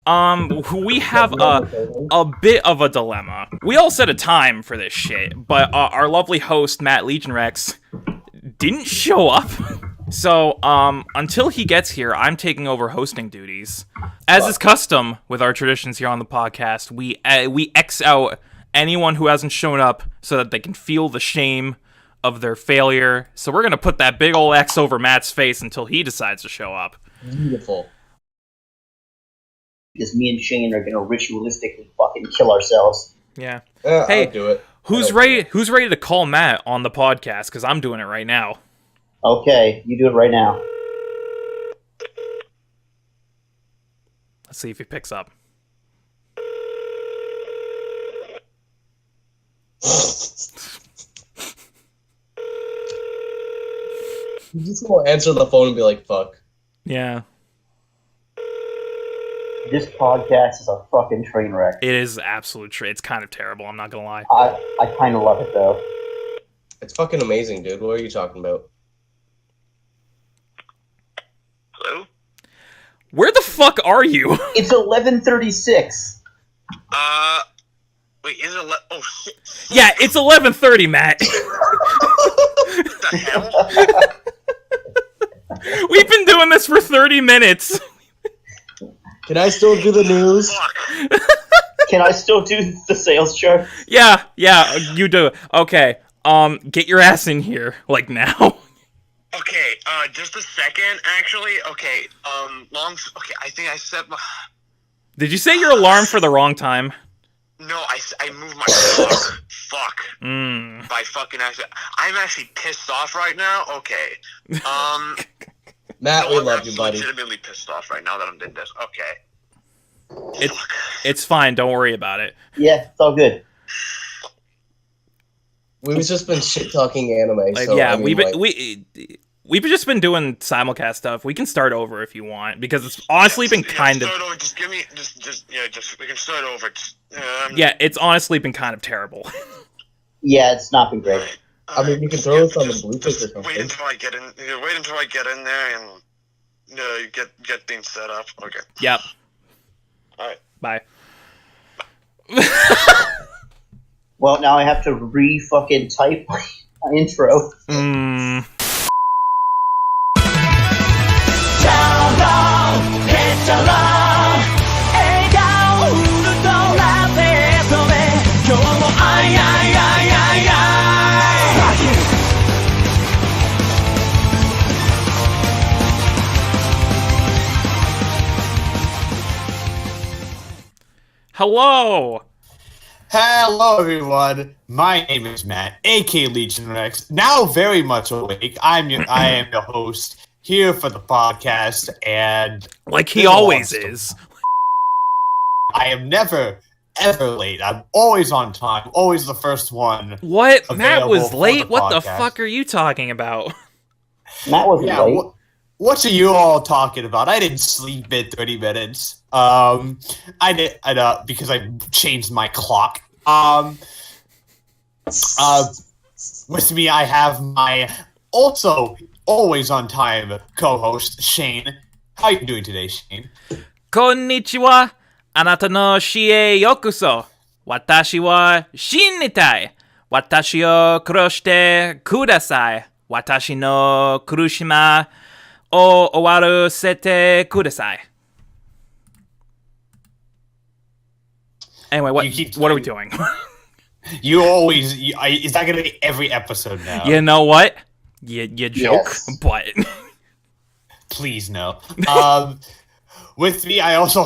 We have a bit of a dilemma. We all set a time for this shit, but our lovely host, Matt Legionrex, didn't show up. So, until he gets here, I'm taking over hosting duties. As is custom with our traditions here on the podcast, we X out anyone who hasn't shown up so that they can feel the shame of their failure. So we're gonna put that big ol' X over Matt's face until he decides to show up. Beautiful. Because me and Shane are gonna ritualistically fucking kill ourselves. Yeah. Hey, I'll do it. Who's ready to call Matt on the podcast? Because I'm doing it right now. Okay, you do it right now. Let's see if he picks up. You just gonna answer the phone and be like, fuck. Yeah. This podcast is a fucking train wreck. It is absolute it's kind of terrible, I'm not gonna lie. I kind of love it, though. It's fucking amazing, dude. What are you talking about? Hello? Where the fuck are you? It's 11:36. Wait, is it oh shit. Yeah, it's 11:30, Matt. What the hell? We've been doing this for 30 minutes. Can I still do the news? Fuck. Can I still do the sales chart? Yeah, you do it. Okay, get your ass in here, like now. Okay, just a second, actually. Okay, okay, I think I set my... Did you set your alarm for the wrong time? No, I moved my clock. Fuck. Mm. By fucking accident. I'm actually pissed off right now. Okay. Matt, we I'm love you, buddy. legitimately pissed off right now that I'm doing this. Okay. It's fine, don't worry about it. Yeah, it's all good. We've just been shit-talking anime, Like, so... yeah, I mean, we've just been doing simulcast stuff. We can start over if you want, because it's honestly been kind of... Start over. Just give me... we can start over. Yeah, it's honestly been kind of terrible. Yeah, it's not been great. I mean, you can throw us on the Bluetooth or something. Wait until I get in. Wait until I get in there and get things set up. Okay. Yep. All right. Bye. Well, now I have to re-fucking type my intro. Mm. Hello! Hello, everyone. My name is Matt, aka Legion Rex. Now very much awake. I am your host here for the podcast, and like he always is. I am never ever late. I'm always on time. Always the first one. What? Matt was late? The what the podcast. fuck are you talking about? Matt wasn't late. What are you all talking about? I didn't sleep in 30 minutes. I did because I changed my clock. With me I have my also always on time co-host Shane. How are you doing today, Shane? Konnichiwa. Anata no shi e yokuso. Watashi wa shinnitai. Watashi o kuroshite kudasai. Watashi no kurushima o owaru sete kudasai. Anyway, what are we doing? You always... is that going to be every episode now? You know what? You joke, Yes. but... Please, no. With me, I also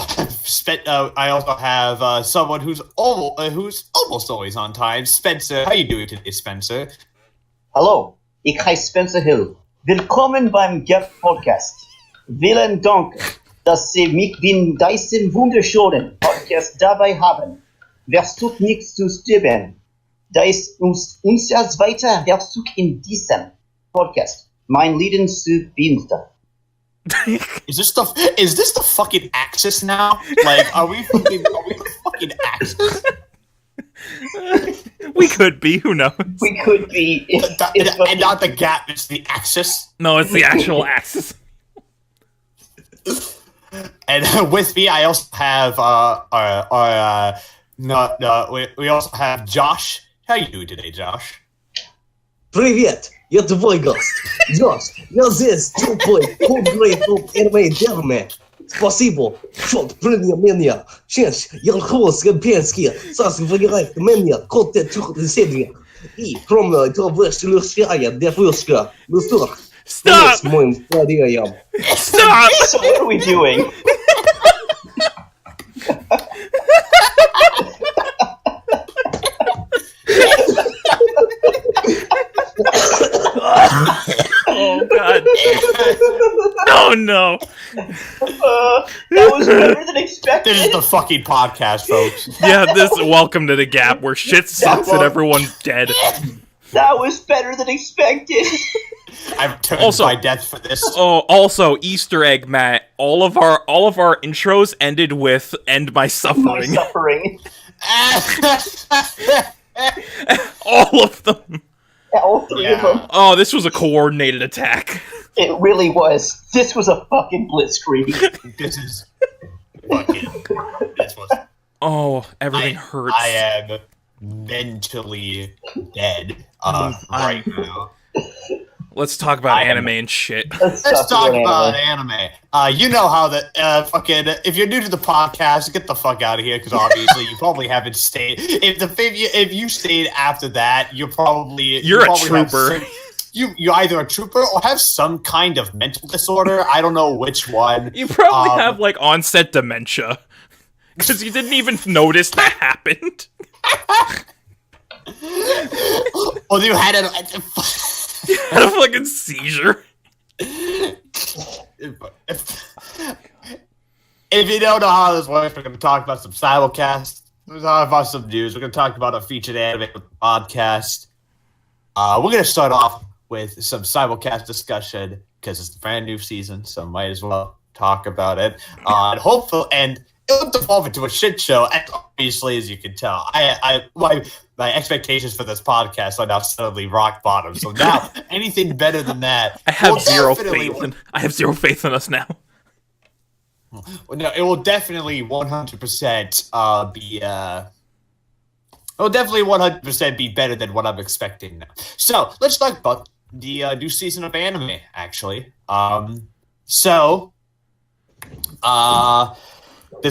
have someone who's almost always on time. Spencer, how you doing today, Spencer? Hallo, ich heiße Spencer Hill. Willkommen beim G.A.P Podcast. Vielen Dank, dass Sie mich in diesem wunderschönen Podcast dabei haben. Versucht nichts zu stimmen. Da ist unser zweiter Versuch in diesem Podcast. Mein Lieblingsbinster. Is this the fucking Axis now? Like, are we the fucking Axis? We could be, who knows? We could be. And not the G.A.P, it's the Axis. No, it's the actual Axis. And with me, I also have we also have Josh. How you doing today, Josh? Привет, я твой гость. Josh, я здесь теплый, добрый первый дерьме. Спасибо, что принял меня. Сейчас я хвост пенский, сосволяет меня, кот седьмик. И кроме этого, шлюшая, девушка. Ну что, Stop! с моим стадием. Stop! So what are we doing? Oh god. Oh no. That was better than expected. This is the fucking podcast, folks. Yeah, welcome to the G.A.P where shit sucks and everyone's dead. That was better than expected. I've turned Also- my death for this. Oh, also Easter egg, Matt. All of our intros ended with "End my My suffering." suffering. All of them. All three of them. Oh, this was a coordinated attack. It really was. This was a fucking blitzkrieg. This is fucking. This was. Oh, everything hurts. I am mentally dead right now. Let's talk about I am- anime and shit. Let's talk about anime. You know how that fucking. If you're new to the podcast, get the fuck out of here because obviously you probably haven't stayed. If you stayed after that, you're probably You're a probably have trooper. you're either a trooper or have some kind of mental disorder. I don't know which one. You probably have like onset dementia because you didn't even notice that happened. Or you had it. Had a fucking seizure. If you don't know how this works, we're going to talk about some simulcast. We're going to talk about some news. We're going to talk about a featured anime podcast. We're going to start off with some simulcast discussion because it's the brand new season, so might as well talk about it. And hopefully, and it'll devolve into a shit show. And obviously, as you can tell, my expectations for this podcast are now suddenly rock bottom. So now, anything better than that, I have will zero definitely- faith. I have zero faith in us now. No, it will definitely 100% be. It will definitely 100% be better than what I'm expecting now. So let's talk about the new season of anime. Actually, there's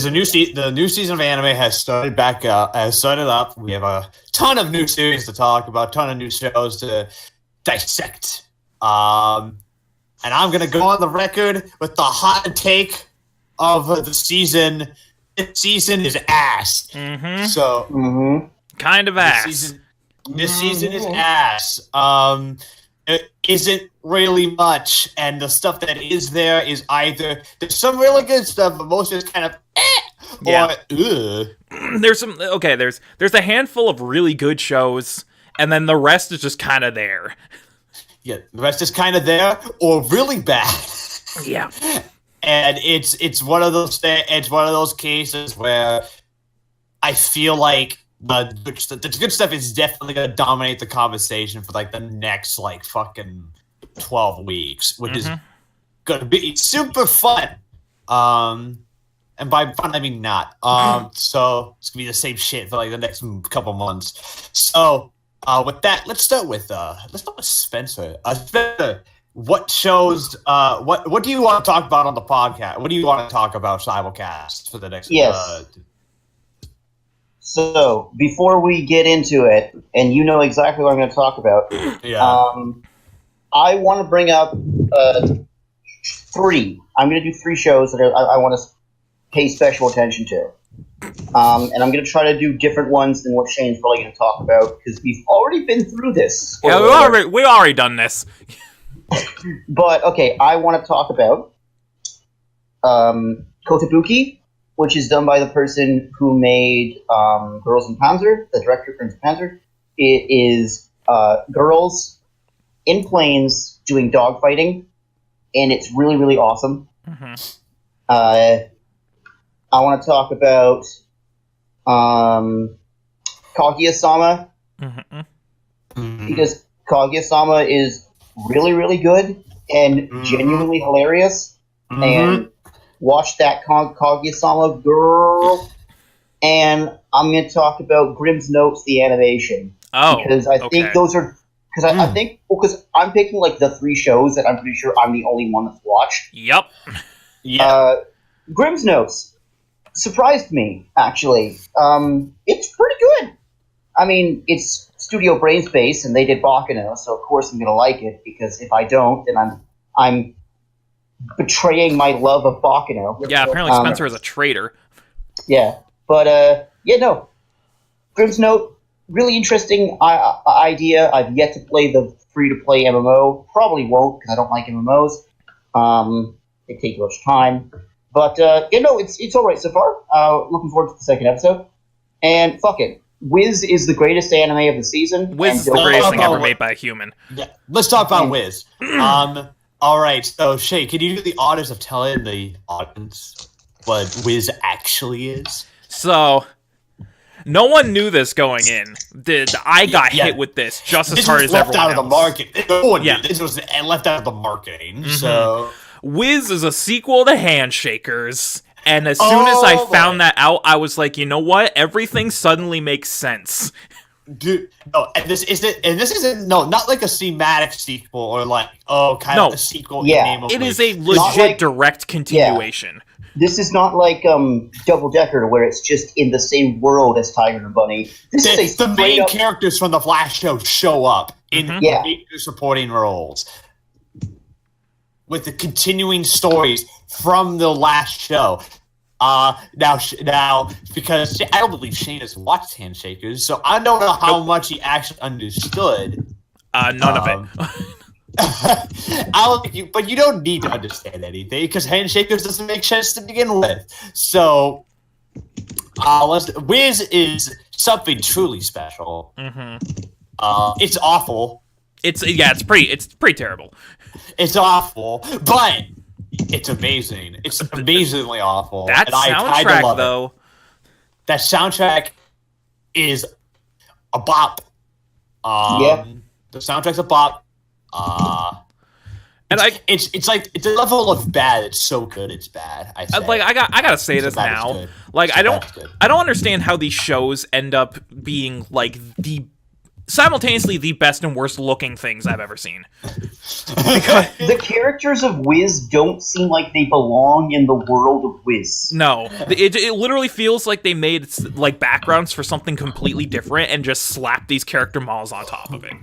a new the new season of anime has started up. We have a ton of new series to talk about, ton of new shows to dissect. And I'm gonna go on the record with the hot take of the season. This season is ass. Mm-hmm. So Kind of ass. this season is ass. It isn't really much, and the stuff that is there is either there's some really good stuff, but most of it's kind of Yeah. or ugh. There's some there's a handful of really good shows, and then the rest is just kind of there. Yeah, the rest is kind of there or really bad. Yeah. And it's one of those it's one of those cases where I feel like the good stuff is definitely gonna dominate the conversation for like the next like fucking 12 weeks, which is gonna be super fun. And by fun I mean not. So it's gonna be the same shit for like the next couple months. So with that, let's start with Spencer. Spencer, what shows? What do you want to talk about on the podcast? What do you want to talk about simulcast for the next? Yes. So, before we get into it, and you know exactly what I'm going to talk about, I want to bring up three. I'm going to do three shows that I want to pay special attention to. And I'm going to try to do different ones than what Shane's probably going to talk about, because we've already been through this. Yeah, we already done this. But, okay, I want to talk about Kotobuki, which is done by the person who made Girls in Panzer, the director of Girls in Panzer. It is girls in planes doing dogfighting, and it's really, really awesome. I want to talk about Kaguya-sama, because Kaguya-sama is really, really good and genuinely hilarious. And Watch that Kaguya-sama girl. And I'm going to talk about Grimm's Notes, the animation. Oh, because I okay. think those are... Because I think... Because I'm picking, like, the 3 shows that I'm pretty sure I'm the only one that's watched. Yep. Yeah. Grimm's Notes surprised me, actually. It's pretty good. I mean, it's Studio Brainspace, and they did Baccano, so of course I'm going to like it, because if I don't, then I'm betraying my love of Baccano. Yeah, apparently Spencer is a traitor. Yeah, but, no. Grimm's Note, really interesting idea. I've yet to play the free-to-play MMO. Probably won't, because I don't like MMOs. They take too much time. But, it's alright so far. Looking forward to the second episode. And, fuck it. Wiz is the greatest anime of the season. Wiz is the greatest thing ever made by a human. Yeah. Let's talk about Wiz. Alright, so Shay, can you do the honors of telling the audience what Wiz actually is? So, no one knew this going in. I got hit with this just as hard as everyone else. This was left out of the market. No one Yeah. knew. This was left out of the marketing, so... Wiz is a sequel to Handshakers, and as soon as I found that out, I was like, you know what? Everything suddenly makes sense. Dude, no, and this isn't not like a thematic sequel or like kind of a sequel. Yeah. It is a legit direct continuation. Yeah. This is not like Double Decker, where it's just in the same world as Tiger and Bunny. The main characters from the Flash show up in major supporting roles with the continuing stories from the last show. Now, because I don't believe Shane has watched Handshakers, so I don't know how much he actually understood. None of it. I don't think but you don't need to understand anything because Handshakers doesn't make sense to begin with. So, Wiz is something truly special. It's awful. It's pretty terrible. It's awful, but it's amazing. It's amazingly awful. That soundtrack, though. That soundtrack is a bop. The soundtrack's a bop. And it's a level of bad. It's so good. It's bad. I gotta say this now. Like I don't understand how these shows end up being like simultaneously the best and worst looking things I've ever seen. The characters of Wiz don't seem like they belong in the world of Wiz. No, it literally feels like they made like backgrounds for something completely different and just slapped these character models on top of it.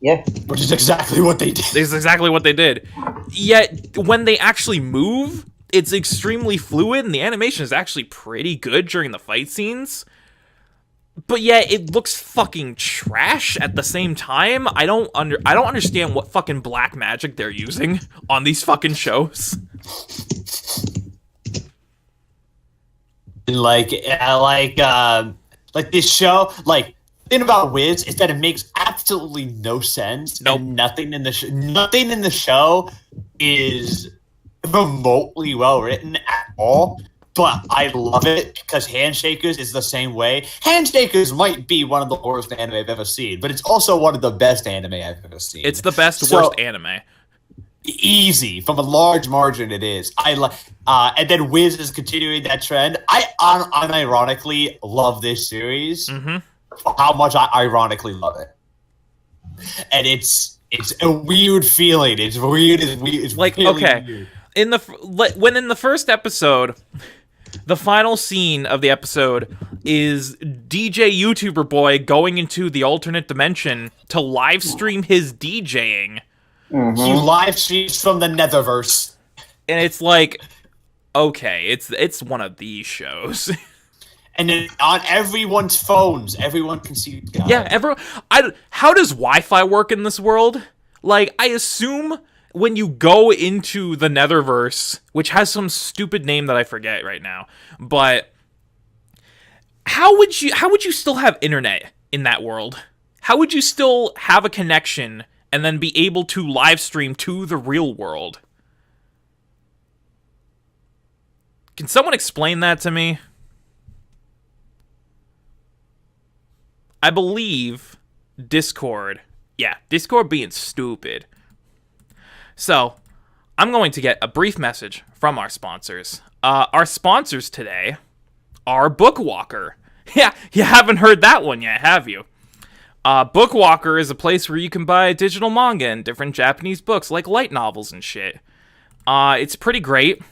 Yeah, which is exactly what they did. It's exactly what they did. Yet when they actually move, it's extremely fluid, and the animation is actually pretty good during the fight scenes. But yeah, it looks fucking trash at the same time. I don't understand what fucking black magic they're using on these fucking shows. Like this show, like the thing about Wiz is that it makes absolutely no sense. Nope. And nothing in the show is remotely well written at all. But I love it because Handshakers is the same way. Handshakers might be one of the worst anime I've ever seen, but it's also one of the best anime I've ever seen. It's the best, worst anime. Easy. From a large margin, it is. And then Wiz is continuing that trend. I unironically love this series. For how much I ironically love it. And it's a weird feeling. It's weird. It's like, really weird. In the first episode, the final scene of the episode is DJ YouTuber boy going into the alternate dimension to live stream his DJing. He live streams from the Netherverse, and it's like, okay, it's one of these shows. And then on everyone's phones, everyone can see. Yeah, how does Wi-Fi work in this world? Like, I assume when you go into the Netherverse, which has some stupid name that I forget right now, but how would you still have internet in that world? How would you still have a connection and then be able to live stream to the real world? Can someone explain that to me? I believe Discord. Yeah, Discord being stupid. So, I'm going to get a brief message from our sponsors. Our sponsors today are Bookwalker. Yeah, you haven't heard that one yet, have you? Bookwalker is a place where you can buy digital manga and different Japanese books, like light novels and shit. It's pretty great.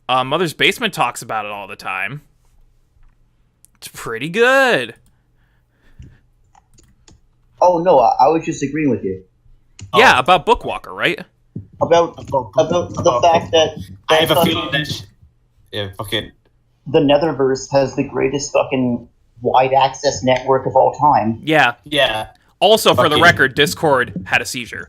Mother's Basement talks about it all the time. It's pretty good. Oh no, I was just agreeing with you. Yeah, about Bookwalker, right? About the fact that I have a feeling that. Yeah, okay. The Netherverse has the greatest fucking wide access network of all time. Yeah. Yeah. Also, for the Okay. record, Discord had a seizure.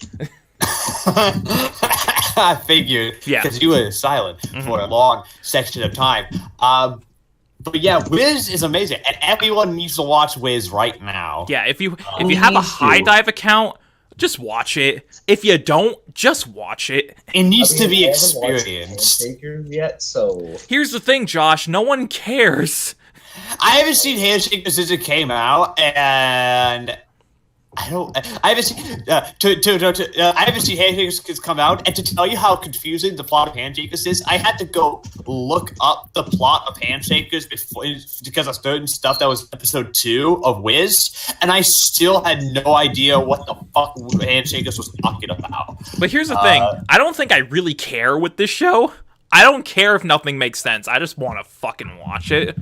I figured. Yeah. Because you were silent for a long section of time. But yeah, Wiz is amazing, and everyone needs to watch Wiz right now. Yeah, if you have a High Dive account, just watch it. If you don't, just watch it. It needs to be I haven't watched experienced. Handshakers yet, so Here's the thing, Josh. No one cares. I haven't seen Handshake since it came out, and I haven't seen. I haven't seen Handshakers come out, and to tell you how confusing the plot of Handshakers is, I had to go look up the plot of Handshakers because of certain stuff that was episode 2 of Wiz, and I still had no idea what the fuck Handshakers was talking about. But here's the thing. I don't think I really care with this show. I don't care if nothing makes sense. I just want to fucking watch it.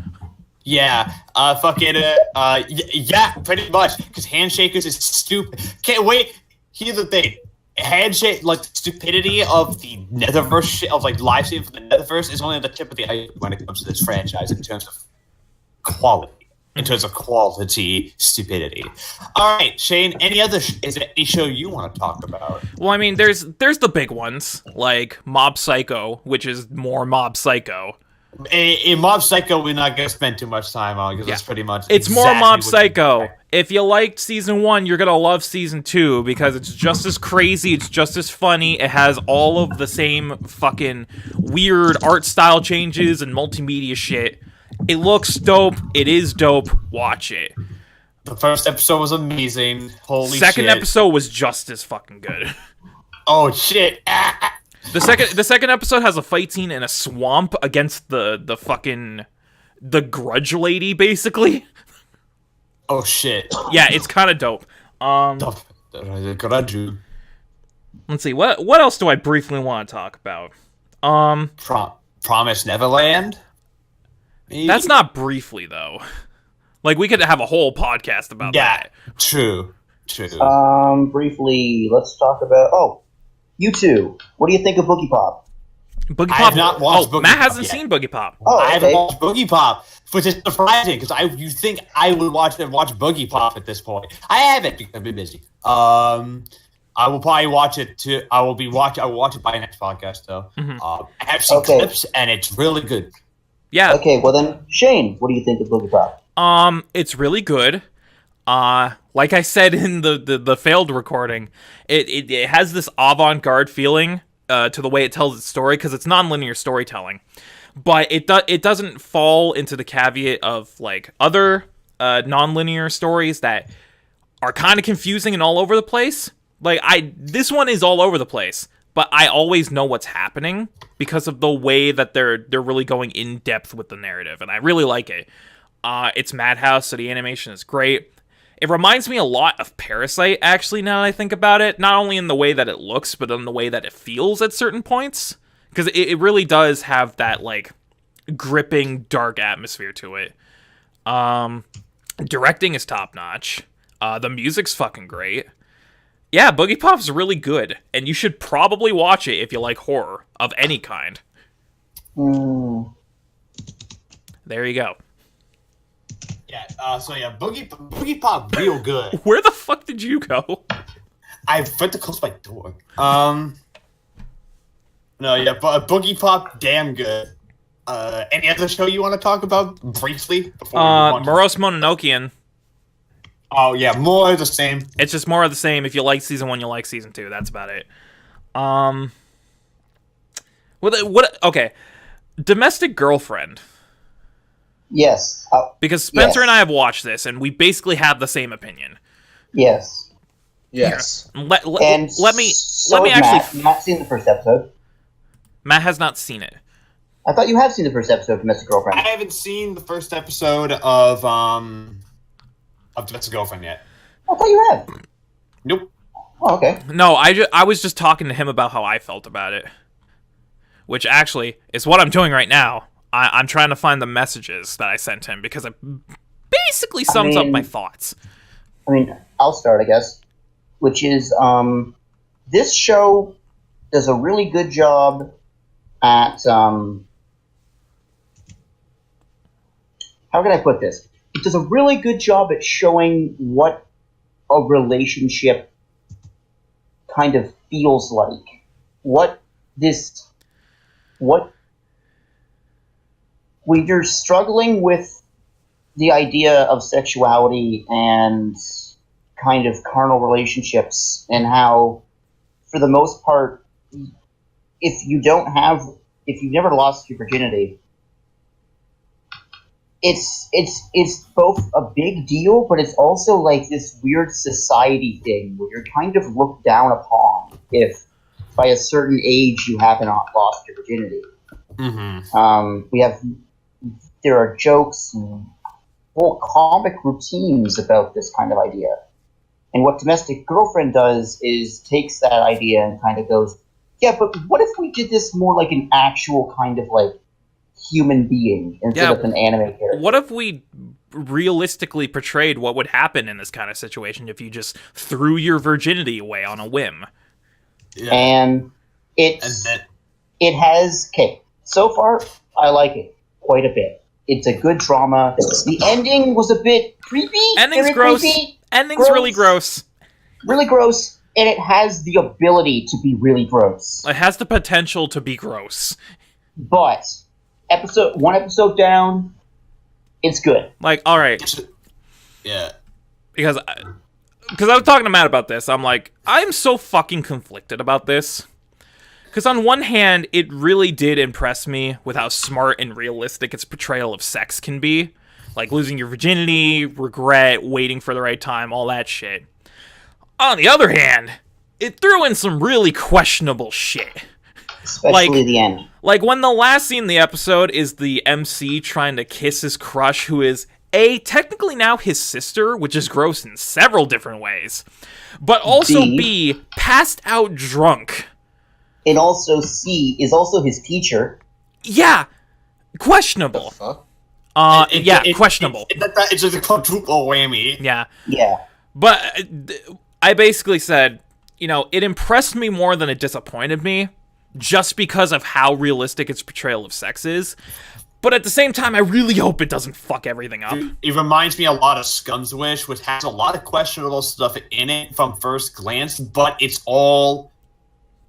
Yeah, yeah, pretty much. Because Handshakers is stupid. Can't wait. Here's the thing: Handshake, like the stupidity of the Netherverse, of like live stream for the Netherverse, is only the tip of the iceberg when it comes to this franchise in terms of quality. In terms of quality, stupidity. All right, Shane. Is there any show you want to talk about? Well, I mean, there's the big ones like Mob Psycho, which is more Mob Psycho. In Mob Psycho, we're not gonna spend too much time on because it's pretty much It's more exactly Mob what you Psycho. expect. If you liked season 1, you're gonna love season 2 because it's just as crazy, it's just as funny. It has all of the same fucking weird art style changes and multimedia shit. It looks dope. It is dope. Watch it. The first episode was amazing. Holy shit! Second episode was just as fucking good. Oh shit! The second episode has a fight scene in a swamp against the fucking grudge lady, basically. Oh shit! Yeah, it's kind of dope. Grudge. Let's see, what else do I briefly want to talk about? Promised Neverland. Maybe? That's not briefly though. Like we could have a whole podcast about that. True. Briefly, let's talk about. You two. What do you think of Boogie Pop? Boogie Pop. I have not watched Boogie Matt Pop hasn't yet. seen Boogie Pop. Oh, I haven't okay. watched Boogie Pop, which is surprising because you think I would watch Boogie Pop at this point. I haven't because I've been busy. I will probably watch it too. I will watch it by next podcast though. I have seen clips and it's really good. Yeah. Okay, well then, Shane, what do you think of Boogie Pop? It's really good. Like I said in the failed recording, it has this avant-garde feeling to the way it tells its story because it's non-linear storytelling, but it doesn't fall into the caveat of like other non-linear stories that are kind of confusing and all over the place. Like this one is all over the place, but I always know what's happening because of the way that they're really going in depth with the narrative, and I really like it. It's Madhouse, so the animation is great. It reminds me a lot of Parasite, actually, now that I think about it. Not only in the way that it looks, but in the way that it feels at certain points. Because it really does have that, like, gripping, dark atmosphere to it. Directing is top-notch. The music's fucking great. Yeah, Boogie Pop's really good. And you should probably watch it if you like horror of any kind. There you go. Yeah. Boogie Pop, real good. Where the fuck did you go? I went to close my door. No, yeah, but Boogie Pop, damn good. Any other show you want to talk about briefly? Before we move on to- Moros Mononokean. Oh yeah, more of the same. It's just more of the same. If you like season 1, you like season 2. That's about it. Okay. Domestic Girlfriend. Yes. Because Spencer Yes. and I have watched this, and we basically have the same opinion. Yes. yes. Let And me so actually. Matt seen the first episode. Matt has not seen it. I thought you have seen the first episode of Domestic Girlfriend. I haven't seen the first episode of Domestic Girlfriend yet. I thought you had. Nope. Oh, okay. No, I was just talking to him about how I felt about it. Which actually is what I'm doing right now. I'm trying to find the messages that I sent him because it basically sums up my thoughts. I mean, I'll start, I guess. Which is, this show does a really good job at, how can I put this? It does a really good job at showing what a relationship kind of feels like. When you're struggling with the idea of sexuality and kind of carnal relationships, and how, for the most part, if you've never lost your virginity, it's both a big deal, but it's also like this weird society thing where you're kind of looked down upon if by a certain age you haven't lost your virginity. Mm-hmm. There are jokes and whole comic routines about this kind of idea. And what Domestic Girlfriend does is takes that idea and kind of goes, yeah, but what if we did this more like an actual kind of like human being instead of an anime character? What if we realistically portrayed what would happen in this kind of situation if you just threw your virginity away on a whim? Yeah. And it has, so far, I like it quite a bit. It's a good drama. The ending was a bit creepy. Ending's gross. Creepy. Ending's really gross. Really gross, and it has the ability to be really gross. It has the potential to be gross. But one episode down, it's good. Like, all right. Yeah. Because I was talking to Matt about this. I'm like, I'm so fucking conflicted about this. Because on one hand, it really did impress me with how smart and realistic its portrayal of sex can be. Like losing your virginity, regret, waiting for the right time, all that shit. On the other hand, it threw in some really questionable shit. Especially the end. Like when the last scene in the episode is the MC trying to kiss his crush, who is technically now his sister, which is gross in several different ways. But also B, passed out drunk. And also C, is also his teacher. Yeah, questionable. Questionable. It's just a quadruple whammy. Yeah. Yeah. But I basically said, it impressed me more than it disappointed me, just because of how realistic its portrayal of sex is. But at the same time, I really hope it doesn't fuck everything up. It reminds me a lot of Scum's Wish, which has a lot of questionable stuff in it from first glance, but it's all...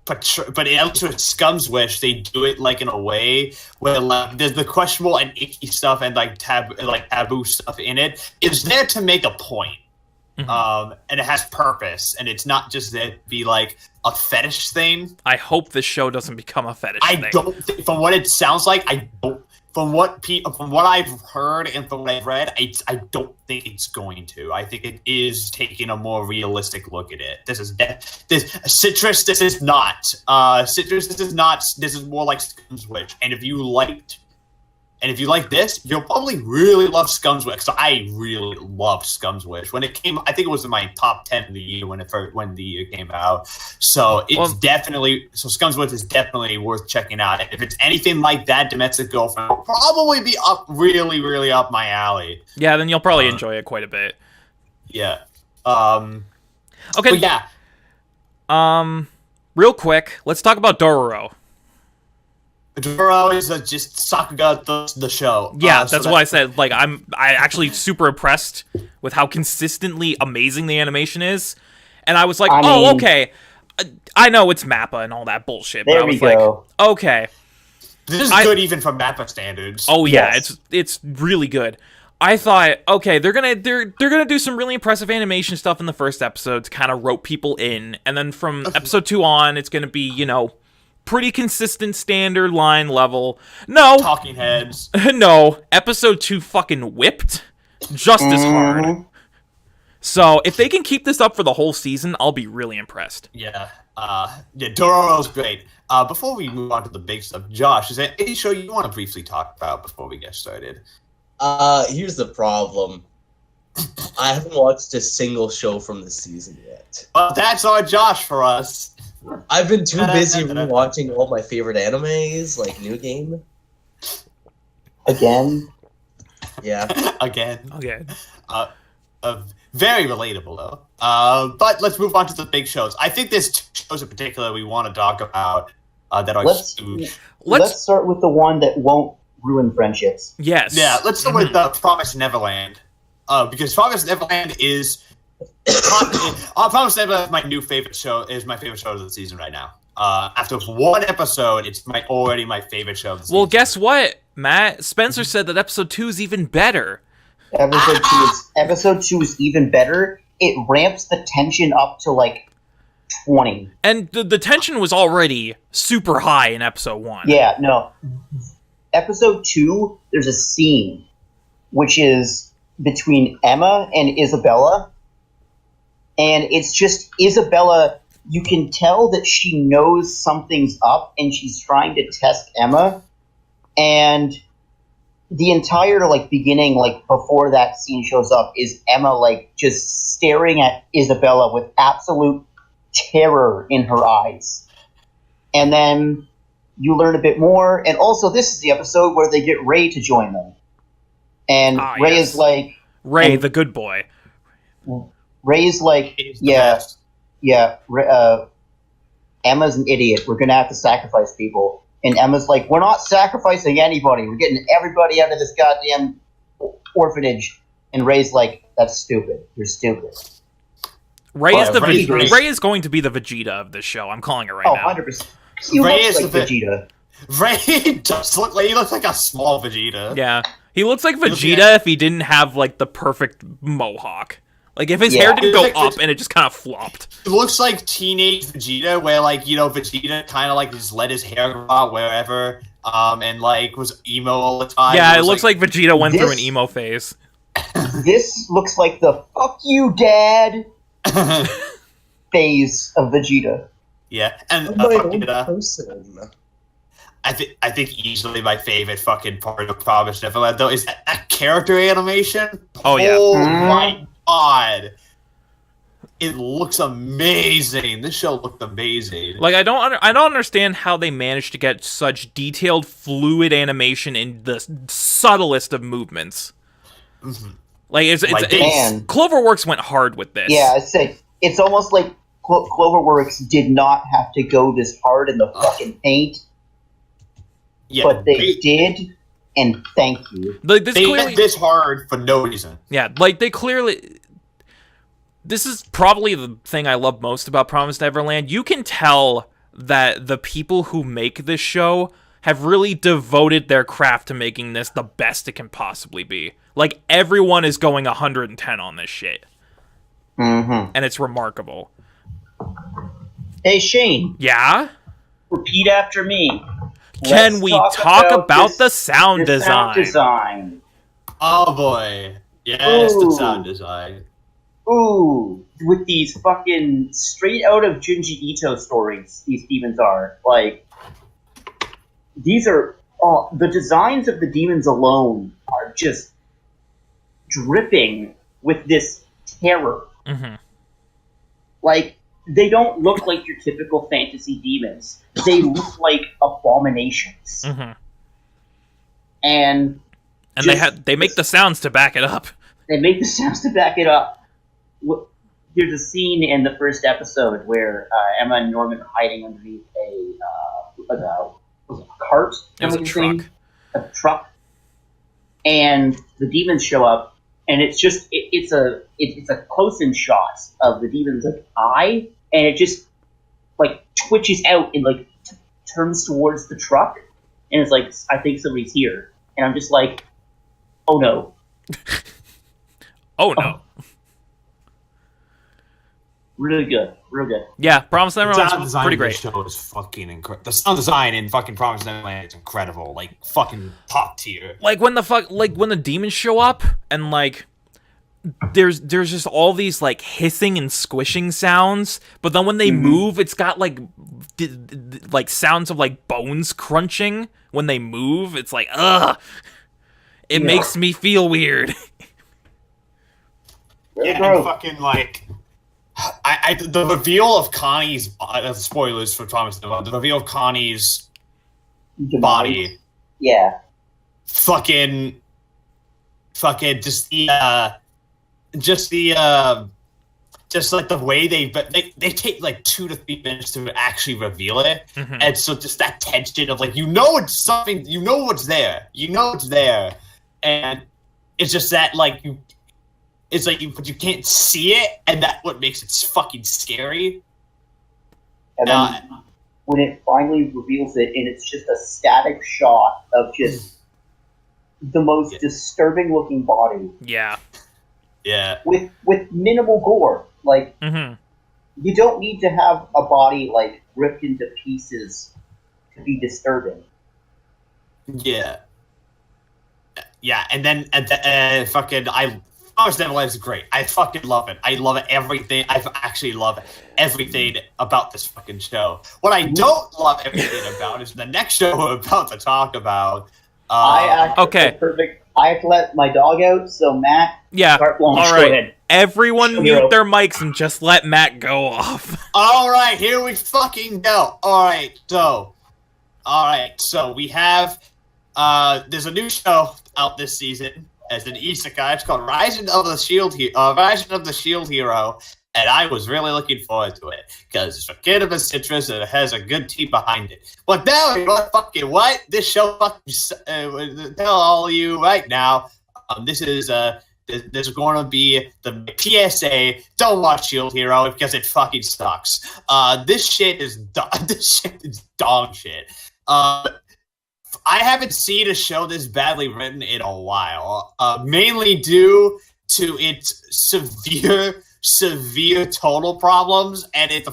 But with Scum's Wish, they do it like in a way where like there's the questionable and icky stuff and like taboo stuff in it is there to make a point, and it has purpose, and it's not just there to be like a fetish thing. I hope this show doesn't become a fetish thing. I don't. From what it sounds like, I don't. From what I've heard and from what I've read, I don't think it's going to. I think it is taking a more realistic look at it. This is Citrus. This is not Citrus. This is not. This is more like Scum's Wish. And if you like this, you'll probably really love Scum's Wish. So I really loved Scum's Wish when it came. I think it was in my top 10 of the year when the year came out. So it's definitely Scum's Wish is definitely worth checking out. And if it's anything like that, Domestic Girlfriend will probably be really, really up my alley. Yeah, then you'll probably enjoy it quite a bit. Yeah. Okay. But yeah. Real quick, let's talk about Dororo. Dororo is just Sakuga the show. Yeah, that's why I said, like, I actually super impressed with how consistently amazing the animation is. And I was like, okay. I know it's MAPPA and all that bullshit, but I was like, okay. This is good even for MAPPA standards. Oh yeah, it's really good. I thought, okay, they're gonna do some really impressive animation stuff in the first episode to kind of rope people in, and then from episode 2 on, it's gonna be, pretty consistent standard line level. No. Talking heads. No. Episode 2 fucking whipped just as hard. So, if they can keep this up for the whole season, I'll be really impressed. Yeah. Dororo's great. before we move on to the big stuff, Josh, is there any show you want to briefly talk about before we get started? Here's the problem. I haven't watched a single show from the season yet. Well, that's our Josh for us. I've been too busy watching all my favorite animes, like New Game. Again. Yeah. Again. Okay. Very relatable, though. But let's move on to the big shows. I think there's 2 shows in particular we want to talk about that are huge. Let's start with the one that won't ruin friendships. Yes. Yeah, let's start with Promised Neverland. Because Promised Neverland is... Promised Neverland is my favorite show of the season right now. After 1 episode, it's already my favorite show of the season. Well, guess what, Matt? Spencer said that episode 2 is even better. Episode 2 is even better. It ramps the tension up to, 20. And the tension was already super high in episode 1. Yeah, no. Episode 2, there's a scene, which is between Emma and Isabella. And it's just Isabella, you can tell that she knows something's up and she's trying to test Emma. And the entire beginning, before that scene shows up, is Emma just staring at Isabella with absolute terror in her eyes. And then you learn a bit more, and also this is the episode where they get Ray to join them. And Ray is Ray, the good boy. Ray is Emma's an idiot. We're gonna have to sacrifice people. And Emma's like, we're not sacrificing anybody. We're getting everybody out of this goddamn orphanage. And Ray's like, that's stupid. You're stupid. Ray is going to be the Vegeta of this show. I'm calling it right now. 100%. He looks like Vegeta. Ray does look like, he looks like a small Vegeta. Yeah. He looks like Vegeta if he didn't have, the perfect mohawk. If his hair didn't go up and it just kind of flopped. It looks like teenage Vegeta, where, Vegeta kind of, just let his hair grow out wherever, and, was emo all the time. Yeah, it looks like Vegeta went through an emo phase. This looks like the fuck you, dad phase of Vegeta. Yeah, and I think easily my favorite fucking part of Promised Neverland, though, is that character animation. Oh, yeah. Oh, my God. It looks amazing. This show looked amazing. I don't understand how they managed to get such detailed, fluid animation in the subtlest of movements. Mm-hmm. Cloverworks went hard with this. Yeah, I'd say it's almost like Cloverworks did not have to go this hard in the fucking paint. Yeah, but they did, and thank you. They went this hard for no reason. Yeah, they clearly... This is probably the thing I love most about Promised Neverland. You can tell that the people who make this show have really devoted their craft to making this the best it can possibly be. Everyone is going 110 on this shit. Mm-hmm. And it's remarkable. Hey, Shane. Yeah? Repeat after me. Can we talk about the sound design? Oh, boy. Yes, the sound design. Ooh, with these fucking straight out of Junji Ito stories, these demons are. These are... the designs of the demons alone are just dripping with this terror. Mm-hmm. They don't look like your typical fantasy demons. They look like abominations. Mm-hmm. And they make the sounds to back it up. They make the sounds to back it up. There's a scene in the first episode where Emma and Norman are hiding underneath a cart. It was a truck. A truck. And the demons show up, and it's just it's a close-in shot of the demon's eye, and it just twitches out and turns towards the truck, and it's I think somebody's here, and I'm just oh no. Oh no. Really good, real good. Yeah, Promised Neverland is pretty great. The show is fucking incredible. The sound design in fucking Promised Neverland is incredible, fucking top tier. When the demons show up and there's just all these like hissing and squishing sounds, but then when they move, it's got like like sounds of like bones crunching when they move. It's like ugh, it makes me feel weird. Yeah, and fucking like, the reveal of Connie's spoilers for Promised Neverland. The reveal of Connie's body. Yeah. Fucking just like the way they take like 2 to 3 minutes to actually reveal it, and so just that tension of like it's something, what's there, it's there, and it's just that like it's like but you can't see it, and that's what makes it fucking scary. And then when it finally reveals it, and it's just a static shot of just the most disturbing looking body. Yeah. With minimal gore. Like, you don't need to have a body like ripped into pieces to be disturbing. Yeah, and then Promised Neverland is great. I fucking love it. I love it, everything. I actually love everything about this fucking show. What I don't love everything about is the next show we're about to talk about. Okay. I have to let my dog out, so Matt. Yeah. Start launch. All Go right. ahead. Everyone mute their mics and just let Matt go off. All right, here we fucking go. All right, so we have there's a new show out this season as an isekai. It's called Rising of the Shield Hero, and I was really looking forward to it because it's a kid of a citrus and it has a good team behind it. But now you know fucking what? This show fucking tell all of you right now. This is going to be the PSA. Don't watch Shield Hero because it fucking sucks. This shit is dog shit. I haven't seen a show this badly written in a while, mainly due to its severe tonal problems, and there's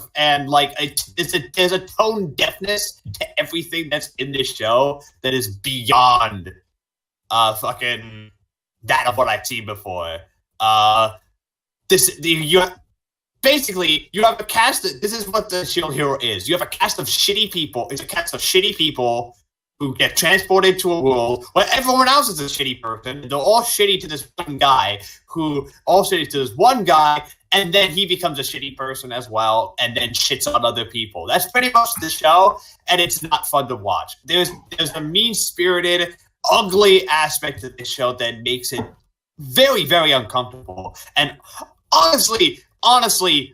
a tone deafness to everything that's in this show that is beyond fucking that of what I've seen before. You have a cast. This is what the Shield Hero is. You have a cast of shitty people. It's a cast of shitty people who get transported to a world where everyone else is a shitty person. They're all shitty to this one guy, and then he becomes a shitty person as well, and then shits on other people. That's pretty much the show, and it's not fun to watch. There's a mean-spirited, ugly aspect of this show that makes it very, very uncomfortable, and honestly,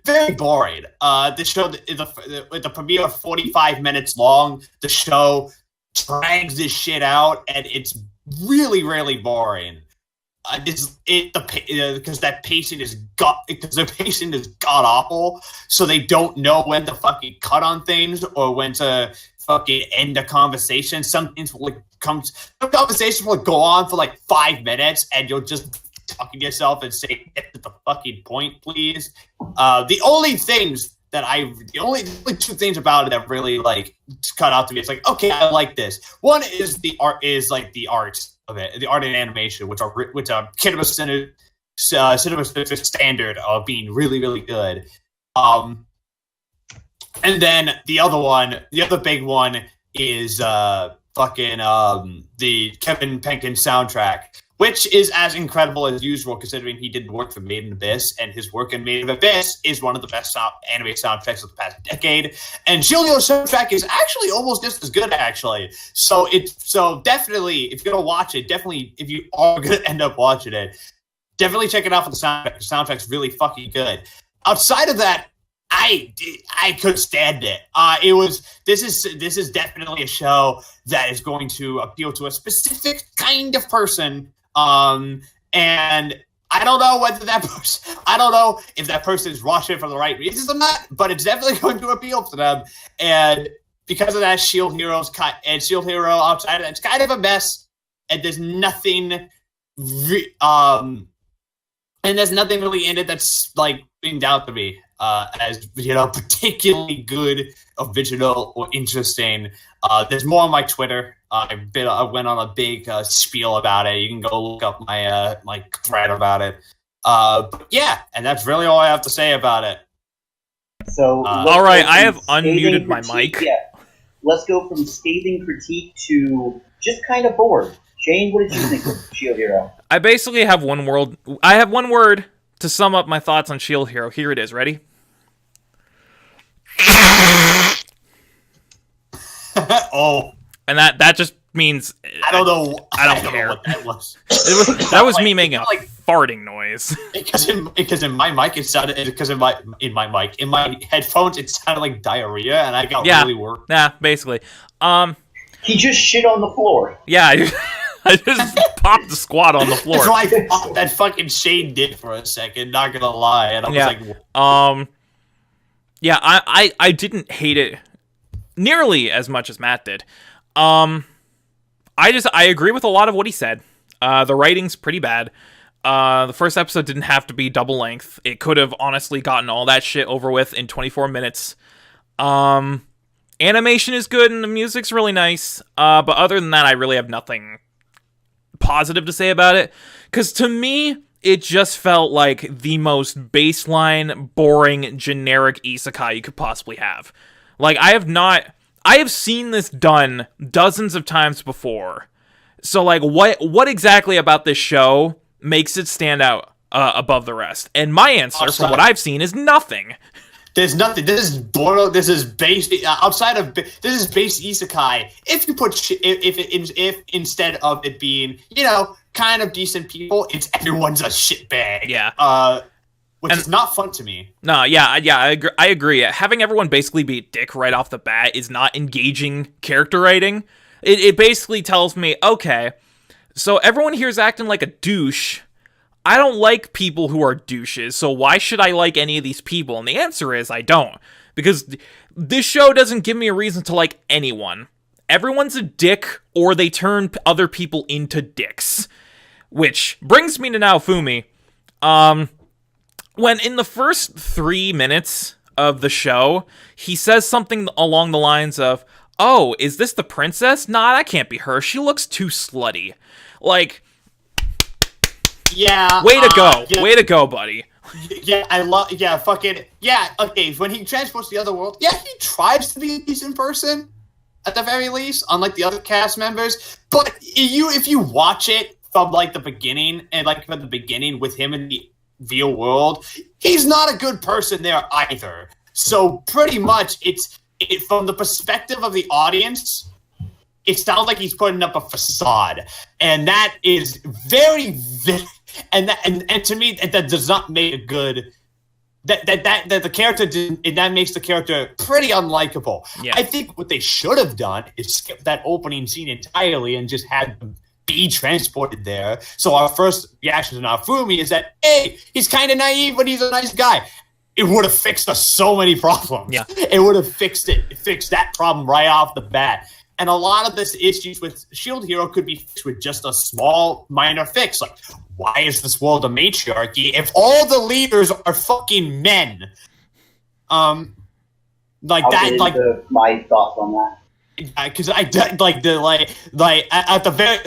very boring. The show, the premiere of 45 minutes long, the show drags this shit out, and it's really, really boring. Because their pacing is god awful, so they don't know when to fucking cut on things or when to fucking end a conversation. Some conversations will go on for like 5 minutes, and you'll just talking to yourself and say, "Get to the fucking point, please." The only only 2 things about it that really like cut out to me. It's like, okay, I like this. One is the art of it, the art and animation, which are cinema standard of being really, really good. And then the other big one is the Kevin Penkin soundtrack, which is as incredible as usual, considering he did work for Made in Abyss, and his work in Made in Abyss is one of the best anime soundtracks of the past decade. And Shield Hero soundtrack is actually almost just as good, actually. So definitely, if you're gonna watch it, if you are gonna end up watching it, definitely check it out for the soundtrack. The soundtrack's really fucking good. Outside of that, I couldn't stand it. This is definitely a show that is going to appeal to a specific kind of person. And I don't know if that person is watching it for the right reasons or not, but it's definitely going to appeal to them. And because of that, Shield Hero outside of that, it's kind of a mess, and there's nothing really in it that's like being down to me as particularly good, original, or interesting. There's more on my Twitter. I went on a big spiel about it. You can go look up my my thread about it. But yeah, and that's really all I have to say about it. So, all right, I have unmuted my mic. Yeah, let's go from scathing critique to just kind of bored. Shane, what did you think of Shield Hero? I basically have one word to sum up my thoughts on Shield Hero. Here it is. Ready? Oh, and that just means I don't know. I don't care. Know what that was. That was me making a farting noise. Because in my mic it sounded in my headphones it sounded like diarrhea, and I got really worried. Yeah, basically. He just shit on the floor. Yeah, I just popped the squat on the floor. That's what I thought that fucking Shane did for a second. Not gonna lie, and I was like, yeah, I didn't hate it nearly as much as Matt did. I agree with a lot of what he said. The writing's pretty bad. The first episode didn't have to be double length. It could have honestly gotten all that shit over with in 24 minutes. Animation is good and the music's really nice. But other than that, I really have nothing positive to say about it. Because to me, it just felt like the most baseline, boring, generic isekai you could possibly have. Like, I have seen this done dozens of times before. So, like, what exactly about this show makes it stand out above the rest? And my answer, from what I've seen, is nothing. There's nothing. This is Bono. This is based outside of. This is based isekai. If you put if instead of it being kind of decent people, it's everyone's a shitbag. Yeah. Which is not fun to me. No, yeah, I agree. Having everyone basically be a dick right off the bat is not engaging character writing. It basically tells me, okay, so everyone here is acting like a douche. I don't like people who are douches, so why should I like any of these people? And the answer is I don't. Because this show doesn't give me a reason to like anyone. Everyone's a dick, or they turn other people into dicks. Which brings me to Naofumi. When in the first 3 minutes of the show, he says something along the lines of, "Oh, is this the princess? Nah, that can't be her. She looks too slutty." Like, yeah. Way to go. Yeah. Way to go, buddy. Yeah, okay, when he transports to the other world, yeah, he tries to be a decent person, at the very least, unlike the other cast members. But if you watch it from, like, the beginning, and, like, from the beginning with him in the real world, he's not a good person there either. So pretty much from the perspective of the audience, it sounds like he's putting up a facade, and that is very and to me that does not make a good that the character didn't, and that makes the character pretty unlikable. Yeah. I think what they should have done is skip that opening scene entirely and just had them be transported there. So our first reaction to Naofumi is that, hey, he's kind of naive, but he's a nice guy. It would have fixed us so many problems. Yeah. It would have fixed that problem right off the bat. And a lot of this issues with Shield Hero could be fixed with just a small, minor fix. Like, why is this world a matriarchy if all the leaders are fucking men? I'll get into my thoughts on that. Because I like at the very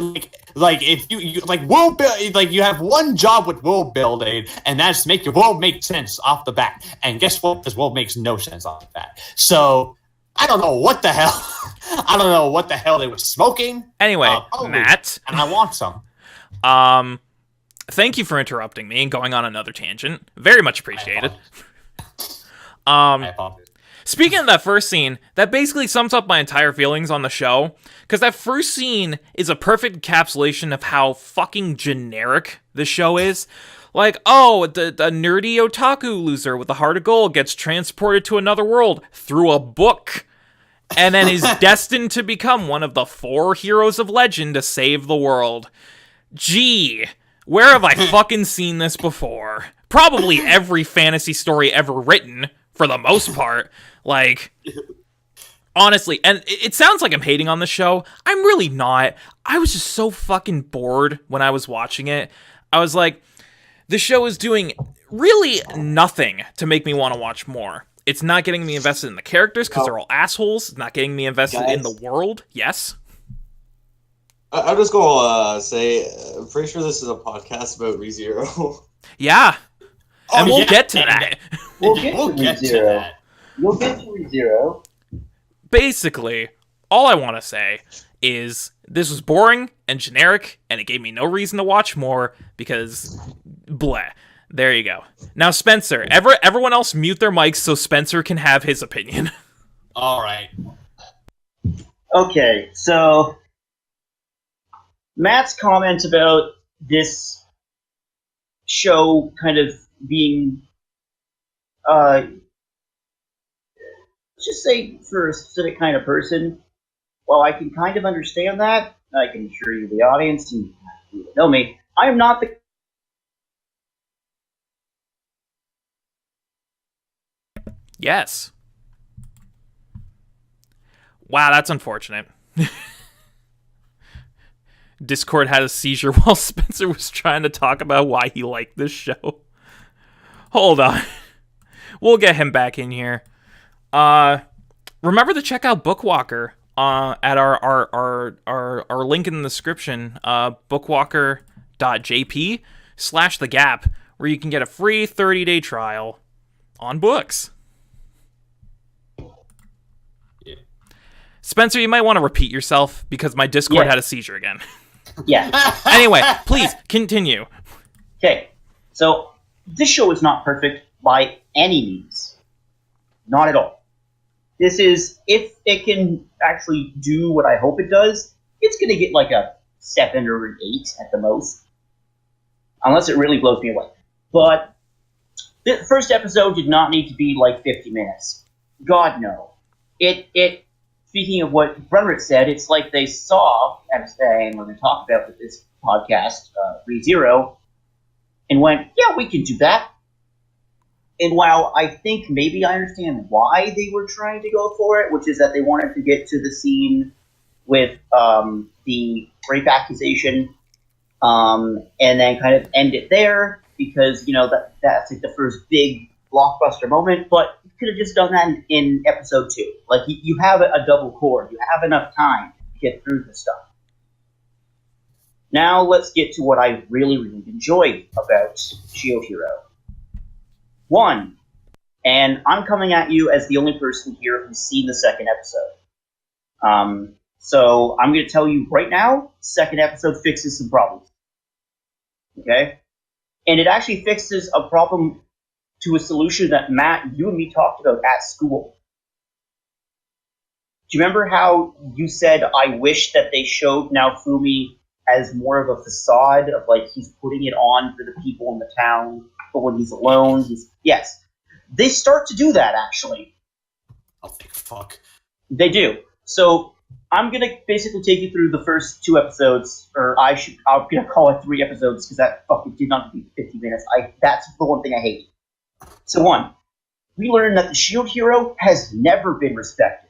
if you like world build, like you have one job with world building, and that's to make your world make sense off the bat. And guess what? This world makes no sense off the bat. So I don't know what the hell. I don't know what the hell they were smoking. Anyway, Matt, and I want some. Thank you for interrupting me and going on another tangent. Very much appreciated. Speaking of that first scene, that basically sums up my entire feelings on the show, because that first scene is a perfect encapsulation of how fucking generic the show is. Like, oh, the nerdy otaku loser with the heart of gold gets transported to another world through a book, and then is destined to become one of the 4 heroes of legend to save the world. Gee, where have I fucking seen this before? Probably every fantasy story ever written, for the most part. Like, honestly, and it sounds like I'm hating on the show. I'm really not. I was just so fucking bored when I was watching it. I was like, this show is doing really nothing to make me want to watch more. It's not getting me invested in the characters because they're all assholes. It's not getting me invested in the world. Yes? I'm just gonna say, I'm pretty sure this is a podcast about ReZero. Yeah, Oh, and we'll yeah, get to and- that. We'll get to to that. You'll get to ReZero. Basically, all I want to say is this was boring and generic, and it gave me no reason to watch more because, bleh. There you go. Now, Spencer, everyone else mute their mics so Spencer can have his opinion. All right. Okay, so Matt's comment about this show kind of being, let's just say for a specific kind of person, while I can kind of understand that, I can assure you the audience, and you know me, I am not the... Yes. Wow, that's unfortunate. Discord had a seizure while Spencer was trying to talk about why he liked this show. Hold on. We'll get him back in here. Remember to check out Bookwalker at our link in the description, bookwalker.jp/the G.A.P, where you can get a free 30-day trial on books. Spencer, you might want to repeat yourself because my Discord had a seizure again. Yeah. Anyway, please continue. Okay, so this show is not perfect by any means. Not at all. This is, if it can actually do what I hope it does, it's going to get like a 7 or an 8 at the most. Unless it really blows me away. But the first episode did not need to be like 50 minutes. God, no. It speaking of what Brunrick said, it's like they saw, and we're going to talk about with this podcast, ReZero, and went, yeah, we can do that. And while I think maybe I understand why they were trying to go for it, which is that they wanted to get to the scene with the rape accusation, and then kind of end it there, because, you know, that's like the first big blockbuster moment, but you could have just done that in episode 2. Like, you have a double core. You have enough time to get through this stuff. Now let's get to what I really, really enjoyed about Shield Hero. 1, and I'm coming at you as the only person here who's seen the second episode. So I'm going to tell you right now, second episode fixes some problems. Okay? And it actually fixes a problem to a solution that Matt, you and me talked about at school. Do you remember how you said, I wish that they showed Naofumi as more of a facade of, like, he's putting it on for the people in the town, but when he's alone, Yes. They start to do that, actually. Oh, thank fuck. They do. So, I'm going to basically take you through the first 2 episodes, or I'm going to call it 3 episodes, because that fucking did not be 50 minutes. That's the one thing I hate. So 1, we learn that the Shield Hero has never been respected.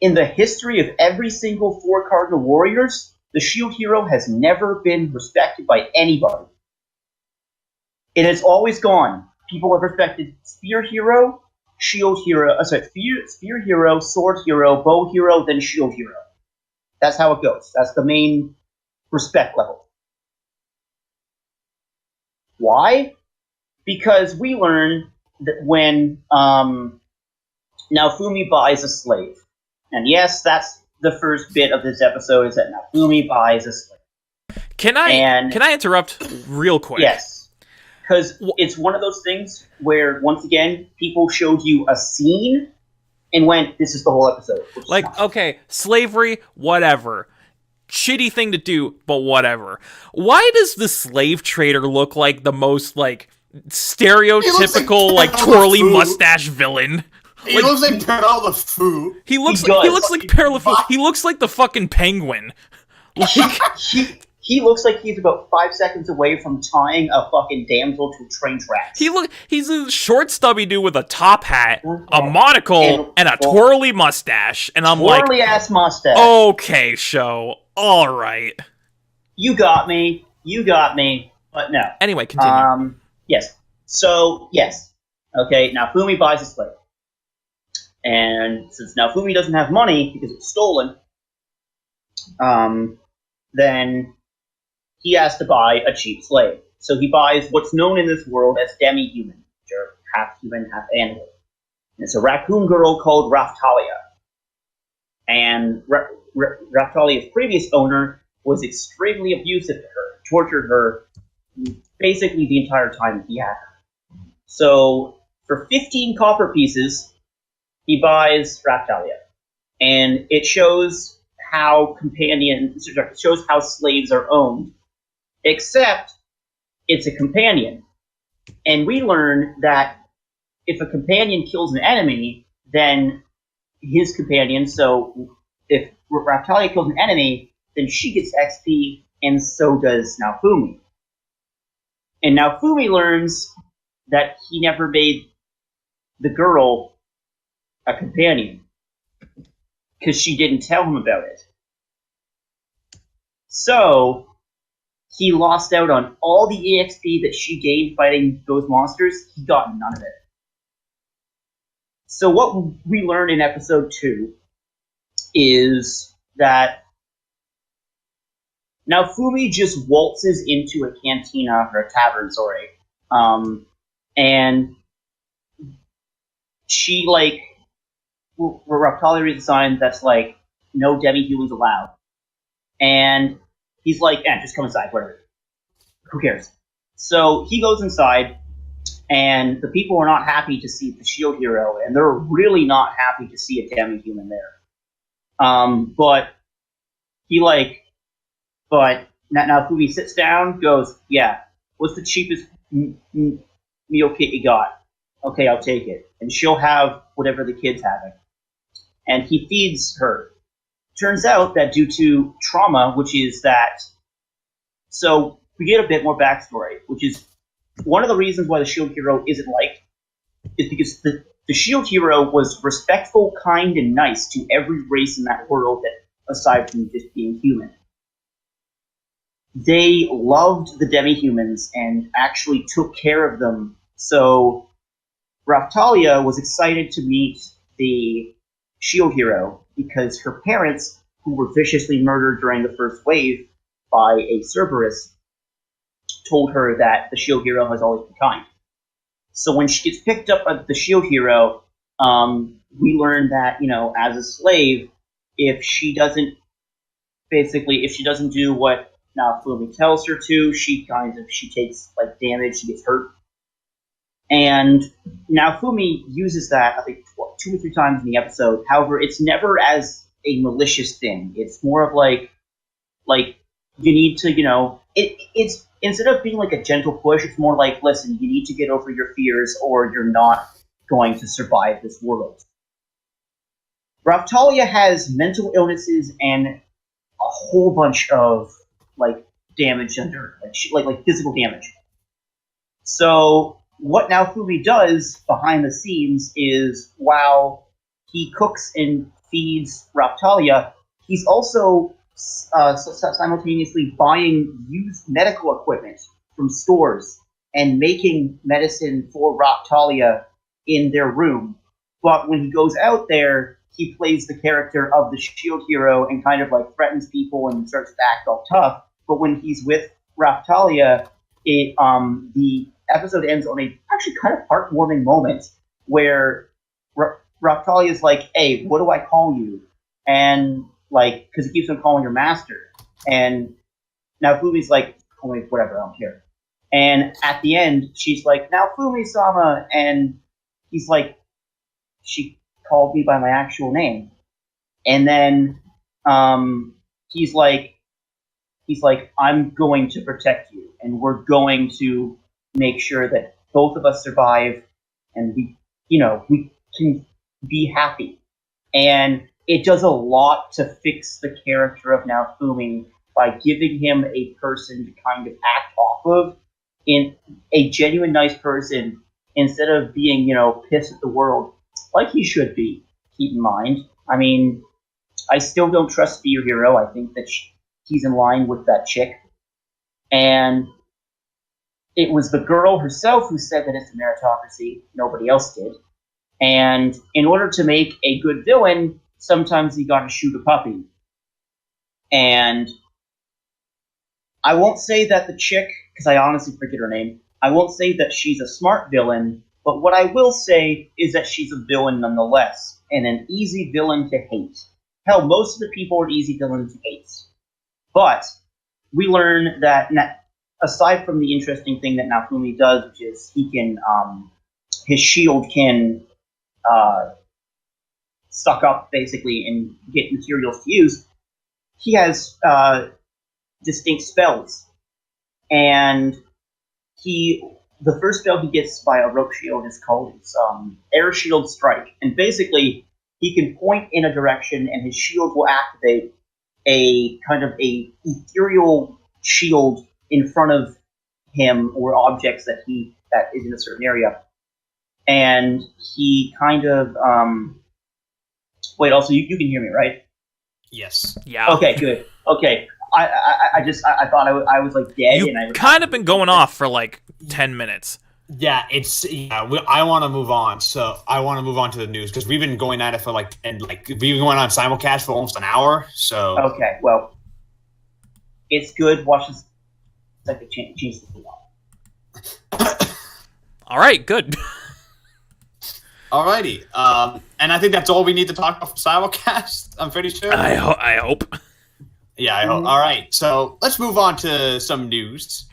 In the history of every single 4 Cardinal Warriors, the Shield Hero has never been respected by anybody. It has always gone. People have respected Spear Hero, Shield Hero, Spear Hero, Sword Hero, Bow Hero, then Shield Hero. That's how it goes. That's the main respect level. Why? Because we learn that when Naofumi buys a slave, and yes, that's the first bit of this episode, is that Naofumi buys a slave. Can I interrupt real quick? Yes. Because it's one of those things where, once again, people showed you a scene and went, this is the whole episode. Like, okay, slavery, whatever. Shitty thing to do, but whatever. Why does the slave trader look like the most, like, stereotypical, like twirly mustache villain? He looks like Perle the Foo. He looks like Perle the Foo. He looks like the fucking penguin. Like, he looks like he's about 5 seconds away from tying a fucking damsel to train tracks. He's a short, stubby dude with a top hat, a monocle, and a twirly mustache. And I'm like, twirly ass mustache. Okay, show. All right. You got me. But no. Anyway, continue. Yes. So, yes. Okay, Naofumi buys a slave. And since Naofumi doesn't have money because it's stolen, then he has to buy a cheap slave. So he buys what's known in this world as demi-human, which are half human, half animal. And it's a raccoon girl called Raftalia. And Raftalia's previous owner was extremely abusive to her, tortured her basically the entire time he had her. So for 15 copper pieces, he buys Raftalia. And it shows how slaves are owned, except it's a companion. And we learn that if a companion kills an enemy, then his companion, so if Raftalia kills an enemy, then she gets XP, and so does Naofumi. And Naofumi learns that he never made the girl a companion, because she didn't tell him about it. So he lost out on all the EXP that she gained fighting those monsters. He got none of it. So what we learn in episode 2 is that Naofumi just waltzes into a cantina, or a tavern, sorry, and she, like, Raftalia reads a sign that's like, no demi-humans allowed. And he's like, just come inside, whatever. Who cares? So he goes inside, and the people are not happy to see the shield hero, and they're really not happy to see a demi-human there. But now Fubi sits down, goes, yeah, what's the cheapest meal kit you got? Okay, I'll take it. And she'll have whatever the kid's having. And he feeds her. Turns out that due to trauma, which is that... So, we get a bit more backstory, which is one of the reasons why the shield hero isn't liked is because the shield hero was respectful, kind, and nice to every race in that world, that aside from just being human. They loved the demi-humans and actually took care of them. So Raftalia was excited to meet the shield hero because her parents, who were viciously murdered during the first wave by a Cerberus, told her that the shield hero has always been kind. So when she gets picked up by the shield hero, we learn that, as a slave, if she doesn't do what Naofumi tells her to, she takes damage, she gets hurt. And Naofumi uses that, I think, 2 or 3 times in the episode. However, it's never as a malicious thing. It's more of like you need to, it's instead of being like a gentle push, it's more like, listen, you need to get over your fears or you're not going to survive this world. Raftalia has mental illnesses and a whole bunch of damage under like physical damage. So what Naofumi does behind the scenes is, while he cooks and feeds Raftalia, he's also simultaneously buying used medical equipment from stores and making medicine for Raftalia in their room. But when he goes out there, he plays the character of the shield hero and kind of threatens people and starts to act all tough. But when he's with Raftalia, the episode ends on a actually kind of heartwarming moment where Raftalia is like, hey, what do I call you? And because he keeps on calling her master. And now Fumi's like, call me whatever, I don't care. And at the end, she's like, now Fumi-sama. And he's like, she called me by my actual name. And then he's like, I'm going to protect you. And we're going to make sure that both of us survive and we can be happy. And it does a lot to fix the character of Naofumi by giving him a person to kind of act off of, in a genuine nice person, instead of being, pissed at the world, like he should be, keep in mind. I mean, I still don't trust Spear Hero. I think that he's in line with that chick. And it was the girl herself who said that it's a meritocracy. Nobody else did. And in order to make a good villain, sometimes you gotta shoot a puppy. And I won't say that the chick, because I honestly forget her name. I won't say that she's a smart villain, but what I will say is that she's a villain nonetheless, and an easy villain to hate. Hell, most of the people are easy villains to hate. But we learn that aside from the interesting thing that Naofumi does, which is he can, his shield can suck up basically and get materials to use, he has distinct spells. And the first spell he gets by a rope shield is called Air Shield Strike. And basically, he can point in a direction and his shield will activate a kind of a ethereal shield in front of him or objects that is in a certain area. And he kind of wait, also you can hear me, right? Yes. Yeah. Okay, good. Okay. I thought I was like dead. You've kind of been going off for like 10 minutes. Yeah, I want to move on. So I want to move on to the news because we've been going at it for we've been going on simulcast for almost an hour. So okay, well, it's good. Watch this. Like a change the thing on. All right, good. Alrighty. And I think that's all we need to talk about for simulcast. I'm pretty sure. I hope. Yeah, I hope. All right, so let's move on to some news.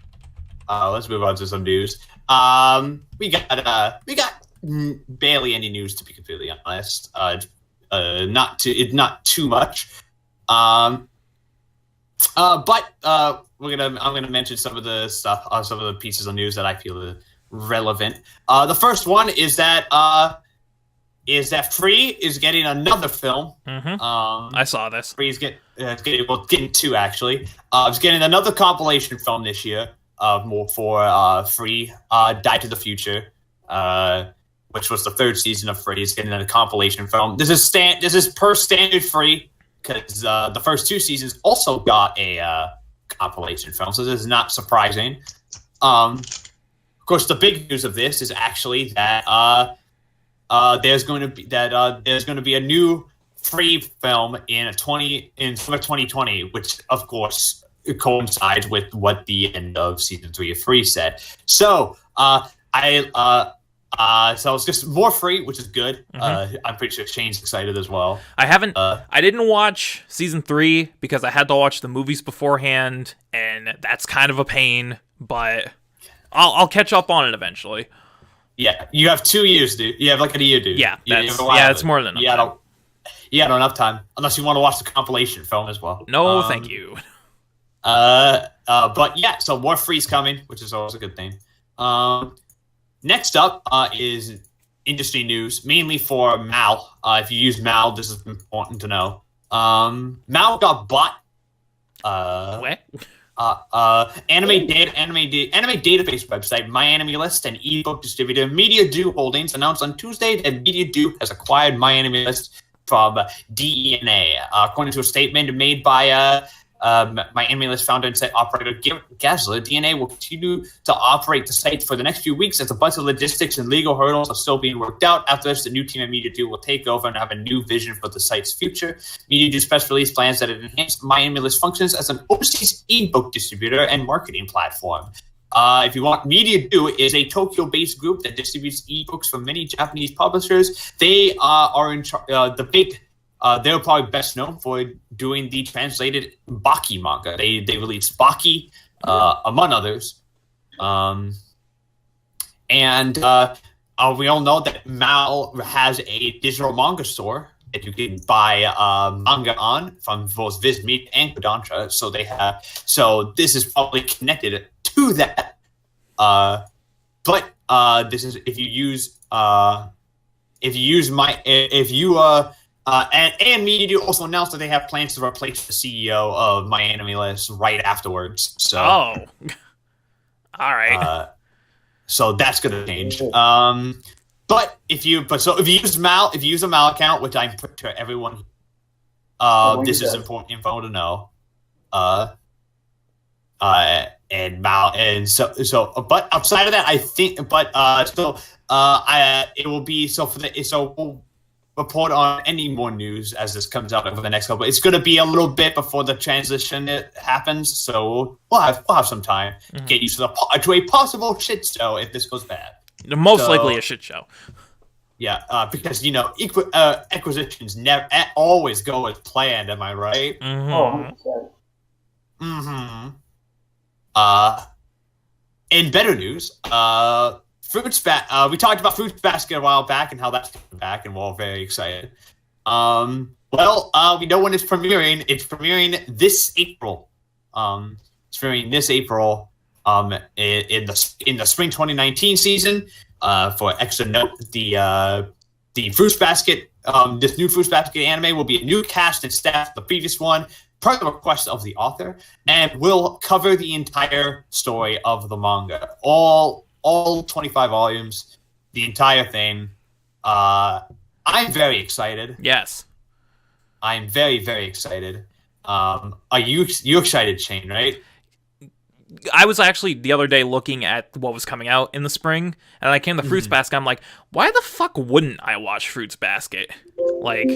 We got barely any news, to be completely honest. Not too much. But I'm gonna mention some of the stuff, some of the pieces of news that I feel are relevant. The first one is that Free is getting another film. Mm-hmm. I saw this. Free is getting two actually. It's getting another compilation film this year. More for Free, Die to the Future, which was the third season of Free. It's getting a compilation film. This is per standard Free because the first two seasons also got a compilation film, so this is not surprising. Of course, the big news of this is actually that there's going to be a new Free film in summer 2020, which of course coincides with what the end of season 3 of Free said. So so it's just more Free, which is good. Mm-hmm. I'm pretty sure Shane's excited as well. I didn't watch season 3 because I had to watch the movies beforehand, and that's kind of a pain. But I'll catch up on it eventually. Yeah, you have 2 years, dude. You have like a year, dude. Yeah, it's more than enough time. Yeah, not enough time. Unless you want to watch the compilation film as well. No, thank you. But yeah, so more Free's coming, which is always a good thing. Next up is industry news, mainly for Mal. If you use Mal, this is important to know. Mal got bought. What? Anime database website MyAnimeList and ebook distributor MediaDo Holdings announced on Tuesday that MediaDo has acquired MyAnimeList from DENA. According to a statement made by MyAnimeList founder and site operator Gazler, DNA will continue to operate the site for the next few weeks as a bunch of logistics and legal hurdles are still being worked out. After this, the new team at MediaDo will take over and have a new vision for the site's future. MediaDo's press release plans that it enhanced MyAnimeList functions as an overseas ebook distributor and marketing platform. If you want, MediaDo is a Tokyo-based group that distributes ebooks from many Japanese publishers. They are in they're probably best known for doing the translated Baki manga. They released Baki, among others. And we all know that Mal has a digital manga store that you can buy manga on from both VizMeet and Kodansha. So this is probably connected to that. But this is if you use and MediaDo also announced that they have plans to replace the CEO of MyAnimeList right afterwards. So, all right. So that's gonna change. But if you use a Mal account, which I'm pretty sure everyone, this is important info to know. And Mal, and so, but outside of that, I think, it will be report on any more news as this comes out over the next couple. It's going to be a little bit before the transition happens, so we'll have some time to get used to a possible shit show if this goes bad. Most likely a shit show. Yeah, because acquisitions never always go as planned. Am I right? In better news, we talked about Fruits Basket a while back and how that's coming back, and we're all very excited. We know when it's premiering. It's premiering this April. In the spring 2019 season. For extra note, the Fruits Basket, this new Fruits Basket anime will be a new cast and staff. The previous one, per the request of the author, and will cover the entire story of the manga, all 25 volumes, the entire thing. I'm very excited. Yes, I'm very, very excited. Are you excited, Shane? Right? I was actually the other day looking at what was coming out in the spring, and I came to Fruits Basket. I'm like, why the fuck wouldn't I watch Fruits Basket? Like,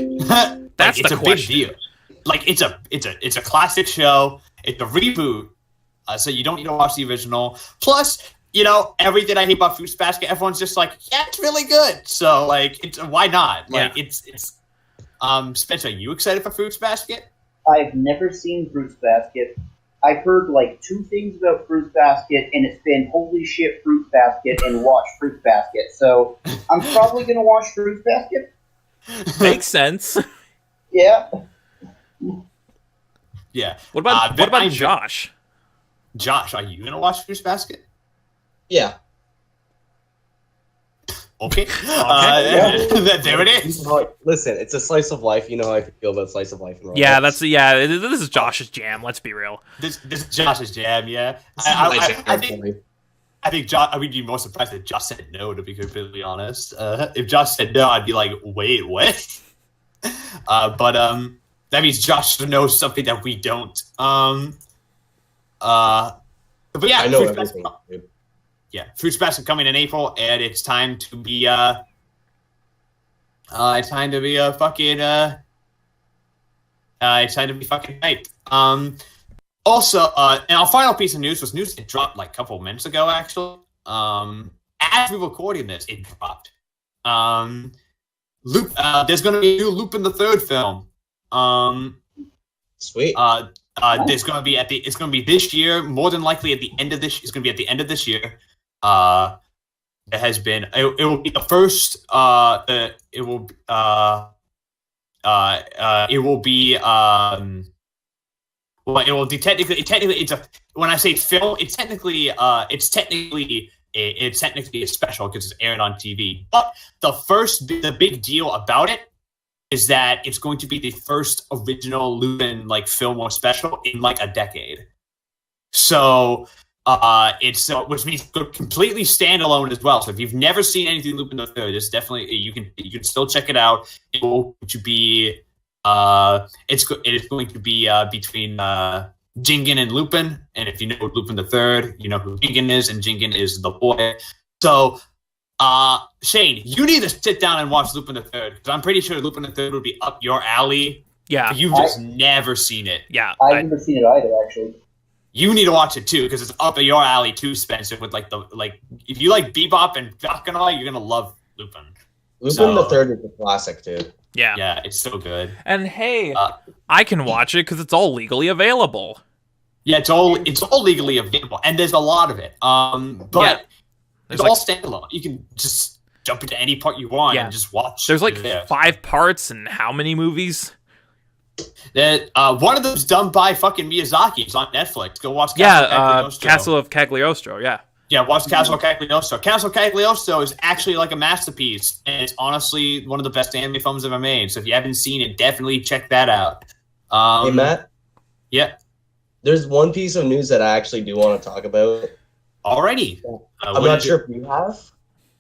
that's it's the a question. big deal. Like, it's a classic show. It's a reboot, so you don't need to watch the original. Plus, everything I hate about Fruits Basket, everyone's just like, yeah, it's really good. So, like, why not? Like, it's. Spencer, are you excited for Fruits Basket? I've never seen Fruits Basket. I've heard like 2 things about Fruits Basket, and it's been holy shit Fruits Basket and watch Fruits Basket. So I'm probably gonna watch Fruits Basket. Makes sense. Yeah. Yeah. What about Josh? Josh, are you gonna watch Fruits Basket? Yeah. Okay. There it is. Listen, it's a slice of life. You know how I feel about slice of life. Yeah, this is Josh's jam. Let's be real. This is Josh's jam. Yeah. I think Josh. I would be more surprised if Josh said no. To be completely honest, if Josh said no, I'd be like, wait, what? But that means Josh knows something that we don't. But yeah, I know everything. Yeah, Fruits Basket coming in April, and it's time to be fucking hyped. Also, and our final piece of news was news that dropped like a couple of minutes ago, actually. As we're recording this, it dropped. There's going to be a new Lupin the Third film. Sweet. It's going to be this year, more than likely at the end of this. It's going to be at the end of this year. It will be the first. It will be technically it's a. When I say film, it's technically a special because it's aired on TV. But the big deal about it is that it's going to be the first original Lupin like film or special in like a decade. So which means completely standalone as well. So if you've never seen anything Lupin the Third, it's definitely you can still check it out. It will be it is going to be between Jingen and Lupin, and if you know Lupin the Third, you know who Jingen is, and Jingen is the boy. So Shane, you need to sit down and watch Lupin the Third because I'm pretty sure Lupin the Third would be up your alley. Yeah, you've just never seen it. Yeah, I've never seen it either, actually. You need to watch it too because it's up your alley too, Spencer. With if you like Bebop and Bacchanal, you're gonna love Lupin. Lupin the Third is a classic too. Yeah, it's so good. And hey, I can watch it because it's all legally available. Yeah, it's all legally available, and there's a lot of it. But it's all standalone. You can just jump into any part you want and just watch. There's like 5 parts and how many movies? One of them's done by fucking Miyazaki. It's on Netflix. Go watch Castle of Cagliostro. Yeah, watch Castle of Cagliostro. Castle of Cagliostro is actually like a masterpiece, and it's honestly one of the best anime films ever made. So if you haven't seen it, definitely check that out. Hey, Matt? Yeah? There's one piece of news that I actually do want to talk about. Already? I'm not sure if you have.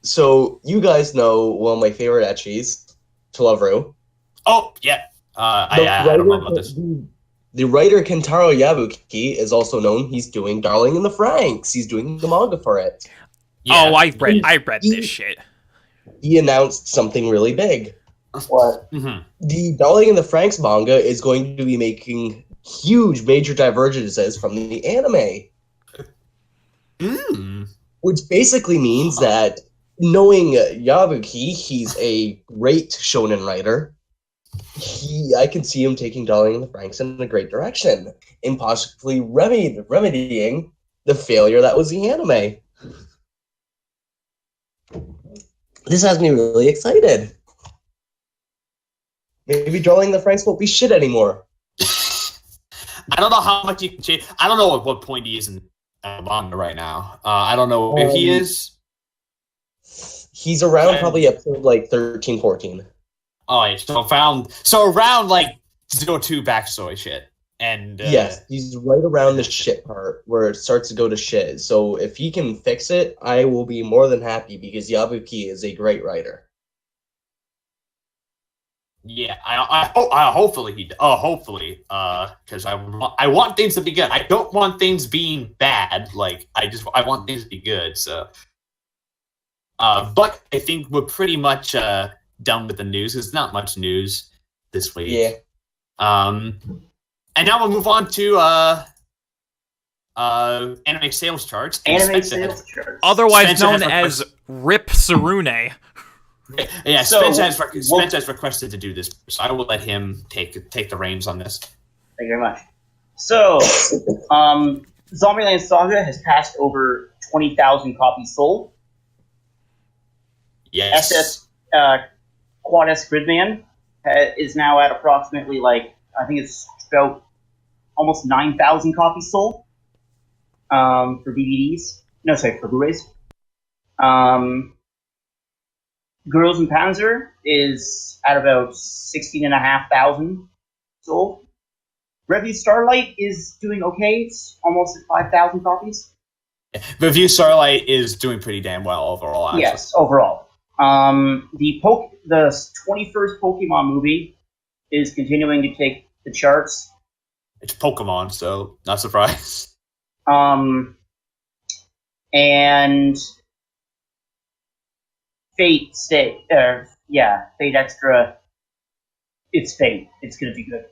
So, you guys know one of my favorite ecchis, Subaru. Oh, yeah. I don't know about this. The writer Kentaro Yabuki is also known. He's doing Darling in the Franxx. He's doing the manga for it. Yeah. Oh, I read this shit. He announced something really big. What? Mhm. The Darling in the Franxx manga is going to be making huge major divergences from the anime, which basically means that knowing Yabuki, he's a great shonen writer. I can see him taking Darling in the Franxx in a great direction and possibly remedying the failure that was the anime. This has me really excited. Maybe Darling in the Franxx won't be shit anymore. I don't know how much you can change. I don't know at what point he is in manga right now. I don't know where he is. He's around probably episode like 13, 14. Oh, yeah, so around like 02 backstory shit. And yes, he's right around the shit part where it starts to go to shit. So if he can fix it, I will be more than happy because Yabuki is a great writer. Yeah, I hopefully because I want things to be good. I don't want things being bad. Like I want things to be good. So, but I think we're pretty much done with the news. There's not much news this week. Yeah. And now we'll move on to anime sales charts. Otherwise known as Rip Sarune. Yeah, So, Spence has requested to do this, so I will let him take the reins on this. Thank you very much. So, Zombieland Saga has passed over 20,000 copies sold. Yes. SS Quad S Gridman is now at approximately, like, I think it's about almost 9,000 copies sold for DVDs. No, sorry, for Blu-rays. Girls in Panzer is at about 16,500 sold. Review Starlight is doing okay. It's almost at 5,000 copies. Review Starlight is doing pretty damn well overall. Actually. Yes, overall. The 21st Pokemon movie is continuing to take the charts. It's Pokemon, so not surprised. And Fate Fate Extra. It's Fate. It's gonna be good.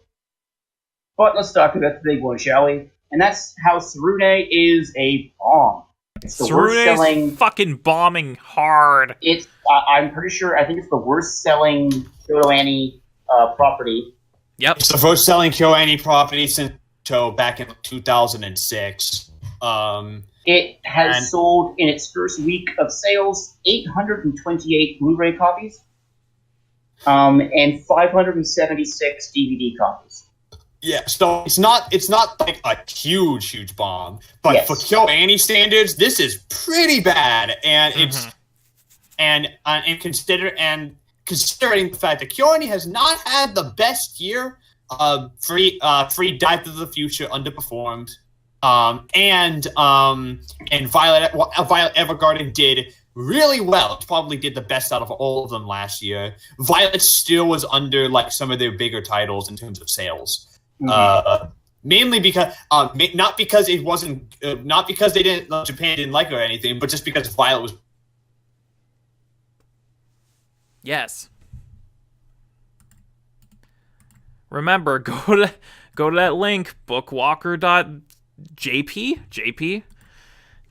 But let's talk about the big one, shall we? And that's how Sarune is a bomb. It's the worst selling. Fucking bombing hard. It's. I'm pretty sure. I think it's the worst selling Kyoto Annie property. Yep. It's the first selling KyoAni property since back in 2006. It has sold in its first week of sales 828 Blu-ray copies, and 576 DVD copies. Yeah, so it's not like a huge bomb, but Yes. for KyoAni standards, this is pretty bad, and it's and considering the fact that KyoAni has not had the best year, Free Dive to the Future underperformed. And Violet Evergarden did really well. It probably did the best out of all of them last year. Violet still was under like some of their bigger titles in terms of sales. Mainly because not because it wasn't not because Japan didn't like her or anything, but just because Violet was. Yes. Remember, go to that link, bookwalker.jp.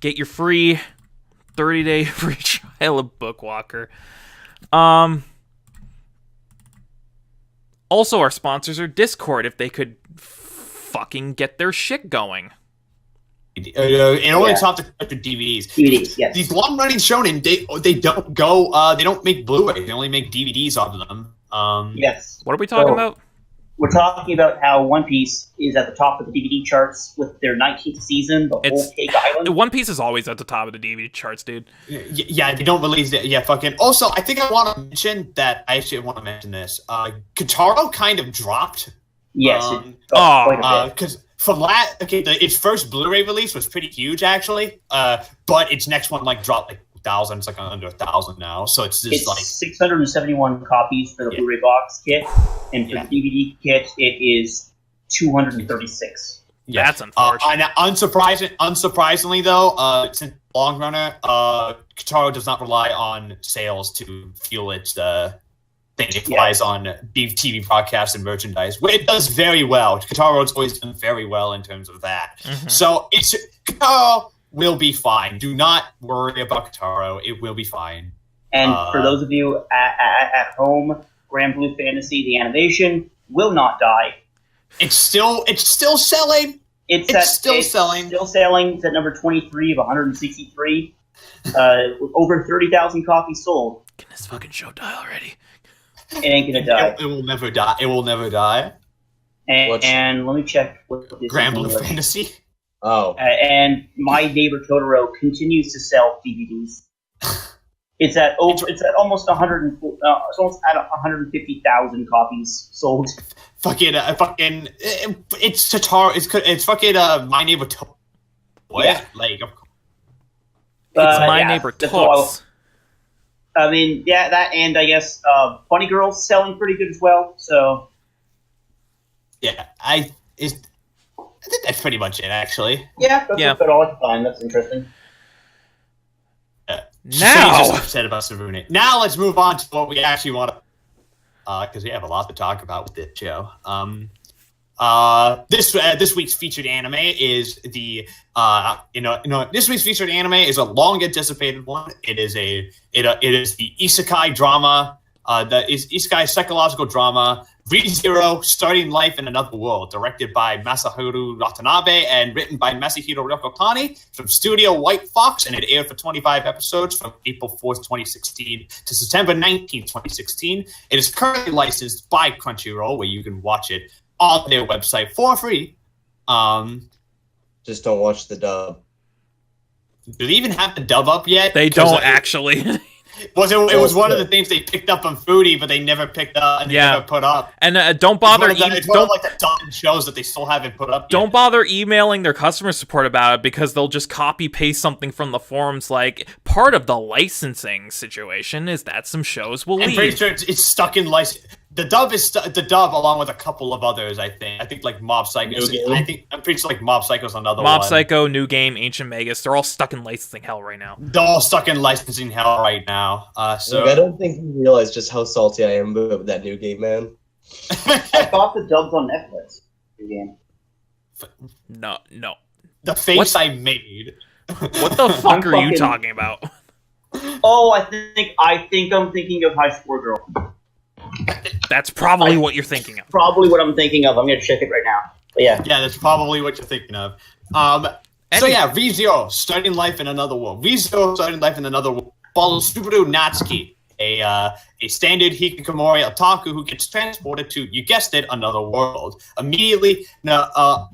Get your free 30-day free trial of Bookwalker. Also, our sponsors are Discord. If they could fucking get their shit going. And only top the DVDs. DVDs, yes. These long-running shonen, they don't make Blu-ray. They only make DVDs out of them. Yes. What are we talking about? We're talking about how One Piece is at the top of the DVD charts with their 19th season, the whole Cake Island. One Piece is always at the top of the DVD charts, dude. Yeah, they don't release it. Yeah, fucking. Also, I think I want to mention that. I actually want to mention this. Kataro kind of dropped. Yes. Because its first Blu-ray release was pretty huge, actually. But its next one dropped 1,000. It's under 1,000 now. So it's 671 copies for the Blu-ray box kit, and for the DVD kit, it is 236. Yeah, that's unfortunate. Unsurprisingly, though, since long runner, Kataro does not rely on sales to fuel its thing it flies on TV broadcasts and merchandise. Where it does very well. Kataro's always done very well in terms of that. Mhm. So Kataro will be fine. Do not worry about Kataro. It will be fine. And for those of you at home, Grand Blue Fantasy, the animation, will not die. It's still selling. It's still selling. Still selling. It's at number 23 of 163. With over 30,000 copies sold. Can this fucking show die already? It ain't gonna die. It will never die. It will never die. And let me check what this Grand Blue is. Fantasy. Oh. And My Neighbor Totoro continues to sell DVDs. It's at almost 150,000 copies sold. It's Totoro. It's fucking My Neighbor Totoro. What? Yeah. Like, It's My Neighbor Tots. I mean, yeah, that, and I guess Funny Girl's selling pretty good as well. So yeah, I think that's pretty much it, actually. yeah, that's all I can find. That's interesting. Now, just said about Subaru. Now let's move on to what we actually want to, because we have a lot to talk about with this show. This week's featured anime is this week's featured anime is a long anticipated one. It is the isekai drama, isekai psychological drama, ReZero, Starting Life in Another World, directed by Masaharu Watanabe and written by Masahiro Ryokotani from Studio White Fox, and it aired for 25 episodes from April 4th, 2016 to September 19th, 2016. It is currently licensed by Crunchyroll, where you can watch it on their website for free. Just don't watch the dub. Do they even have the dub up yet? they don't actually. It was one of the things they picked up on Foodie, but they never picked up and they never put up. And don't bother. It's one of like the dozen shows that they still haven't put up yet. Don't bother emailing their customer support about it, because they'll just copy paste something from the forums. Like, part of the licensing situation is that some shows will I'm leave. pretty sure it's stuck in license. The dub is the dub along with a couple of others. I think like Mob Psycho. I'm pretty sure like Mob Psycho's another one. Mob Psycho, New Game, Ancient Magus, they're all stuck in licensing hell right now. They're all stuck in licensing hell right now. So Look, I don't think you realize just how salty I am with that New Game, man. I thought the dub's on Netflix. Again. No. the face I made. What the fuck are you talking about? Oh, I think I'm thinking of High Score Girl. That's probably what you're thinking of. Probably what I'm thinking of. I'm gonna check it right now. But yeah. Yeah, that's probably what you're thinking of. So yeah, ReZero, Starting Life in Another World. ReZero, Starting Life in Another World follows Subaru Natsuki, a standard hikikomori otaku who gets transported to, you guessed it, another world. Immediately,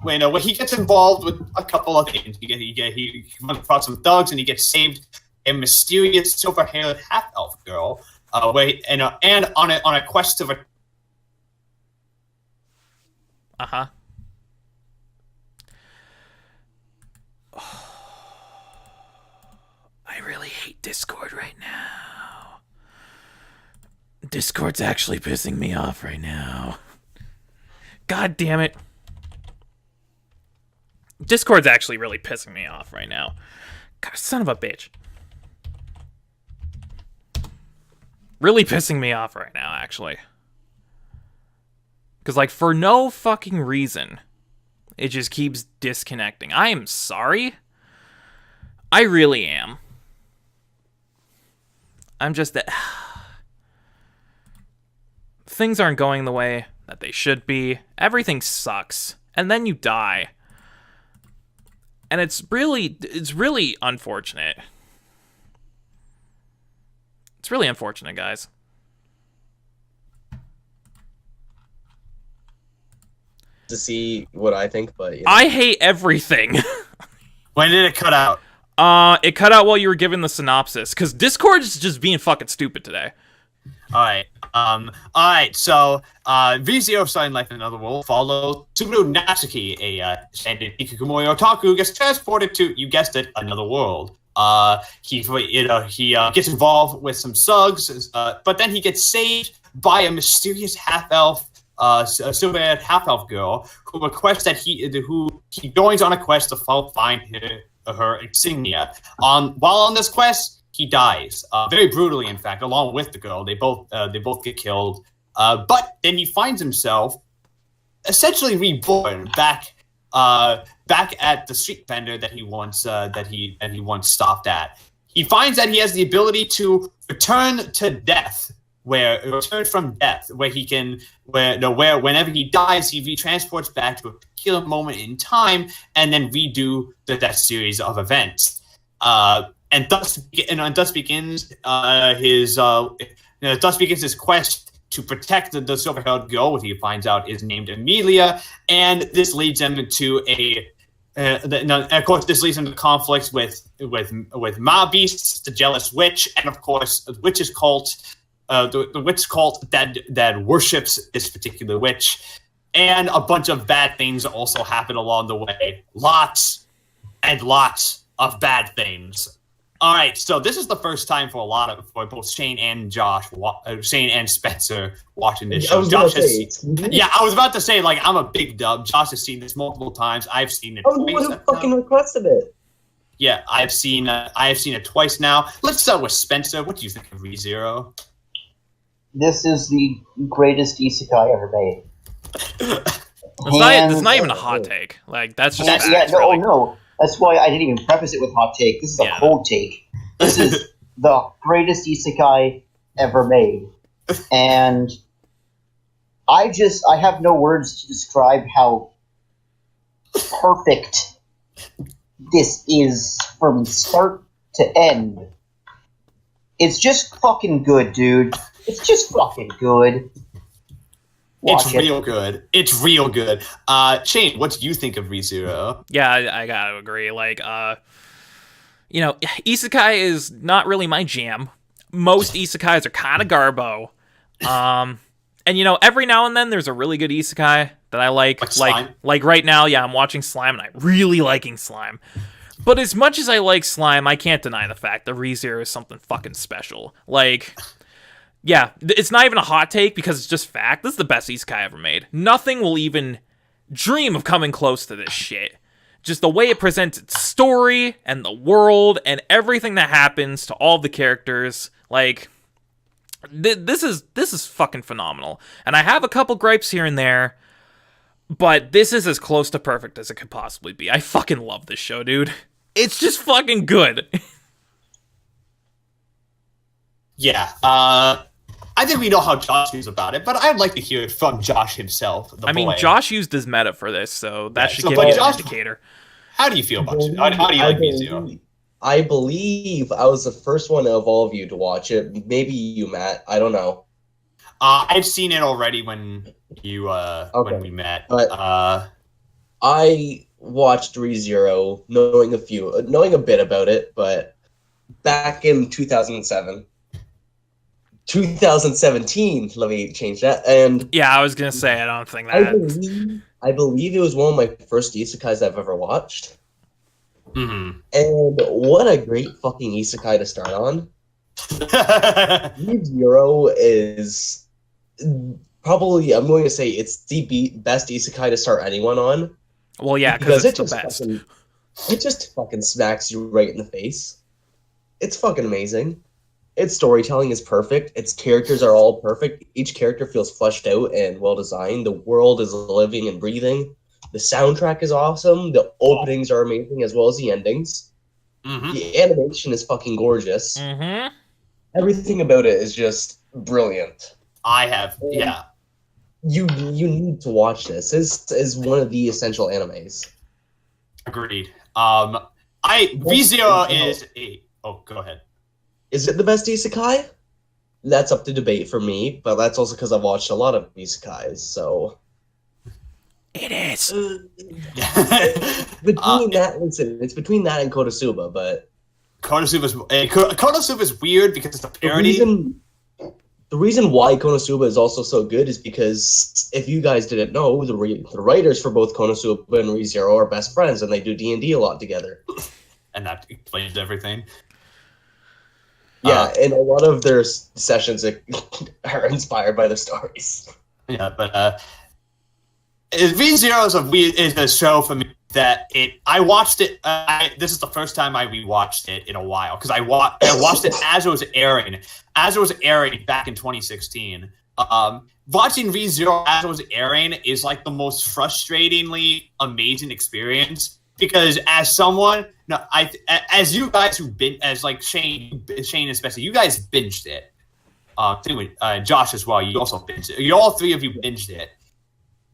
when he gets involved with a couple of things, he comes across some thugs and he gets saved a mysterious silver-haired half-elf girl. And on a quest of a. I really hate Discord right now. Discord's actually pissing me off right now. God damn it. Discord's actually really pissing me off right now. God, son of a bitch. Really pissing me off right now, actually. Because, like, for no fucking reason, it just keeps disconnecting. I am sorry. I really am. I'm just that... Things aren't going the way that they should be. Everything sucks. And then you die. And it's really unfortunate. It's really unfortunate, guys. To see what I think, but I hate everything. When did it cut out? It cut out while you were giving the synopsis, because Discord is just being fucking stupid today. Alright, so, ReZero, Starting Life in Another World follows Subaru Natsuki, a standard hikikomori otaku who gets transported to, you guessed it, another world. He gets involved with some thugs, but then he gets saved by a mysterious half-elf, silver-haired half-elf girl who requests that he joins on a quest to find her insignia. While on this quest, he dies very brutally. In fact, along with the girl, they both get killed. But then he finds himself essentially reborn back at the street vendor that he once stopped at. He finds that he has the ability to return from death, where he can, where whenever he dies, he retransports back to a particular moment in time, and then redo that series of events, and thus begins his quest to protect the silver-haired girl, which he finds out is named Emilia, and this leads him to of course, this leads into conflicts with Ma Beasts, the jealous witch, and of course, the witch's cult, the witch cult that worships this particular witch, and a bunch of bad things also happen along the way. Lots and lots of bad things. All right, so this is the first time for both Shane and Spencer watching this show. I was about to say, like, I'm a big dub. Josh has seen this multiple times. I've seen it. I was the one who fucking requested it. Yeah, I've seen it twice now. Let's start with Spencer. What do you think of ReZero? This is the greatest isekai ever made. It's not even a hot take. Like, that's just facts, really. No. That's why I didn't even preface it with hot take. This is a cold take. This is the greatest isekai ever made. And I have no words to describe how perfect this is from start to end. It's just fucking good, dude. It's just fucking good. It's real good. It's real good. Shane, what do you think of ReZero? Yeah, I gotta agree. Like, isekai is not really my jam. Most isekais are kind of garbo. And every now and then there's a really good isekai that I like. Like right now, yeah, I'm watching Slime and I'm really liking Slime. But as much as I like Slime, I can't deny the fact that ReZero is something fucking special. Like, yeah, it's not even a hot take because it's just fact. This is the best isekai ever made. Nothing will even dream of coming close to this shit. Just the way it presents its story and the world and everything that happens to all the characters. Like, this is fucking phenomenal. And I have a couple gripes here and there, but this is as close to perfect as it could possibly be. I fucking love this show, dude. It's just fucking good. Yeah, I think we know how Josh feels about it, but I'd like to hear it from Josh himself. I mean, Josh used his meta for this, so that should give you an indicator. How do you feel about it? How do you like ReZero? I believe I was the first one of all of you to watch it. Maybe you, Matt. I don't know. I've seen it already when we met. But I watched ReZero knowing a bit about it, but back in 2007. 2017, let me change that. And yeah, I was gonna say I don't think that. I believe it was one of my first isekais I've ever watched. Mm-hmm. And what a great fucking isekai to start on. ReZero is probably, I'm going to say, it's the best isekai to start anyone on. Well, yeah, because it's the best. It just fucking smacks you right in the face. It's fucking amazing. Its storytelling is perfect. Its characters are all perfect. Each character feels fleshed out and well designed. The world is living and breathing. The soundtrack is awesome. The openings are amazing as well as the endings. Mm-hmm. The animation is fucking gorgeous. Mm-hmm. Everything about it is just brilliant. Yeah. You need to watch this. This is one of the essential animes. Agreed. ReZero is a... Oh, go ahead. Is it the best isekai? That's up to debate for me, but that's also because I've watched a lot of isekais, so... It is! Between that, listen, it's between that and Konosuba, but... Konosuba is weird because it's a parody. The reason why Konosuba is also so good is because, if you guys didn't know, the writers for both Konosuba and ReZero are best friends, and they do D&D a lot together. And that explains everything. Yeah, and a lot of their sessions are inspired by the stories. Yeah, but ReZero is a show for me I watched it. This is the first time I rewatched it in a while because I watched it as it was airing. As it was airing back in 2016. Watching ReZero as it was airing is like the most frustratingly amazing experience because as someone, as you guys who've been, as like Shane especially, you guys binged it. Same with Josh as well. You also binged it. All three of you binged it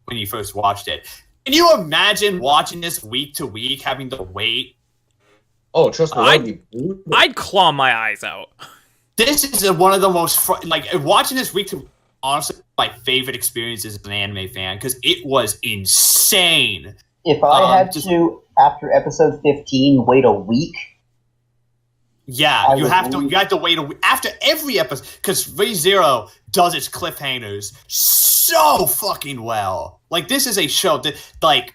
when you first watched it. Can you imagine watching this week to week, having to wait? Oh, trust me, I'd claw my eyes out. This is one of the most watching this week to honestly my favorite experiences as an anime fan because it was insane. If I had to, after episode 15, wait a week. Yeah, you have to wait a week after every episode because ReZero does its cliffhangers so fucking well. Like this is a show that like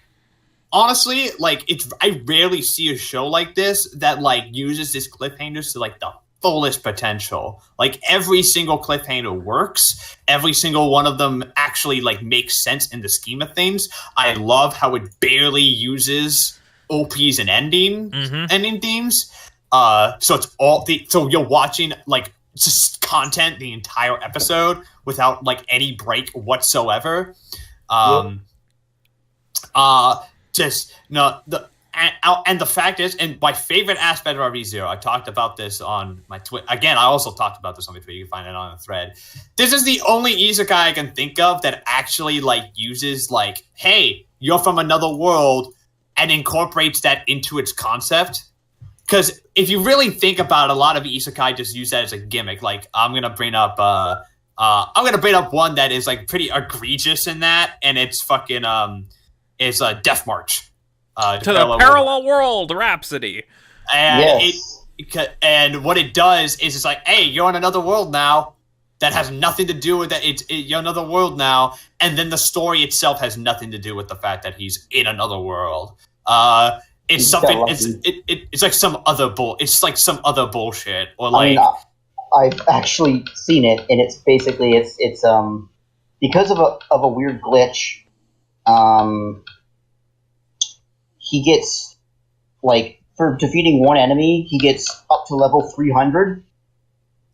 honestly like I rarely see a show like this that like uses this cliffhangers to like the fullest potential. Like every single cliffhanger works. Every single one of them actually like makes sense in the scheme of things. I love how it barely uses OPs and ending themes. So it's so you're watching like just content the entire episode without like any break whatsoever. And the fact is, and my favorite aspect of ReZero, I talked about this on my Twitter. Again, I also talked about this on my Twitter. You can find it on the thread. This is the only isekai I can think of that actually like uses like, hey, you're from another world, and incorporates that into its concept. Because if you really think about it, a lot of isekai just use that as a gimmick. Like I'm gonna bring up one that is like pretty egregious in that, and it's fucking it's Death March. To the parallel world Rhapsody. And Yes. And what it does is it's like, hey, you're in another world now. That has nothing to do with that. You're in another world now, and then the story itself has nothing to do with the fact that he's in another world. It's something. It's like some other It's like some other bullshit, or like. I mean, I've actually seen it, and it's basically it's because of a weird glitch. He gets like for defeating one enemy, he gets up to level 300.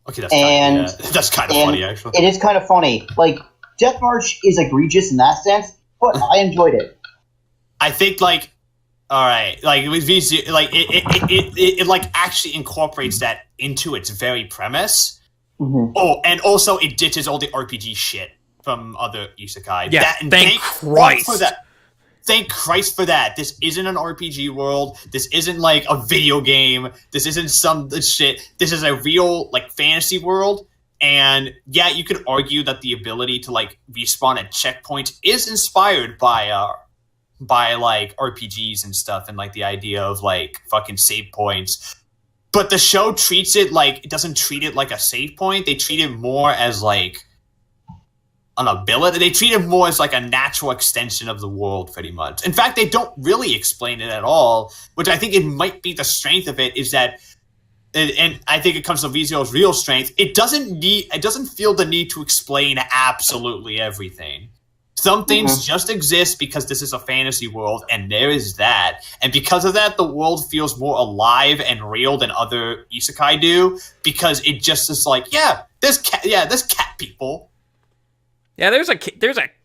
Okay, that's kind of funny actually. It is kind of funny. Like Death March is egregious in that sense, but I enjoyed it. I think like. All right, like with VC, like it like actually incorporates that into its very premise. Mm-hmm. Oh, and also it ditches all the RPG shit from other isekai. Yeah, thank Christ for that. Thank Christ for that. This isn't an RPG world. This isn't like a video game. This isn't some shit. This is a real like fantasy world. And yeah, you could argue that the ability to like respawn at checkpoints is inspired by like RPGs and stuff, and like the idea of like fucking save points. But the show treats it like, it doesn't treat it like a save point. They treat it more as like an ability. They treat it more as like a natural extension of the world, pretty much. In fact, they don't really explain it at all, which I think it might be the strength of it, is that, and I think it comes to ReZero's real strength, it doesn't feel the need to explain absolutely everything. Some things just exist because this is a fantasy world, and there is that. And because of that, the world feels more alive and real than other isekai do, because it just is like, there's cat people. Yeah, there's a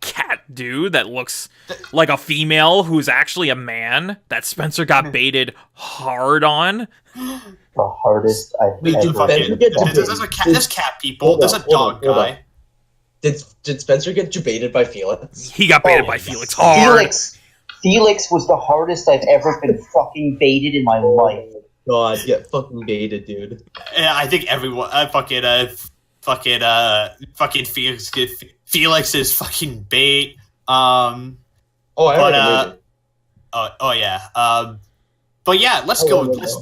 cat dude that looks like a female who's actually a man that Spencer got baited hard on. The hardest I've ever. There's cat people. There's a dog guy. Did Spencer get baited by Felix? He got baited by Felix hard. Felix was the hardest I've ever been fucking baited in my life. God, get fucking baited, dude. Yeah, I think everyone, fucking Felix is fucking bait. Oh yeah. But yeah, let's go. Let's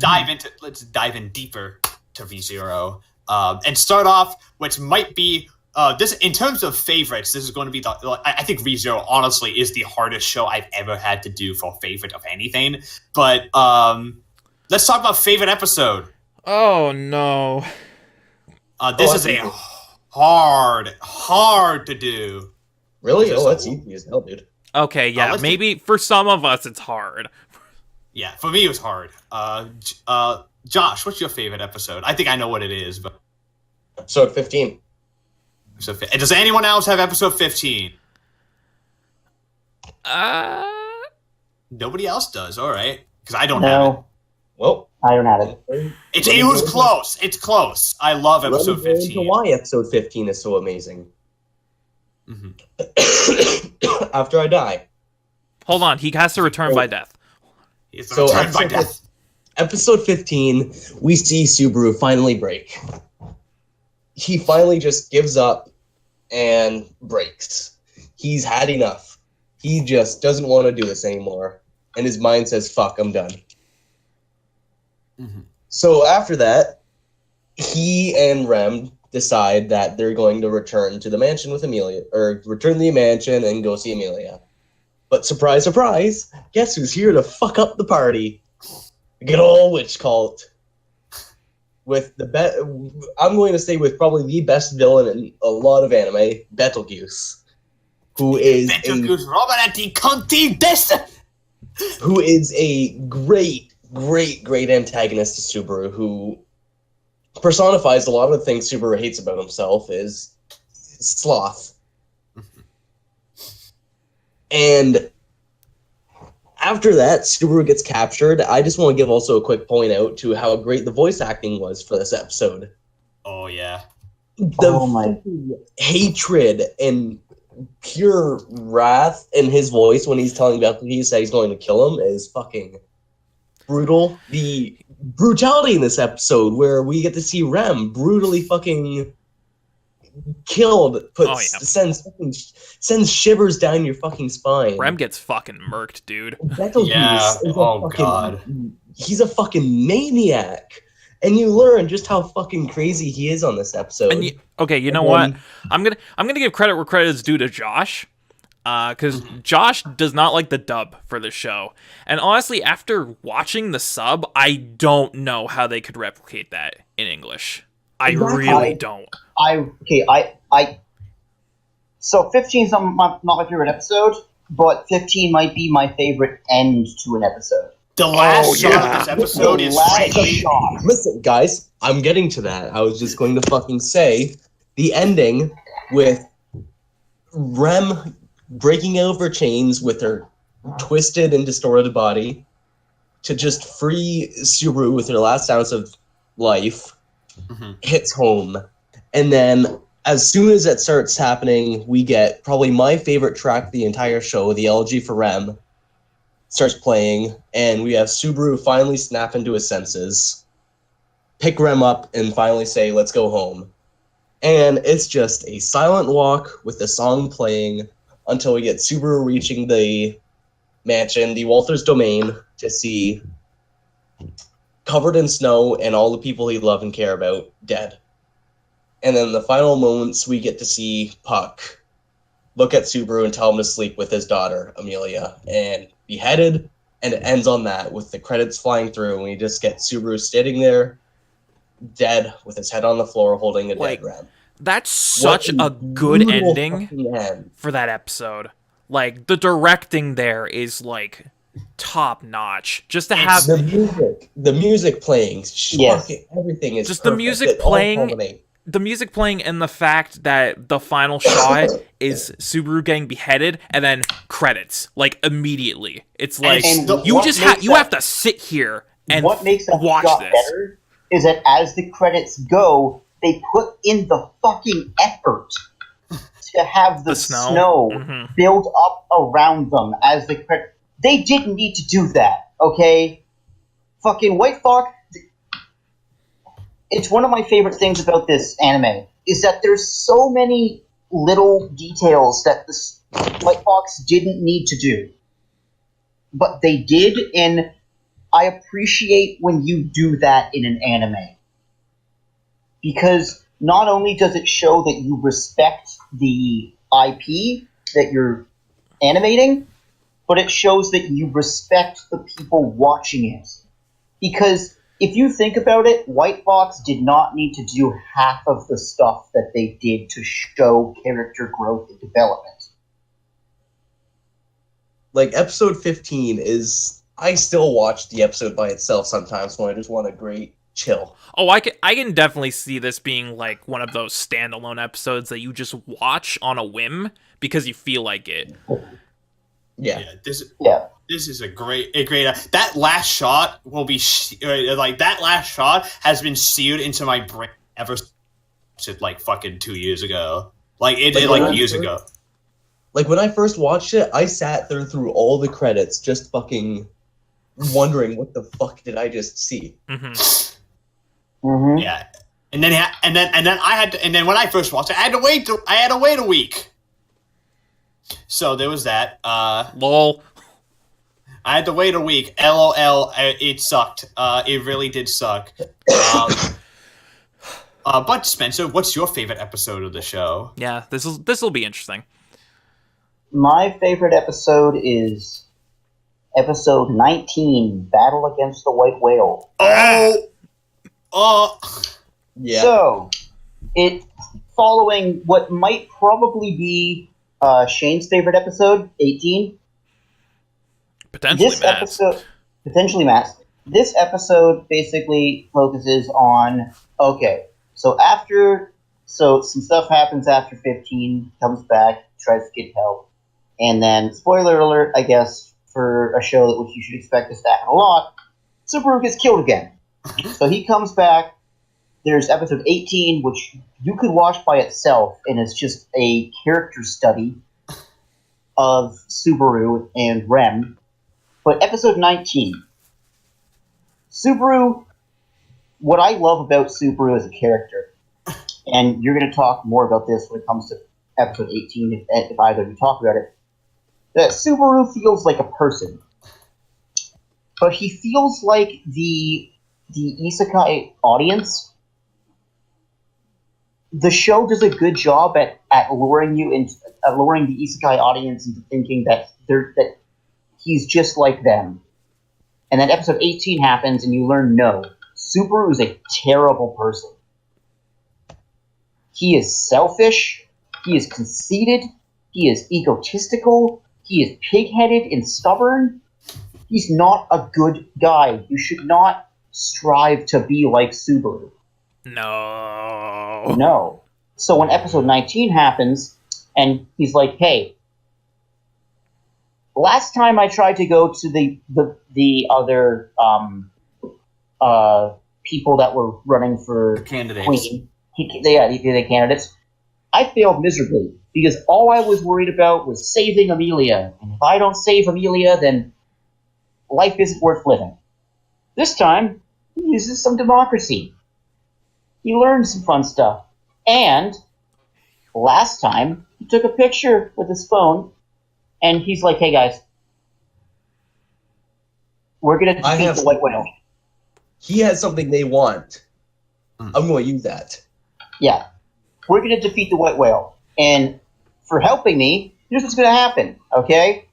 dive in deeper to ReZero, and start off, which might be. This, in terms of favorites, this is going to be I think ReZero honestly is the hardest show I've ever had to do for favorite of anything. But let's talk about favorite episode. Oh no. This is a hard to do. Really? Oh, that's easy as hell, dude. Okay, yeah, maybe for some of us it's hard. Yeah, for me it was hard. Josh, what's your favorite episode? I think I know what it is, but Episode 15. and does anyone else have episode 15? Nobody else does. All right, because I don't have it. No, Well, I don't have it. It was close. It's close. I love episode let me go into 15. why episode 15 is so amazing. Mm-hmm. After I die. Hold on, he has to return by death. It's So returned by death. episode 15, we see Subaru finally break. He finally just gives up and breaks. He's had enough. He just doesn't want to do this anymore. And his mind says, fuck, I'm done. Mm-hmm. So after that, he and Rem decide that they're going to return to the mansion with Emilia, or return to the mansion and go see Emilia. But surprise, surprise, guess who's here to fuck up the party? The good old witch cult. With I'm going to say with probably the best villain in a lot of anime, Betelgeuse, who is a great antagonist to Subaru, who personifies a lot of the things Subaru hates about himself, is sloth. And after that, Subaru gets captured. I just want to give also a quick point out to how great the voice acting was for this episode. Oh, yeah. The hatred and pure wrath in his voice when he's telling Betelgeuse that he's going to kill him is fucking brutal. The brutality in this episode where we get to see Rem brutally fucking killed sends shivers down your fucking spine. Rem gets fucking murked, dude. Betelgeuse is God. He's a fucking maniac. And you learn just how fucking crazy he is on this episode. And you know what? I'm gonna give credit where credit is due to Josh, because Josh does not like the dub for the show. And honestly, after watching the sub, I don't know how they could replicate that in English. I really don't. So 15 is not my favorite episode, but 15 might be my favorite end to an episode. The last shot of this episode is frankly... Listen, guys, I'm getting to that. I was just going to fucking say the ending with Rem breaking out of her chains with her twisted and distorted body to just free Subaru with her last ounce of life hits home. And then as soon as it starts happening, we get probably my favorite track of the entire show, the Elegy for Rem, starts playing, and we have Subaru finally snap into his senses, pick Rem up, and finally say, let's go home. And it's just a silent walk with the song playing until we get Subaru reaching the mansion, the Walther's domain, to see covered in snow and all the people he loved and care about dead. And then in the final moments, we get to see Puck look at Subaru and tell him to sleep with his daughter, Emilia, and beheaded, and it ends on that with the credits flying through, and we just get Subaru sitting there, dead, with his head on the floor, holding a dead Rem. That's such a good ending for that episode. Like, the directing there is, like, top notch. Just to have the music playing, everything is just perfect. the music playing. The music playing and the fact that the final shot is Subaru getting beheaded and then credits, like, immediately. It's like you have to sit here and what makes that watch shot this. better is that as the credits go, they put in the fucking effort to have the snow build up around them as the credits. They didn't need to do that, okay? Fucking White Fox. It's one of my favorite things about this anime is that there's so many little details that the White Fox didn't need to do, but they did, and I appreciate when you do that in an anime because not only does it show that you respect the IP that you're animating, but it shows that you respect the people watching it. Because if you think about it, White Fox did not need to do half of the stuff that they did to show character growth and development. Like, episode 15 is I still watch the episode by itself sometimes when I just want a great chill. Oh, I can definitely see this being like one of those standalone episodes that you just watch on a whim because you feel like it. Yeah. Yeah. This is a great. That last shot will be that last shot has been seared into my brain ever since like fucking 2 years ago. Years ago. Like, when I first watched it, I sat there through all the credits just fucking wondering what the fuck did I just see. Mm-hmm. Mm-hmm. Yeah, and then when I first watched it, I had to wait a week. So there was that. Lol. I had to wait a week. LOL. It sucked. It really did suck. But Spencer, what's your favorite episode of the show? Yeah, this will be interesting. My favorite episode is episode 19, Battle Against the White Whale. Yeah. So, it following what might probably be Shane's favorite episode, 18. Potentially Matt's. This episode basically focuses on, okay, so some stuff happens after 15, comes back, tries to get help, and then, spoiler alert, I guess, for a show that which you should expect us to happen a lot, Subaru gets killed again. So he comes back. There's episode 18, which you could watch by itself, and it's just a character study of Subaru and Rem. But episode 19, Subaru, what I love about Subaru as a character, and you're going to talk more about this when it comes to episode 18, if either of you talk about it, that Subaru feels like a person. But he feels like the isekai audience. The show does a good job at luring the isekai audience into thinking that he's just like them. And then episode 18 happens and you learn no. Subaru is a terrible person. He is selfish, he is conceited, he is egotistical, he is pig-headed and stubborn. He's not a good guy. You should not strive to be like Subaru. No. So when episode 19 happens, and he's like, hey, last time I tried to go to the other people that were running for Candidates. Queen, the candidates, I failed miserably because all I was worried about was saving Emilia. And if I don't save Emilia, then life isn't worth living. This time, he uses some democracy. He learned some fun stuff. And last time, he took a picture with his phone, and he's like, hey guys, we're going to defeat the White Whale. He has something they want. I'm going to use that. Yeah. We're going to defeat the White Whale. And for helping me, here's what's going to happen, okay?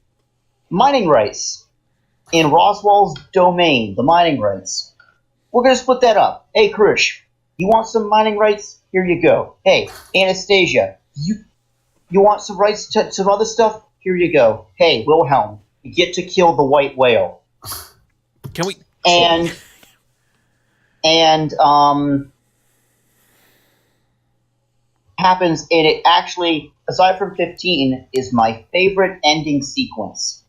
Mining rights. In Roswell's domain, the mining rights. We're going to split that up. Hey, Krish, you want some mining rights? Here you go. Hey, Anastasia, you want some rights to some other stuff? Here you go. Hey, Wilhelm, you get to kill the White Whale. Can we... Happens, and it actually, aside from 15, is my favorite ending sequence.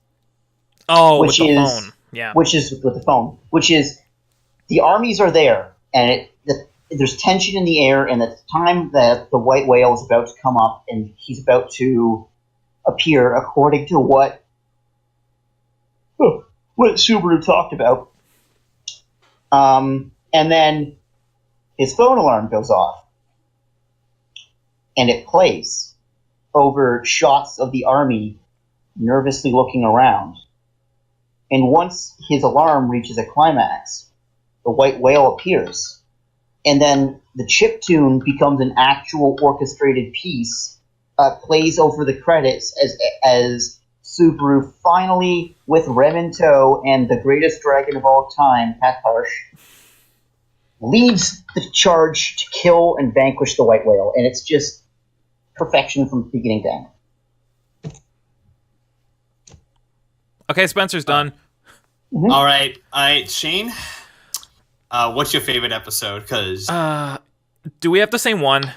Oh, with the phone. Yeah. Which is with the phone. Which is, the armies are there, and there's tension in the air, and it's time that the White Whale is about to come up, and he's about to appear, according to what Subaru talked about. And then his phone alarm goes off, and it plays over shots of the army nervously looking around. And once his alarm reaches a climax, the White Whale appears. And then the chiptune becomes an actual orchestrated piece, plays over the credits as Subaru finally, with Rem in tow and the greatest dragon of all time, Patharsh, leads the charge to kill and vanquish the White Whale. And it's just perfection from beginning to end. Okay, Spencer's done. All right, Shane. What's your favorite episode? Because Do we have the same one?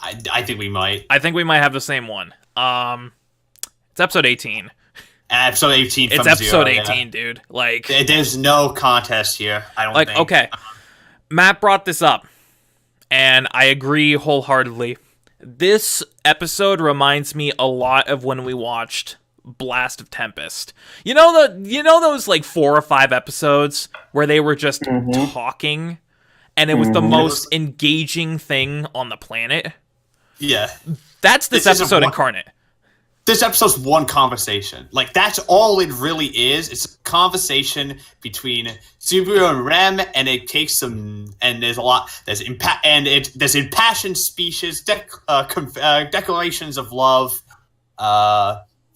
I think we might. I think we might have the same one. It's episode 18. Episode 18 from It's episode 0, 18, dude. Like, there's no contest here. I don't think. okay. Matt brought this up, and I agree wholeheartedly. This episode reminds me a lot of when we watched Blast of Tempest. You know those like 4 or 5 episodes where they were just talking, and it was the most engaging thing on the planet. Yeah, That's this episode incarnate. This episode's one conversation. Like, that's all it really is. It's a conversation between Subaru and Rem, and it takes some. And there's a lot. There's impassioned speeches, declarations of love,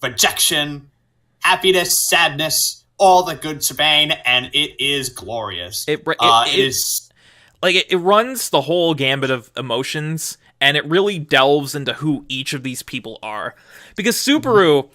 rejection, happiness, sadness, all the good shebang, and it is glorious. It is like it runs the whole gambit of emotions, and it really delves into who each of these people are. Because Subaru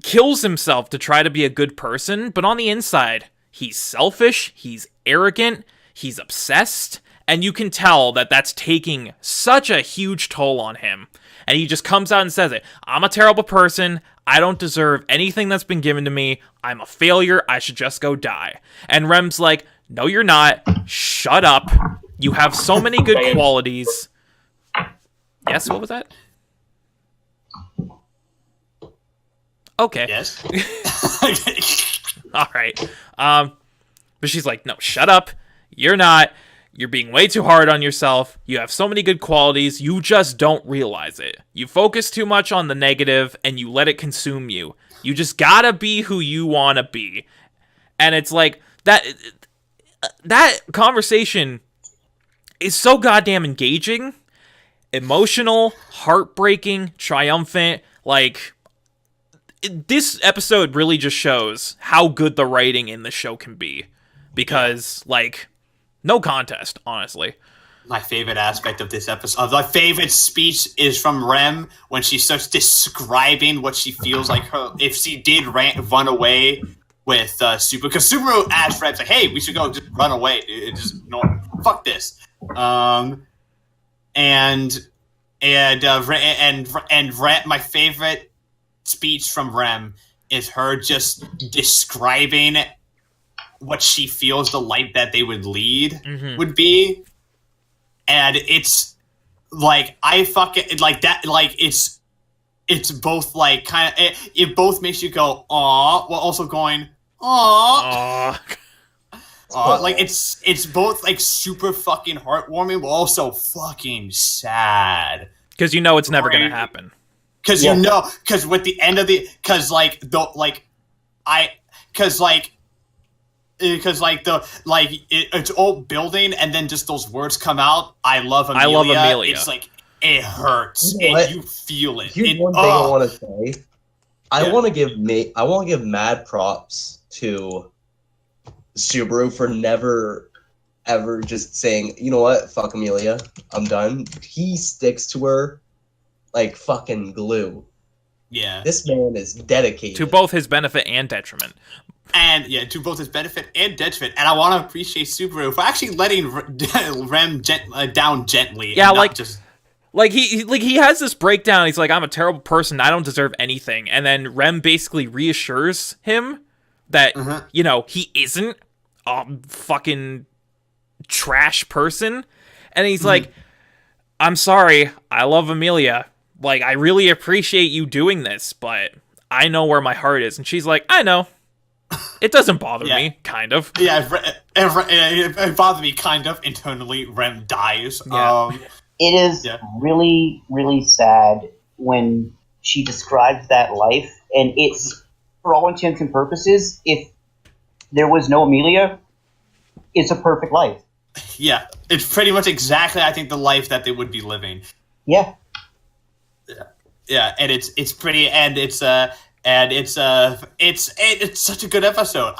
kills himself to try to be a good person, but on the inside, he's selfish, he's arrogant, he's obsessed, and you can tell that that's taking such a huge toll on him. And he just comes out and says it. I'm a terrible person. I don't deserve anything that's been given to me. I'm a failure. I should just go die. And Rem's like, no, you're not. Shut up. You have so many good qualities. Yes, what was that? Okay. Yes. All right. But she's like, no, shut up. You're not. You're being way too hard on yourself. You have so many good qualities. You just don't realize it. You focus too much on the negative and you let it consume you. You just gotta be who you want to be. And it's like that conversation is so goddamn engaging, emotional, heartbreaking, triumphant. Like, this episode really just shows how good the writing in the show can be. Because, like, no contest, honestly. My favorite aspect of this episode, my favorite speech is from Rem when she starts describing what she feels like if she did run away with Subaru. Because Subaru asked Rem, like, hey, we should go just run away. Fuck this. Rem, my favorite speech from Rem is her just describing what she feels the life that they would lead would be, and it's like I fucking like that. Like it's both like kind of it both makes you go aw while also going aw. Like it's both like super fucking heartwarming, but also fucking sad because you know it's never gonna happen. Because you know, because with the end of the, because it's all building, and then just those words come out. I love Emilia. I love Emilia. It's like it hurts, You know and you feel it. Here's one thing I want to say. I want to give mad props to Subaru for never ever just saying, you know what, fuck Emilia, I'm done. He sticks to her like fucking glue. Yeah, this man is dedicated to both his benefit and detriment. And yeah, to both his benefit and detriment. And I want to appreciate Subaru for actually letting Rem down gently. Yeah, like he has this breakdown. He's like, I'm a terrible person. I don't deserve anything. And then Rem basically reassures him that, you know, he isn't a fucking trash person. And he's like, I'm sorry. I love Emilia. Like, I really appreciate you doing this, but I know where my heart is. And she's like, I know. It doesn't bother me, kind of. Yeah, it bothers me, kind of. Internally, Rem dies. Yeah. It is really, really sad when she describes that life, and it's, for all intents and purposes, if there was no Emilia, it's a perfect life. Yeah, it's pretty much exactly, I think, the life that they would be living. Yeah. Yeah, and it's pretty, and it's such a good episode.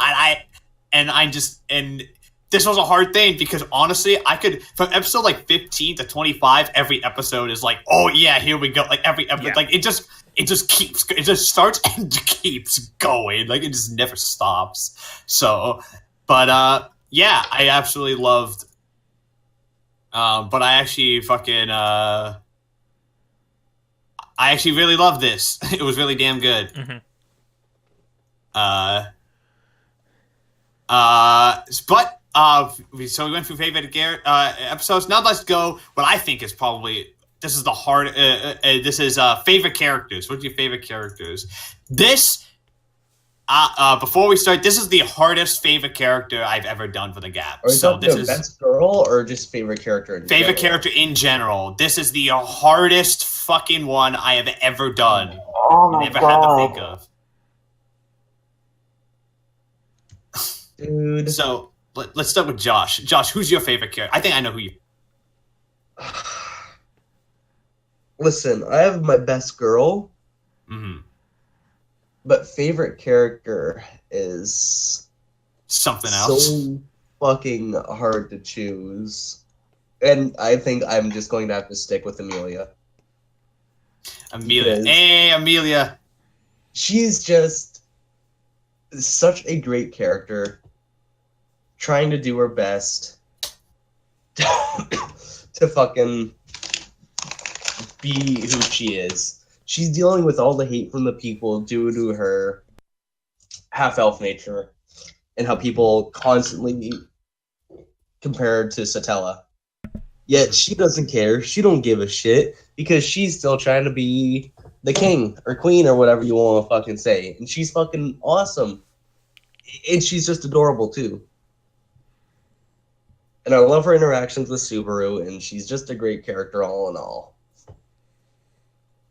And this was a hard thing because honestly, I could, from episode like 15 to 25, every episode is like, oh yeah, here we go. Like every episode, like it just starts and keeps going. Like, it just never stops. So, but yeah, I absolutely loved. But I actually really loved this. It was really damn good. Mm-hmm. But so we went through favorite episodes. Now let's go. What I think is probably this is the hard. This is favorite characters. What's your favorite characters? This. Before we start, this is the hardest favorite character I've ever done for the G.A.P. Are you So talking this about is best girl or just favorite character? favorite character in general. This is the hardest fucking one I have ever done. Oh my Never had to god. think of. Dude. So let's start with Josh. Josh, who's your favorite character? I think I know who you. Listen, I have my best girl, Mm-hmm. but favorite character is Something else. so fucking hard to choose. And I think I'm just going to have to stick with Emilia. Emilia. Because Hey, Emilia. she's just such a great character, trying to do her best to fucking be who she is. She's dealing with all the hate from the people due to her half-elf nature and how people constantly compare her to Satella. Yet she doesn't care. She don't give a shit because she's still trying to be the king or queen or whatever you want to fucking say. And she's fucking awesome. And she's just adorable too. And I love her interactions with Subaru, and she's just a great character all in all.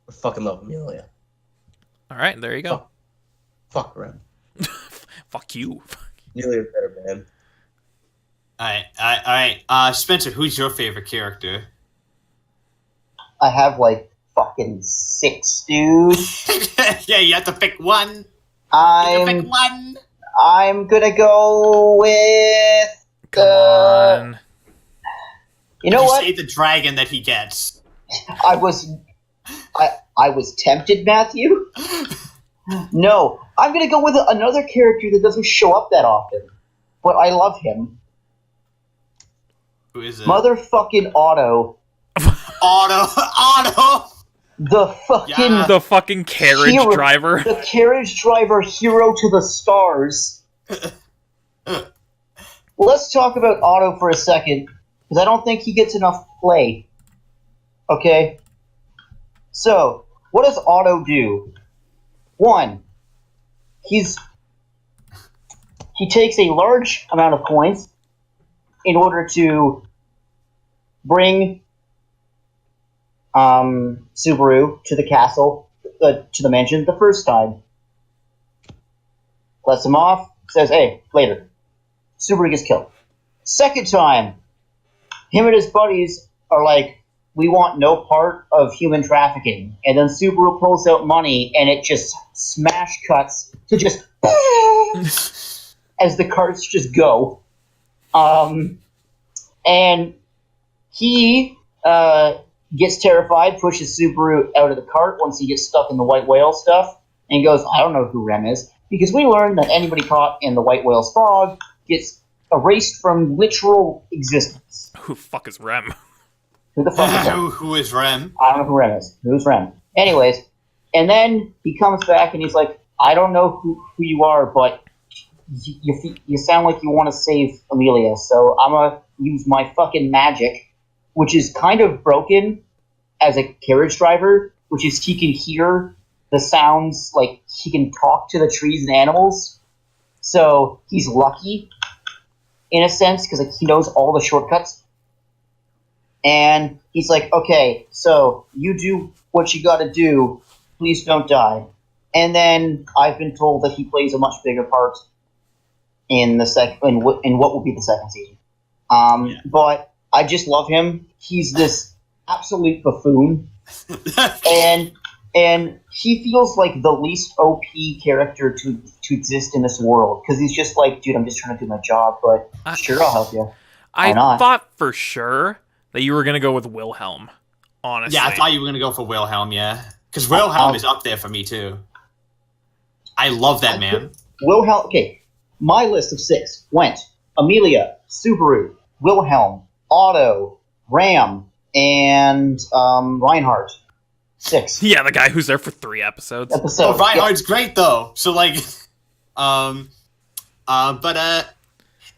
I fucking love Emilia. All right, there you go. Fuck Ren. Fuck you. Emilia's better, man. All right. Spencer, who's your favorite character? I have like fucking 6, dude. Yeah, you have to pick one. You have to pick I'm one. I'm gonna go with Come on. You know You what? say the dragon that he gets. I was tempted, Matthew. No, I'm gonna go with another character that doesn't show up that often, but I love him. Who is it? Motherfucking Otto, Otto. the fucking Yeah. The fucking carriage hero- driver. the carriage driver, hero to the stars. Let's talk about Otto for a second, because I don't think he gets enough play. Okay? So, what does Otto do? One, he takes a large amount of coins in order to bring Subaru to the castle, to the mansion the first time. Lets him off, says, hey, later. Subaru gets killed. Second time, him and his buddies are like, we want no part of human trafficking. And then Subaru pulls out money, and it just smash cuts to just as the carts just go. And he gets terrified, pushes Subaru out of the cart once he gets stuck in the white whale stuff, and he goes, I don't know who Rem is, because we learned that anybody caught in the white whale's fog gets erased from literal existence. Who the fuck is Rem? Who the fuck is Rem? Who is Rem? I don't know who Rem is. Who's Rem? Anyways, and then he comes back and he's like, I don't know who you are, but you sound like you want to save Emilia, so I'm going to use my fucking magic, which is kind of broken as a carriage driver, which is he can hear the sounds, like he can talk to the trees and animals. So he's lucky, in a sense, because like, he knows all the shortcuts. And he's like, okay, so you do what you gotta do. Please don't die. And then I've been told that he plays a much bigger part in the in what will be the second season. But I just love him. He's this absolute buffoon, and he feels like the least OP character to exist in this world, because he's just like, dude, I'm just trying to do my job, but sure, I'll help you. I not? thought for sure that you were gonna go with Wilhelm. Honestly. Yeah, I thought you were gonna go for Wilhelm. Yeah. Because Wilhelm is up there for me too. I love that man. Wilhelm. Okay, my list of 6 went Emilia, Subaru, Wilhelm, Otto, Ram, and Reinhardt. 6. Yeah, the guy who's there for 3 episodes. Oh, Reinhardt's great though. So like,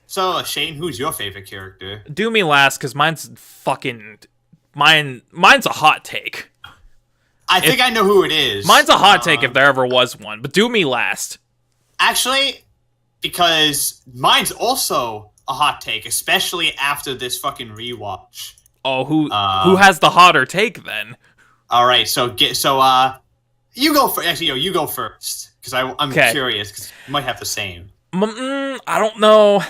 so Shane, who's your favorite character? Do me last, because mine's a hot take. I think I know who it is. Mine's a hot take if there ever was one, but do me last. Actually, because mine's also a hot take, especially after this fucking rewatch. Oh, who has the hotter take then? All right, so you go first. Actually, you go first because I'm curious because you might have the same. I don't know,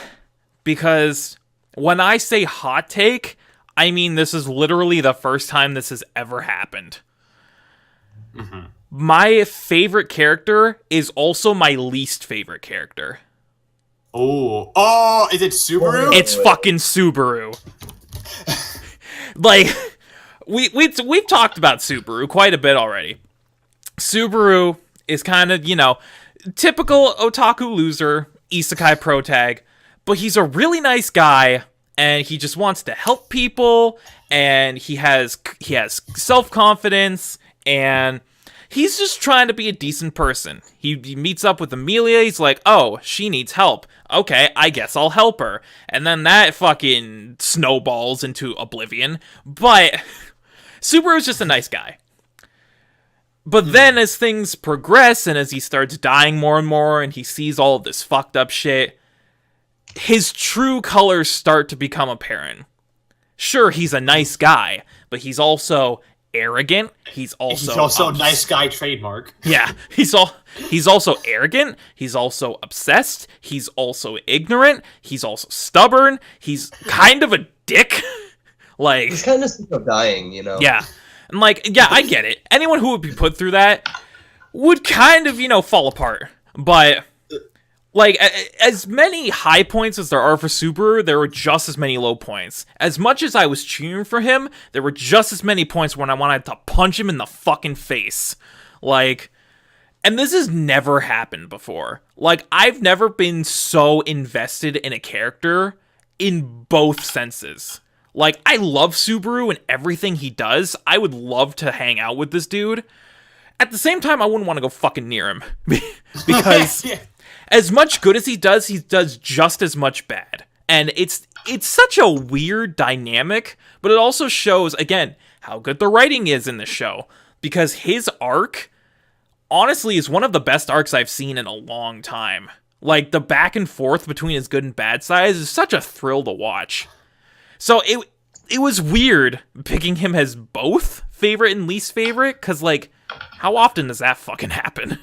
because when I say hot take, I mean this is literally the first time this has ever happened. Mm-hmm. My favorite character is also my least favorite character. Oh, is it Subaru? It's fucking Subaru. Like, we've talked about Subaru quite a bit already. Subaru is kind of, typical otaku loser, isekai protag, but he's a really nice guy, and he just wants to help people, and he has self-confidence, and he's just trying to be a decent person. He meets up with Emilia, he's like, oh, she needs help. Okay, I guess I'll help her. And then that fucking snowballs into oblivion. But Subaru's just a nice guy. But then as things progress, and as he starts dying more and more, and he sees all of this fucked up shit, his true colors start to become apparent. Sure, he's a nice guy, but he's also arrogant. He's also nice guy trademark. Yeah, he's also arrogant. He's also obsessed. He's also ignorant. He's also stubborn. He's kind of a dick. Like, he's kind of sick of dying, Yeah, and I get it. Anyone who would be put through that would kind of fall apart. But like, as many high points as there are for Subaru, there were just as many low points. As much as I was cheering for him, there were just as many points when I wanted to punch him in the fucking face. Like, and this has never happened before. Like, I've never been so invested in a character in both senses. Like, I love Subaru and everything he does. I would love to hang out with this dude. At the same time, I wouldn't want to go fucking near him. Because Yeah. As much good as he does just as much bad. And it's such a weird dynamic, but it also shows, again, how good the writing is in the show. Because his arc, honestly, is one of the best arcs I've seen in a long time. Like, the back and forth between his good and bad sides is such a thrill to watch. So it was weird picking him as both favorite and least favorite, because, like, how often does that fucking happen?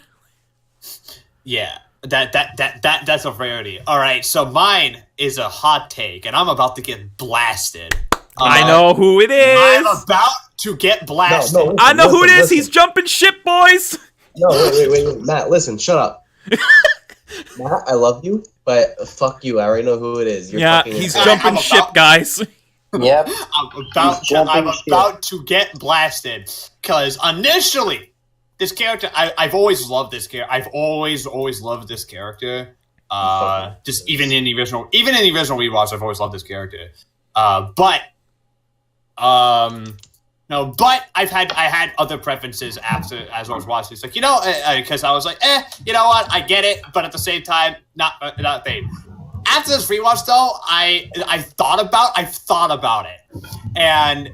Yeah. That's a rarity. All right, so mine is a hot take, and I'm about to get blasted. I know who it is. I'm about to get blasted. No, I know who it is. listen. He's jumping ship, boys. No, wait, Matt, listen, shut up. Matt, I love you, but fuck you. I already know who it is. You're fucking he's insane. jumping ship, guys. Yep. I'm about to get blasted because initially. This character, I've always loved this character. I've always loved this character. Just even in the original rewatch, I've always loved this character. But I had other preferences as I was watching. It's like, because I was like, you know what, I get it, but at the same time, not paid. After this rewatch, though, I thought about it, and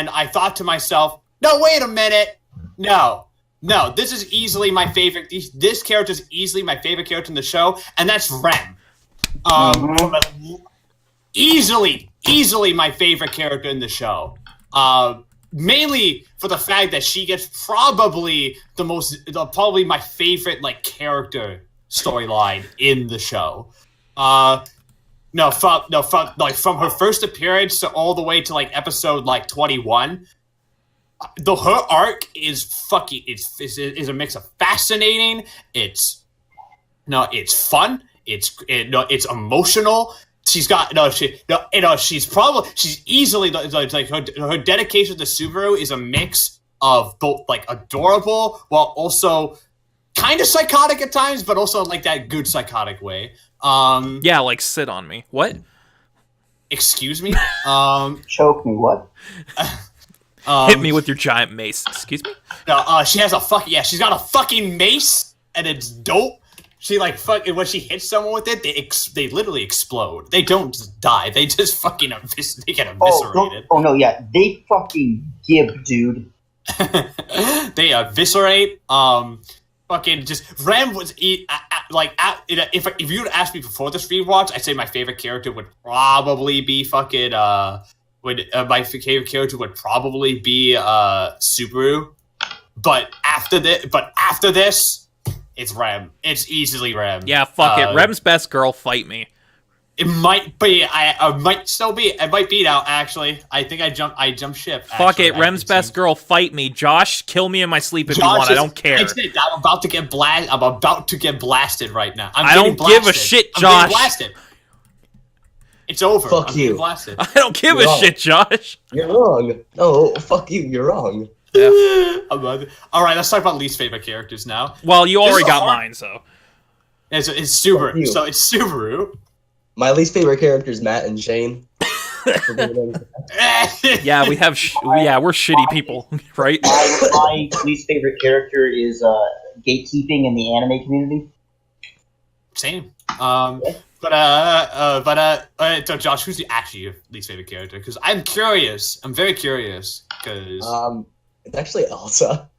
I thought to myself, no, wait a minute. No, this is easily my favorite. This character is easily my favorite character in the show, and that's Rem. Easily my favorite character in the show. Mainly for the fact that she gets probably probably my favorite character storyline in the show. From her first appearance to all the way to episode 21. Her arc is fucking is a mix of fascinating. It's fun. It's emotional. She's easily her dedication to Subaru is a mix of both like adorable while also kind of psychotic at times, but also in like that good psychotic way. Yeah, like sit on me. What? Excuse me. Choke me, what? Hit me with your giant mace. Excuse me? No, she has a fucking she's got a fucking mace, and it's dope. She like fucking when she hits someone with it, they literally explode. They don't just die. They just fucking they get eviscerated. Oh no, yeah, they fucking give, dude. They eviscerate. Fucking just Rem was if you would ask me before this rewatch, I'd say my favorite character would probably be fucking my favorite character would probably be Subaru. But after this, it's Rem. It's easily Rem. Yeah, fuck it. Rem's best girl, fight me. It might be. I might still be. It might be now. Actually, I think I jumped ship. Fuck it. Rem's best girl, fight me. Josh, kill me in my sleep if you want. I don't care. I'm about to get blasted right now. I don't give a shit, Josh. I'm getting blasted. It's over. Fuck you. Blasted. I don't give a shit, Josh. You're wrong. Oh, fuck you. You're wrong. Yeah. All right, let's talk about least favorite characters now. Well, you already got mine, so. It's Subaru. So it's Subaru. My least favorite character is Matt and Shane. Yeah, we're shitty people, right? My least favorite character is gatekeeping in the anime community. Same. So Josh, who's actually your least favorite character? Because I'm curious. I'm very curious. Because it's actually Elsa.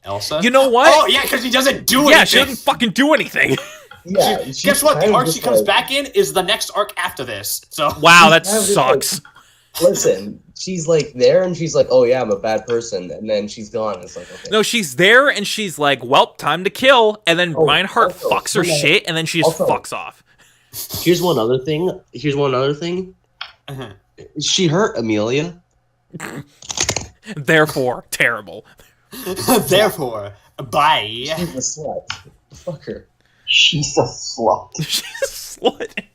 Elsa. You know what? Oh yeah, because he doesn't do anything. Yeah, she doesn't fucking do anything. Yeah. Guess what? The arc she comes back in is the next arc after this. So wow, that sucks. Listen, she's like there and she's like, oh yeah, I'm a bad person, and then she's gone. It's like, okay. No, she's there and she's like, well, time to kill, and then Reinhardt fucks her shit, and then she just fucks off. Here's one other thing. She hurt Emilia. Therefore, terrible. Therefore, bye. She's a slut. Fuck her. She's a slut. She's a slut.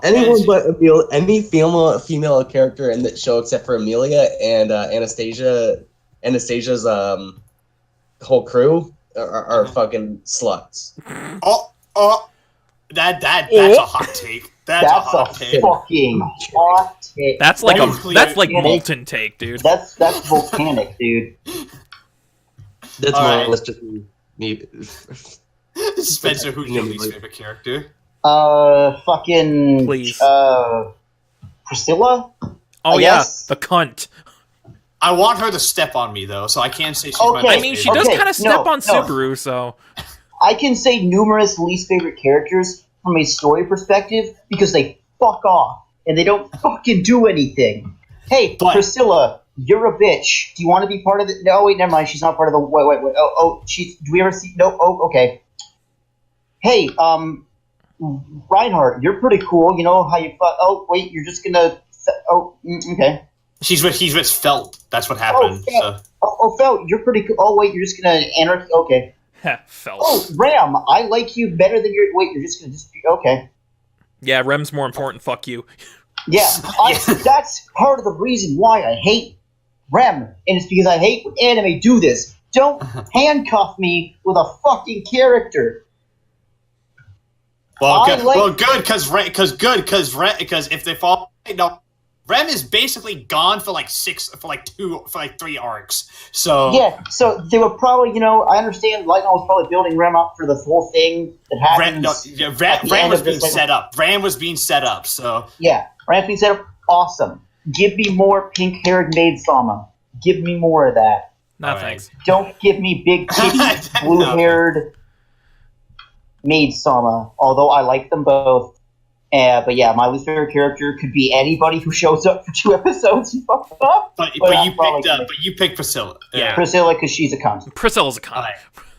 Anyone but Emilia, any female character in the show except for Emilia and Anastasia's whole crew are fucking sluts. That's a hot take. That's a hot take. Fucking hot take. That's like molten take, dude. That's volcanic, dude. That's All let's just me. Spencer, who's your least favorite character? Fucking Please. Priscilla? Oh I yeah, guess. the cunt. I want her to step on me though, so I can't say she's my Okay. least I mean, she favorite. does kind of step on no. Subaru, so. I can say numerous least favorite characters from a story perspective because they fuck off and they don't fucking do anything. Hey, Priscilla, you're a bitch. Do you want to be part of the? No, wait, never mind. She's not part of the. Wait. Oh, she's. Do we ever see? No. Oh, okay. Hey, Reinhardt, you're pretty cool. You know how you. Oh, wait, you're just gonna. Oh, okay. He's with Felt. That's what happened. Felt, you're pretty cool. Oh, wait, you're just gonna enter. Okay. Felt. Oh, Ram, I like you better than your. Wait, you're just gonna be okay. Yeah, Rem's more important. Fuck you. Yeah, that's part of the reason why I hate Rem, and it's because I hate when anime do this. Don't handcuff me with a fucking character. Well, good, because if they fall, Rem is basically gone for like 3 arcs. So yeah, so they were probably, I understand Light Novel was probably building Rem up for the whole thing that happens. Ram was being set up. Ram was being set up. So yeah, Ram was being set up. Awesome. Give me more pink-haired maid Sama. Give me more of that. No thanks. Don't give me big titty, blue-haired maid Sama. Although I like them both. But yeah, my least favorite character could be anybody who shows up for 2 episodes and fucks up. But you picked Priscilla. Yeah, Priscilla because she's a cunt. Priscilla's a cunt.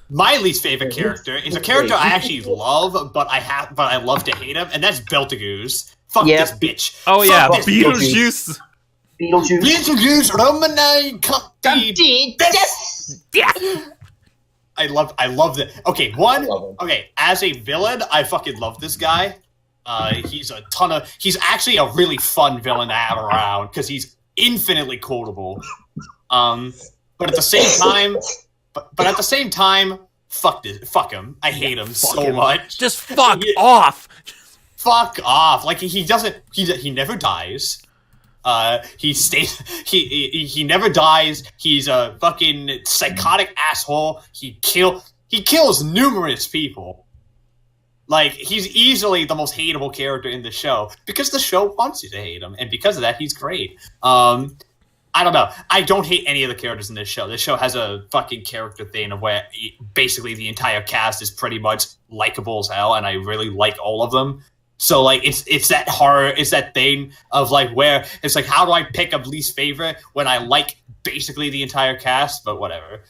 My least favorite character is a character I actually love, but I love to hate him, and that's Beltegoose. Fuck this bitch. Oh yeah, Fuck Beetlejuice. Beetlejuice, Romani, I love that. Okay, as a villain, I fucking love this guy. He's actually a really fun villain to have around because he's infinitely quotable. But at the same time, but at the same time, fuck him. I hate him so much. Just fuck off. Fuck off. Like he doesn't. He never dies. He never dies. He's a fucking psychotic asshole. He kills numerous people. Like, he's easily the most hateable character in the show because the show wants you to hate him, and because of that, he's great. I don't know. I don't hate any of the characters in this show. This show has a fucking character thing of where basically the entire cast is pretty much likable as hell, and I really like all of them. So, like, it's that horror, it's that thing of, like, where it's like, how do I pick a least favorite when I like basically the entire cast? But whatever.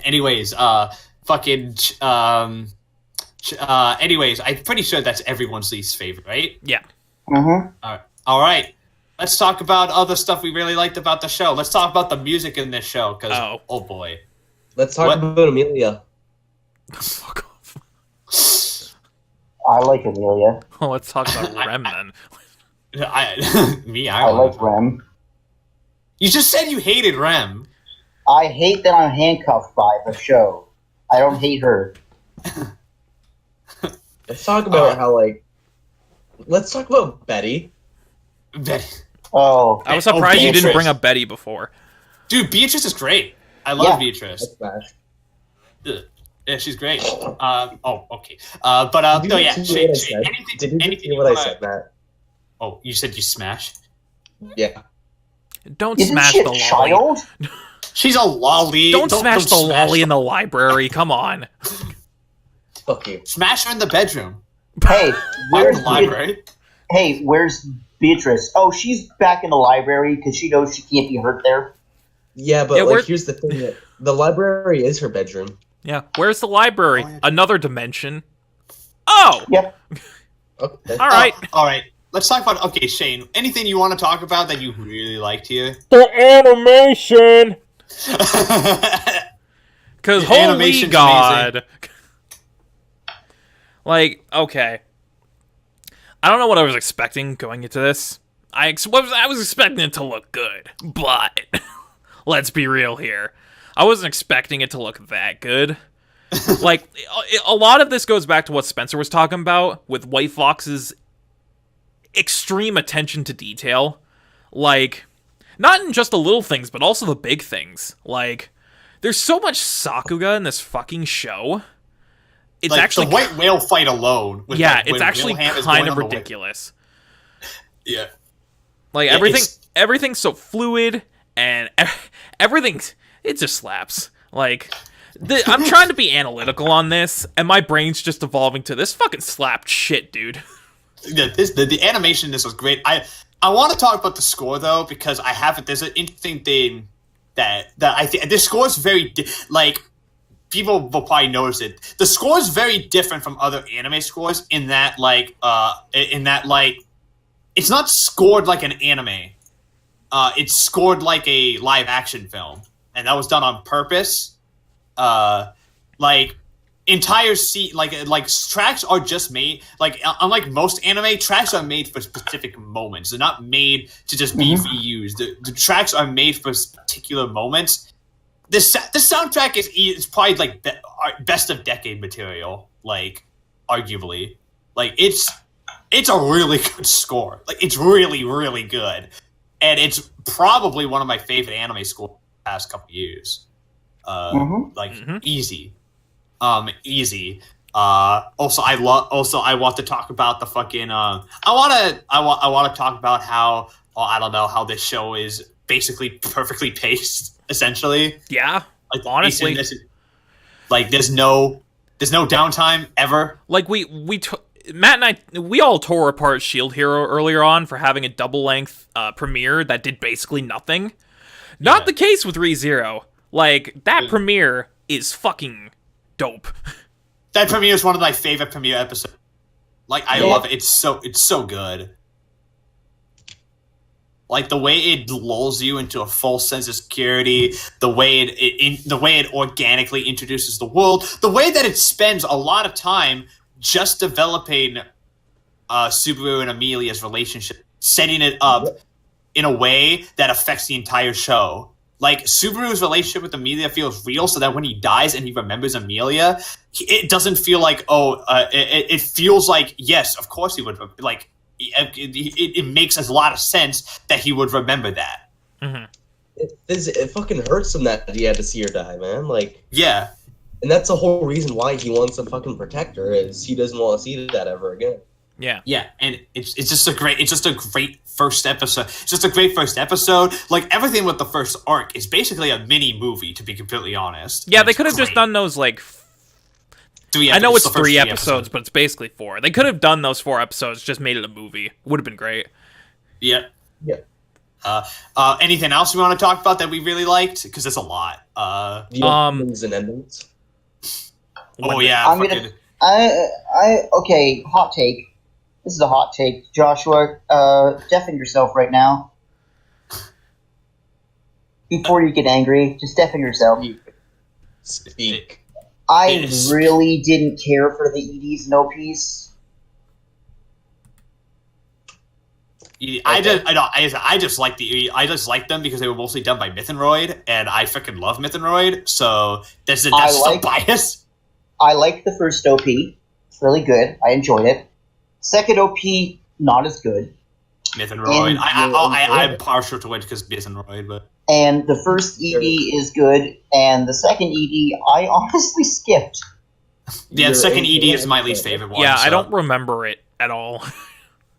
Anyways, anyways, I'm pretty sure that's everyone's least favorite, right? Yeah. Mm-hmm. All right. Let's talk about other stuff we really liked about the show. Let's talk about the music in this show, because, oh boy. Let's talk about Emilia. Fuck off. I like Emilia. Oh, let's talk about Rem then. I like Rem. You just said you hated Rem. I hate that I'm handcuffed by the show. I don't hate her. Let's talk about let's talk about Betty. Betty. Oh. I was surprised you didn't Beatrice. bring up Betty before. Dude, Beatrice is great. I love Beatrice. That's Smash. Yeah, she's great. Okay. No, yeah. Shane, Did you anything see what I said, Matt? Oh, you said you smashed? Yeah. Don't Isn't smash she the a lolly. child? She's a lolly. Don't smash the lolly in the... the library. Come on. Fuck you. Smash her in the bedroom. Hey, Not where's the library. Where's Beatrice? Oh, she's back in the library because she knows she can't be hurt there. Yeah, but here's the thing: that the library is her bedroom. Yeah. Where's the library? Oh, yeah. Another dimension. Oh! Yep. Okay. Alright. All right. Let's talk about... Okay, Shane, anything you want to talk about that you really liked here? The animation! Because The holy animation's god. Like, okay. I don't know what I was expecting going into this. I was expecting it to look good, but let's be real here. I wasn't expecting it to look that good. Like, a lot of this goes back to what Spencer was talking about with White Fox's extreme attention to detail. Like, not in just the little things, but also the big things. Like, there's so much Sakuga in this fucking show. It's like, actually... the white whale fight alone. With, yeah, like, it's when actually Wilhelm is kind going of on the ridiculous. Yeah. Like, Yeah, everything's so fluid, and everything, it just slaps. Like, I'm trying to be analytical on this, and my brain's just evolving to this fucking slapped shit, dude. The animation in this was great. I want to talk about the score, though, because there's an interesting thing that I think, this score is very, like, people will probably notice it. The score is very different from other anime scores in that, it's not scored like an anime. It's scored like a live action film, and that was done on purpose. Entire tracks are just made, like, unlike most anime, tracks are made for specific moments. They're not made to just be reused. The tracks are made for particular moments. The soundtrack is probably like best of decade material, like, arguably. Like, it's a really good score. Like, it's really, really good. And it's probably one of my favorite anime scores in the past couple years. Easy. Easy. Also, I want to talk about the fucking. I want to talk about how I don't know how this show is basically perfectly paced. Essentially, Yeah, like, honestly, there's no downtime ever. like Matt and we all tore apart Shield Hero earlier on for having a double-length premiere that did basically nothing. Not the case with ReZero. Like, that premiere is fucking dope. That premiere is one of my favorite premiere episodes. Like, I love it. It's so good. Like, the way it lulls you into a false sense of security, the way it organically introduces the world, the way that it spends a lot of time just developing Subaru and Emilia's relationship, setting it up, in a way that affects the entire show. Like, Subaru's relationship with Emilia feels real, so that when he dies and he remembers Emilia, it doesn't feel like, it feels like, yes, of course he would, like, it makes a lot of sense that he would remember that. Mm-hmm. It fucking hurts him that he had to see her die, man. Like, yeah. And that's the whole reason why he wants to fucking protect her, is he doesn't want to see that ever again. Yeah. Yeah, and it's just a great first episode. It's just a great first episode. Like, everything with the first arc is basically a mini movie, to be completely honest. Yeah, they could have just done those, like, I know it's 3 episodes, but it's basically 4. They could have done those 4 episodes, just made it a movie. Would have been great. Yeah. Yeah. Anything else we want to talk about that we really liked? Because there's a lot. The openings and endings. Oh yeah. Okay, hot take. This is a hot take. Joshua, deafen yourself right now. Before you get angry, just deafen yourself. Speak. I really didn't care for the EDs and OPs. I just like them because they were mostly done by Mythenroid, and I freaking love Mythenroid. So that's some bias. I liked the first OP. It's really good. I enjoyed it. Second OP, not as good. Mythenroid. I'm partial to it because Mythenroid, but. And the first ED is good, and the second ED I honestly skipped. Yeah, the second ED is my least favorite one. Yeah, so. I don't remember it at all.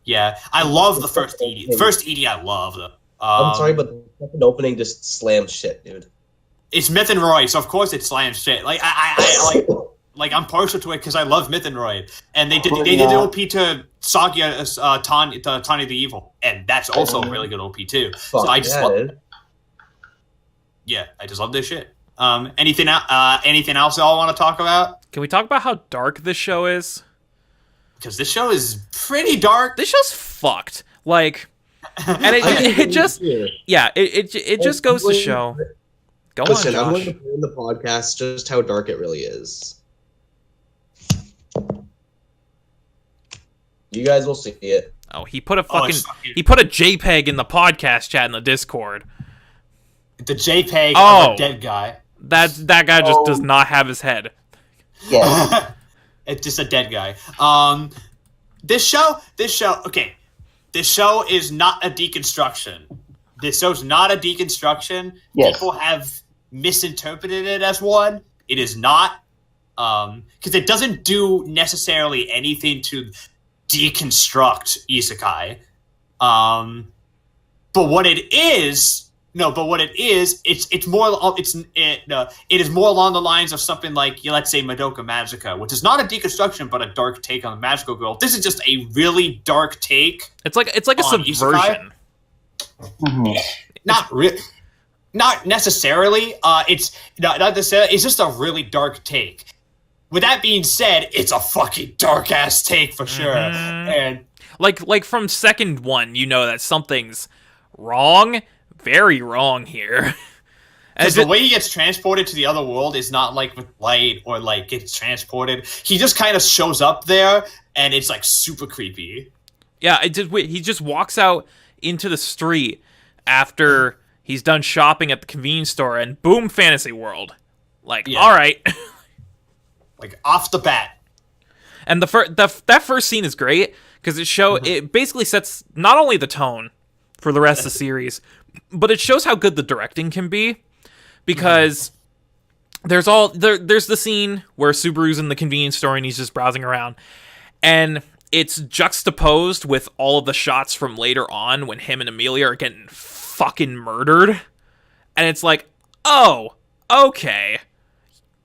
Yeah, I love the first ED. The first ED I love. I'm sorry, but the second opening just slams shit, dude. It's Mythenroid, so of course it slams shit. Like I'm partial to it because I love Mythenroid, and they did the OP to Sagia, Tani the Evil, and that's also a really good OP too. So I just I just love this shit. Anything else y'all want to talk about? Can we talk about how dark this show is? Because this show is pretty dark. This show's fucked. Like, and it just just goes to show. Listen, I'm going to put in the podcast just how dark it really is. You guys will see it. Oh, he put a JPEG in the podcast chat in the Discord. The JPEG of a dead guy. That guy just does not have his head. Yeah. It's just a dead guy. This show, okay. This show is not a deconstruction. This show's not a deconstruction. Yes. People have misinterpreted it as one. It is not. Because it doesn't do necessarily anything to deconstruct isekai. But what it is... it is more along the lines of something like, let's say, Madoka Magica, which is not a deconstruction but a dark take on the magical girl. This is just a really dark take. It's like a subversion. Mm-hmm. Not necessarily. It's not necessarily. It's just a really dark take. With that being said, it's a fucking dark ass take for sure. Mm-hmm. And like from second one, you know that something's wrong. Very wrong here. Because the way he gets transported to the other world is not like with light or like gets transported. He just kind of shows up there, and it's like super creepy. Yeah, he just walks out into the street after he's done shopping at the convenience store, and boom, fantasy world. Like, all right. Like off the bat. And that first scene is great because it basically sets not only the tone for the rest of the series, but it shows how good the directing can be, because there's the scene where Subaru's in the convenience store and he's just browsing around, and it's juxtaposed with all of the shots from later on when him and Emilia are getting fucking murdered, and it's like, oh, okay,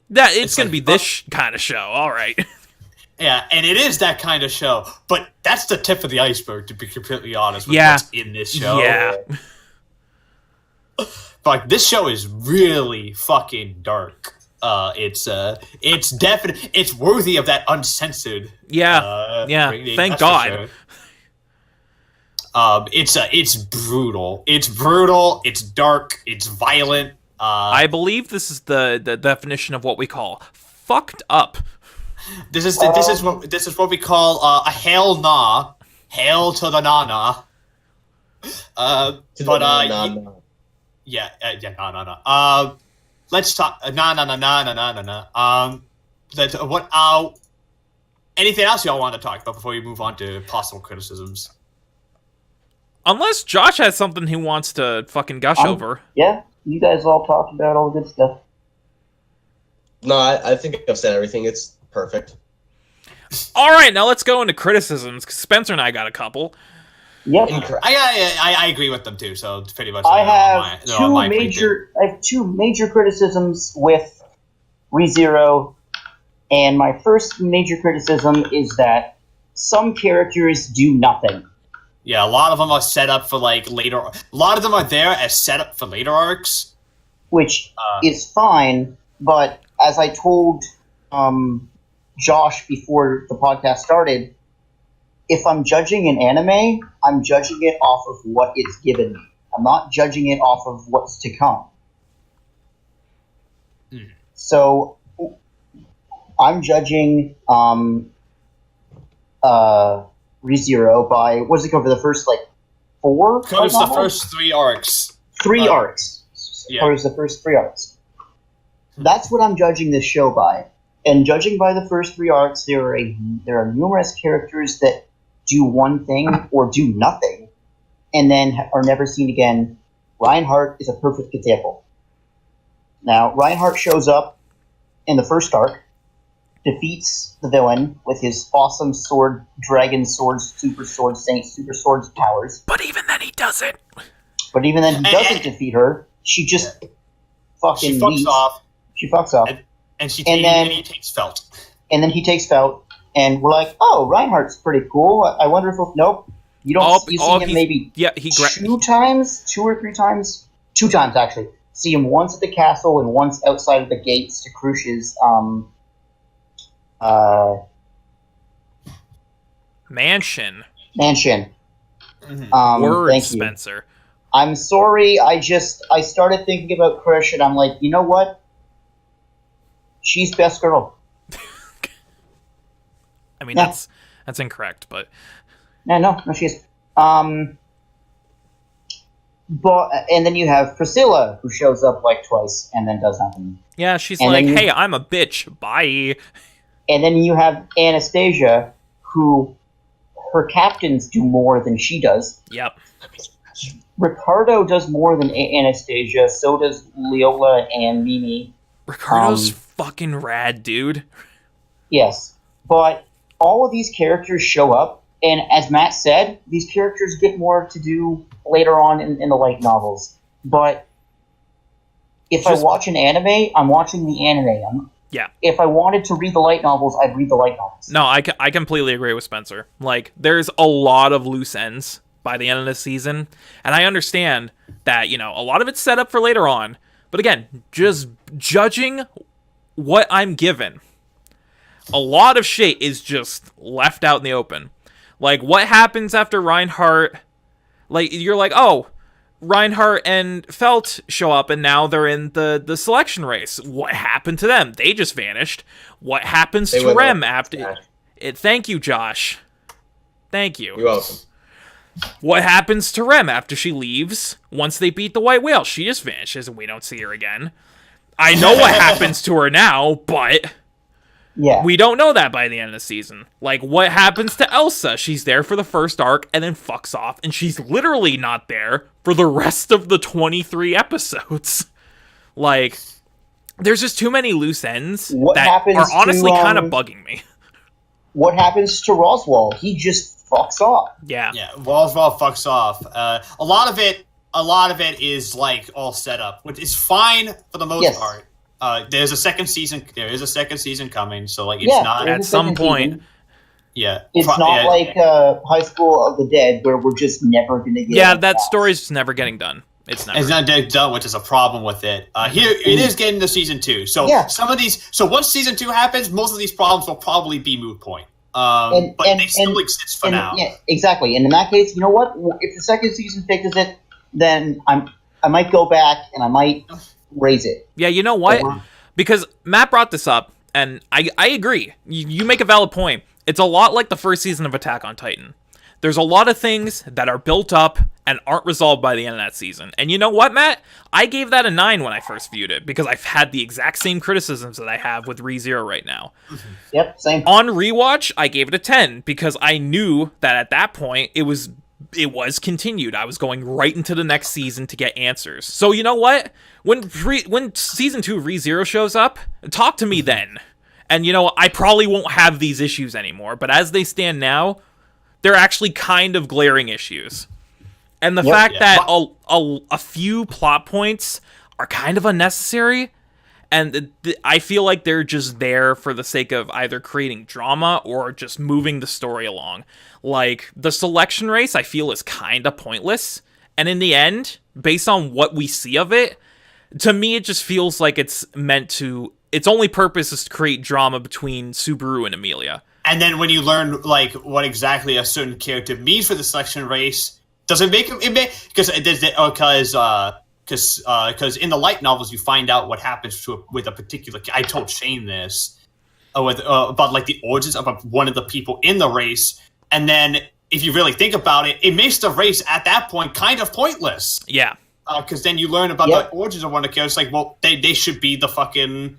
that it's gonna be this kind of show, all right. Yeah, and it is that kind of show, but that's the tip of the iceberg, to be completely honest with what's in this show. Yeah. Like, this show is really fucking dark. It's worthy of that uncensored. Rating, thank God. Sure. It's brutal. It's brutal. It's dark. It's violent. I believe this is the definition of what we call fucked up. This is what we call a hail nah, hail to the nana. Yeah, no. Let's talk. No. Anything else y'all want to talk about before we move on to possible criticisms? Unless Josh has something he wants to fucking gush over. Yeah, you guys all talked about all the good stuff. No, I think I've said everything. It's perfect. All right, now let's go into criticisms. 'Cause Spencer and I got a couple. Yep. Incorrect. I agree with them too. So it's pretty much. I have two major criticisms with ReZero, and my first major criticism is that some characters do nothing. Yeah, a lot of them are set up for like later. A lot of them are there as set up for later arcs, which is fine. But as I told Josh before the podcast started, if I'm judging an anime, I'm judging it off of what it's given me. I'm not judging it off of what's to come. So I'm judging ReZero by, what does it cover, the first, like, 4? Covers the first 3 arcs. 3 arcs. Yeah. Covers the first 3 arcs. That's what I'm judging this show by. And judging by the first 3 arcs, there are numerous characters that do one thing or do nothing, and then are never seen again. Reinhardt is a perfect example. Now, Reinhardt shows up in the first arc, defeats the villain with his awesome sword, dragon swords, super swords, saint super swords powers. But even then he doesn't. But even then he doesn't defeat her. She just fucking leaves. She fucks off. And he takes Felt. And then he takes Felt, and we're like, oh, Reinhardt's pretty cool. I wonder if nope. You don't you see him maybe 2 times, 2 or 3 times? 2 times, actually. See him once at the castle and once outside of the gates to Krush's mansion. Mm-hmm. Words, thank you. Spencer. I'm sorry, I started thinking about Krish, and I'm like, you know what? She's best girl. I mean, that's incorrect, but... No, she is. But, and then you have Priscilla, who shows up like twice and then does nothing. Yeah, she's like, hey, I'm a bitch, bye. And then you have Anastasia, who her captains do more than she does. Yep. Ricardo does more than Anastasia, so does Leola and Mimi. Ricardo's fucking rad, dude. Yes, but all of these characters show up, and as Matt said, these characters get more to do later on in the light novels. But if I watch an anime, I'm watching the anime. If I wanted to read the light novels, I'd read the light novels. No, I completely agree with Spencer. Like, there's a lot of loose ends by the end of the season, and I understand that, you know, a lot of it's set up for later on. But again, just judging what I'm given, a lot of shit is just left out in the open. Like, what happens after Reinhardt? Like, you're like, oh, Reinhardt and Felt show up, and now they're in the selection race. What happened to them? They just vanished. What happens to Rem after... Thank you, Josh. Thank you. You're welcome. What happens to Rem after she leaves? Once they beat the White Whale, she just vanishes, and we don't see her again. I know what happens to her now, but... Yeah. We don't know that by the end of the season. Like, what happens to Elsa? She's there for the first arc and then fucks off, and she's literally not there for the rest of the 23 episodes. Like, there's just too many loose ends that are honestly kind of bugging me. What happens to Roswell? He just fucks off. Yeah. Yeah, Roswell fucks off. A lot of it is, like, all set up, which is fine for the most part. There's a second season. There is a second season coming, so like it's not at some point. Season. Yeah, it's not like High School of the Dead, where we're just never going to get. Yeah, that story's never getting done. It's not getting done, which is a problem with it. Here it is getting to season 2. So some of these. So once season 2 happens, most of these problems will probably be moot point. But they still exist for now. Yeah, exactly. And in that case, you know what? If the second season fixes it, then I might go back and I might raise it. Yeah, you know what? Because Matt brought this up, and I agree. You make a valid point. It's a lot like the first season of Attack on Titan. There's a lot of things that are built up and aren't resolved by the end of that season. And you know what, Matt? I gave that a 9 when I first viewed it, because I've had the exact same criticisms that I have with ReZero right now. Yep, same. On rewatch, I gave it a 10, because I knew that at that point, it was continued. I was going right into the next season to get answers. So you know what? When season 2 of ReZero shows up, talk to me then. And you know, I probably won't have these issues anymore, but as they stand now, they're actually kind of glaring issues. And the fact that a few plot points are kind of unnecessary, and I feel like they're just there for the sake of either creating drama or just moving the story along. Like, the selection race, I feel, is kind of pointless. And in the end, based on what we see of it, to me, it just feels like it's meant to... Its only purpose is to create drama between Subaru and Emilia. And then when you learn like what exactly a certain character means for the selection race, does it make him? Because in the light novels you find out what happens with a particular. I told Shane this about like the origins of one of the people in the race, and then if you really think about it, it makes the race at that point kind of pointless. Yeah. Because then you learn about the origins of one of the characters. Like, well, they should be the fucking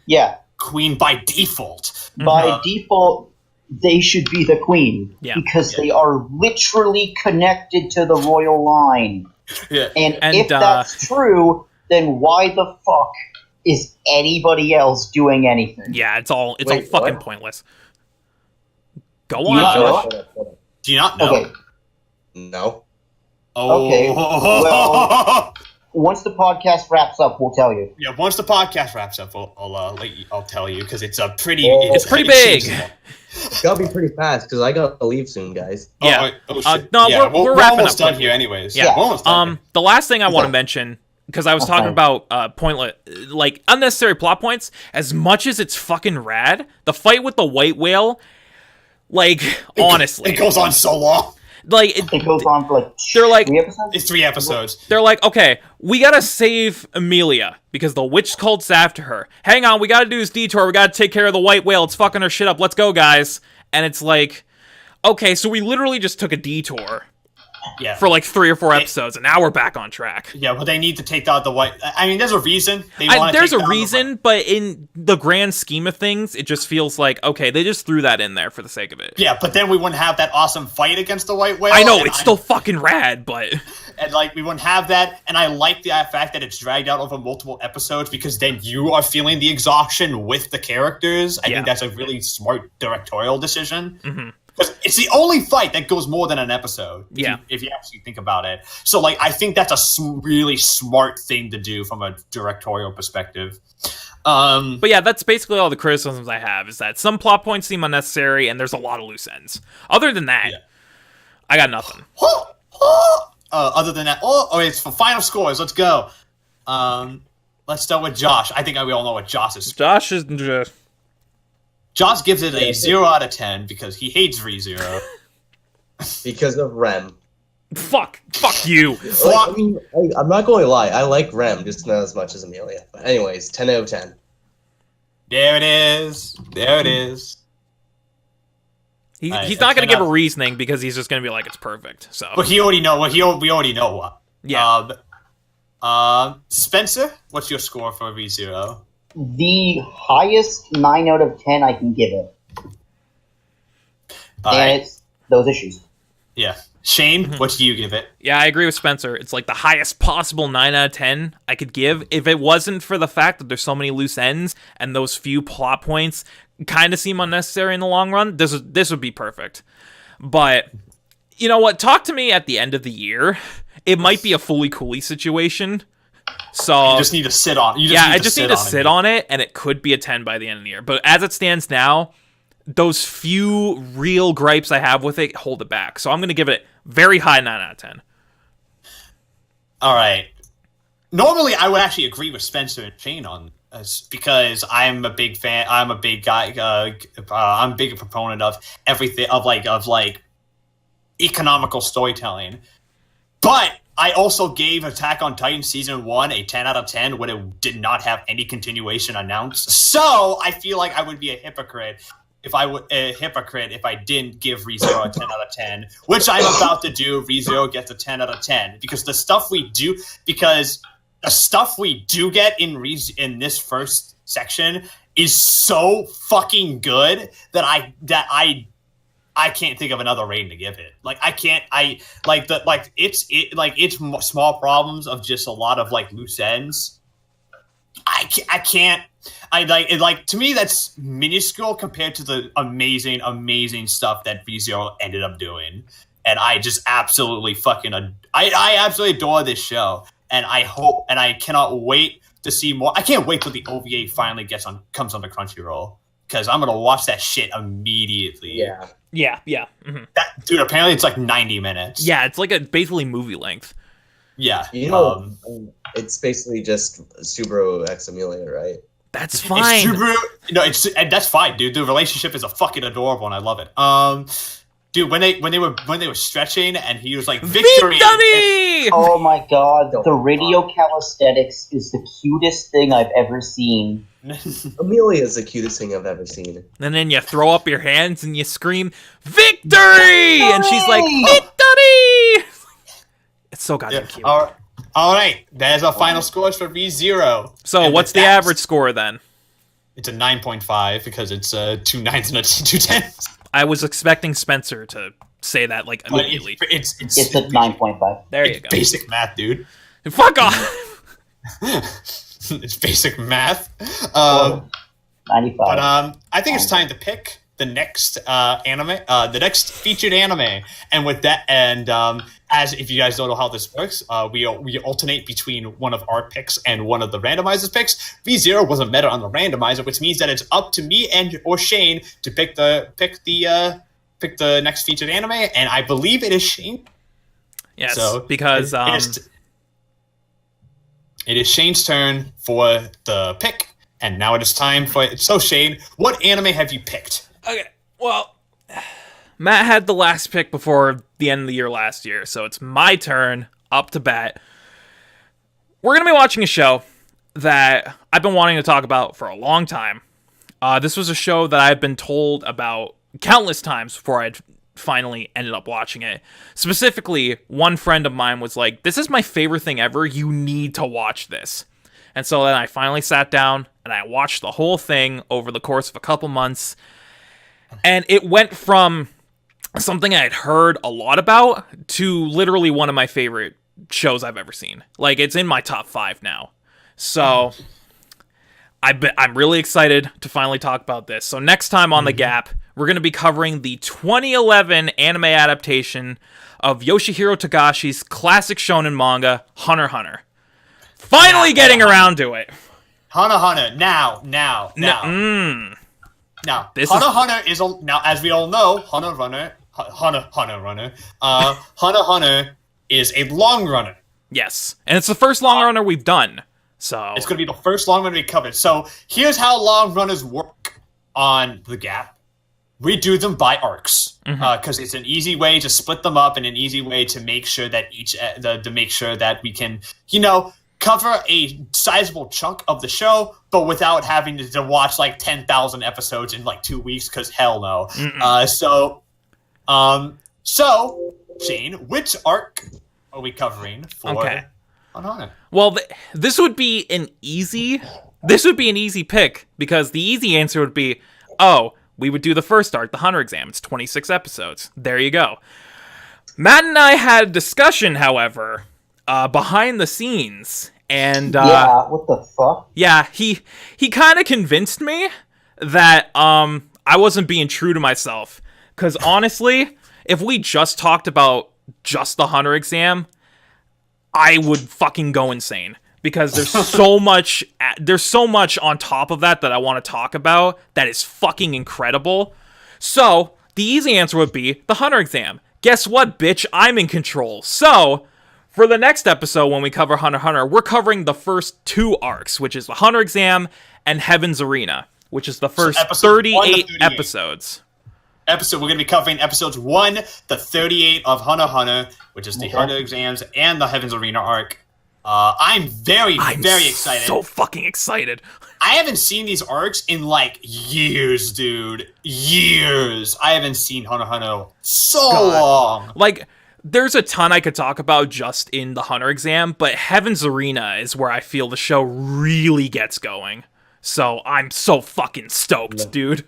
queen by default. By default. They should be the queen because they are literally connected to the royal line. Yeah. And if that's true, then why the fuck is anybody else doing anything? Yeah, it's all fucking pointless. Go on, Josh. Do you not know? Okay. No. Oh. Okay. Well, once the podcast wraps up, we'll tell you. Yeah, once the podcast wraps up, I'll tell you because it's a pretty. It's pretty big. It's gotta be pretty fast because I gotta leave soon, guys. Yeah. Shit. No, yeah, we're wrapping almost up done here, anyways. Yeah. We're almost done. The last thing I want to mention, because I was talking about pointless, like unnecessary plot points. As much as it's fucking rad, the fight with the white whale, like honestly, it goes on so long. Like it goes on for like they're like 3 episodes? It's 3 episodes. They're like, okay, we gotta save Emilia because the witch cult's after her. Hang on, we gotta do this detour. We gotta take care of the white whale. It's fucking her shit up. Let's go, guys. And it's like, okay, so we literally just took a detour for like 3 or 4 episodes, and now we're back on track. Yeah, but they need to take out the white. I mean, there's a reason. There's a reason, but in the grand scheme of things, it just feels like, okay, they just threw that in there for the sake of it. Yeah, but then we wouldn't have that awesome fight against the white whale. I know, it's still fucking rad, but... And, like, we wouldn't have that, and I like the fact that it's dragged out over multiple episodes, because then you are feeling the exhaustion with the characters. I think that's a really smart directorial decision. Mm-hmm. Because it's the only fight that goes more than an episode. If you actually think about it. So, like, I think that's a really smart thing to do from a directorial perspective. But yeah, that's basically all the criticisms I have, is that some plot points seem unnecessary, and there's a lot of loose ends. Other than that, I got nothing. Other than that, it's for final scores. Let's go. Let's start with Josh. I think we all know what Josh is. Josh is just... Josh gives it a 0 out of 10 because he hates ReZero. Because of Rem. Fuck you. Like, I mean, I'm not going to lie. I like Rem, just not as much as Emilia. But anyways, 10 out of 10. There it is. He's not going to give a reasoning because he's just going to be like, it's perfect. So, but we already know what. Yeah. Spencer, what's your score for ReZero? The highest 9 out of 10 I can give it. And it's those issues. Yeah. Shane, what do you give it? Yeah, I agree with Spencer. It's like the highest possible 9 out of 10 I could give. If it wasn't for the fact that there's so many loose ends and those few plot points kind of seem unnecessary in the long run, this would be perfect. But, you know what? Talk to me at the end of the year. It might be a fully Cooley situation. So you just need to sit on. I just need to sit on it, and it could be a 10 by the end of the year. But as it stands now, those few real gripes I have with it hold it back. So I'm going to give it a very high 9 out of 10. All right. Normally, I would actually agree with Spencer and Shane on this because I'm a big fan. I'm a big guy. I'm a big proponent of everything of economical storytelling. But I also gave Attack on Titan Season 1 a 10 out of 10 when it did not have any continuation announced. So I feel like I would be a hypocrite if I would a hypocrite if I didn't give ReZero a 10 out of 10, which I'm about to do. ReZero gets a 10 out of 10 because the stuff we do get in this first section is so fucking good that I can't think of another rating to give it. Like it's small problems of just a lot of like loose ends. I can't. I like it. Like to me, that's minuscule compared to the amazing stuff that ReZero ended up doing, and I just absolutely I absolutely adore this show, and I hope and I cannot wait to see more. I can't wait till the OVA finally comes onto Crunchyroll because I'm gonna watch that shit immediately. Yeah. Yeah. Mm-hmm. That dude. Apparently, it's like 90 minutes. Yeah, it's like basically movie length. Yeah. You know, it's basically just Subaru x Emilia, right? That's fine. That's fine, dude. The relationship is a fucking adorable, and I love it. Dude, when they were stretching, and he was like, "Victory!" Oh my god, the radio calisthenics is the cutest thing I've ever seen. Emilia is the cutest thing I've ever seen. And then you throw up your hands and you scream, "Victory!" And she's like, "Victory!" It's so goddamn cute. All right, there's our final scores for ReZero. So what's the average score then? It's a 9.5 because it's 2 9s and a 2 10s. I was expecting Spencer to say that like immediately. It's a 9.5. There you go. Basic math, dude. Fuck off. It's basic math. 95. But I think it's time to pick the next anime, the next featured anime, and with that, and as if you guys don't know how this works, we alternate between one of our picks and one of the randomizer's picks. ReZero wasn't meta on the randomizer, which means that it's up to me or Shane to pick the next featured anime, and I believe it is Shane. Yes, so because it is Shane's turn for the pick, and now it is time for it. So Shane, what anime have you picked? Okay, well, Matt had the last pick before the end of the year last year, so it's my turn up to bat. We're going to be watching a show that I've been wanting to talk about for a long time. This was a show that I've been told about countless times before I'd finally ended up watching it. Specifically, one friend of mine was like, "This is my favorite thing ever. You need to watch this." And so then I finally sat down and I watched the whole thing over the course of a couple months. And it went from something I had heard a lot about to literally one of my favorite shows I've ever seen. Like, it's in my top 5 now. So I'm really excited to finally talk about this. So next time on the G.A.P, we're going to be covering the 2011 anime adaptation of Yoshihiro Togashi's classic shonen manga, Hunter x Hunter. Finally getting around to it. Hunter x Hunter. Now. Now, Hunter x Hunter is now, as we all know, Hunter x Hunter is a long runner. Yes, and it's the first long runner we've done. So it's going to be the first long runner we covered. So here's how long runners work on the G.A.P. We do them by arcs because it's an easy way to split them up and an easy way to make sure that we can, cover a sizable chunk of the show, but without having to watch like 10,000 episodes in like 2 weeks, because hell no. So, Shane, which arc are we covering for Hunter? Well, this would be an easy pick, because the easy answer would be, we would do the first arc, the Hunter exam. It's 26 episodes. There you go. Matt and I had a discussion, however, behind the scenes, and what the fuck? Yeah, he kind of convinced me that I wasn't being true to myself, because honestly, if we just talked about just the Hunter exam, I would fucking go insane, because there's so much on top of that I want to talk about that is fucking incredible. So the easy answer would be the Hunter exam. Guess what, bitch? I'm in control. So for the next episode, when we cover Hunter x Hunter, we're covering the first 2 arcs, which is the Hunter exam and Heaven's Arena, which is the first 38 episodes. We're going to be covering episodes 1 to 38 of Hunter x Hunter, which is the Hunter exams and the Heaven's Arena arc. I'm very excited. So fucking excited. I haven't seen these arcs in like years, dude. Years. I haven't seen Hunter x Hunter so long. Like, there's a ton I could talk about just in the Hunter exam, but Heaven's Arena is where I feel the show really gets going. So I'm so fucking stoked, dude.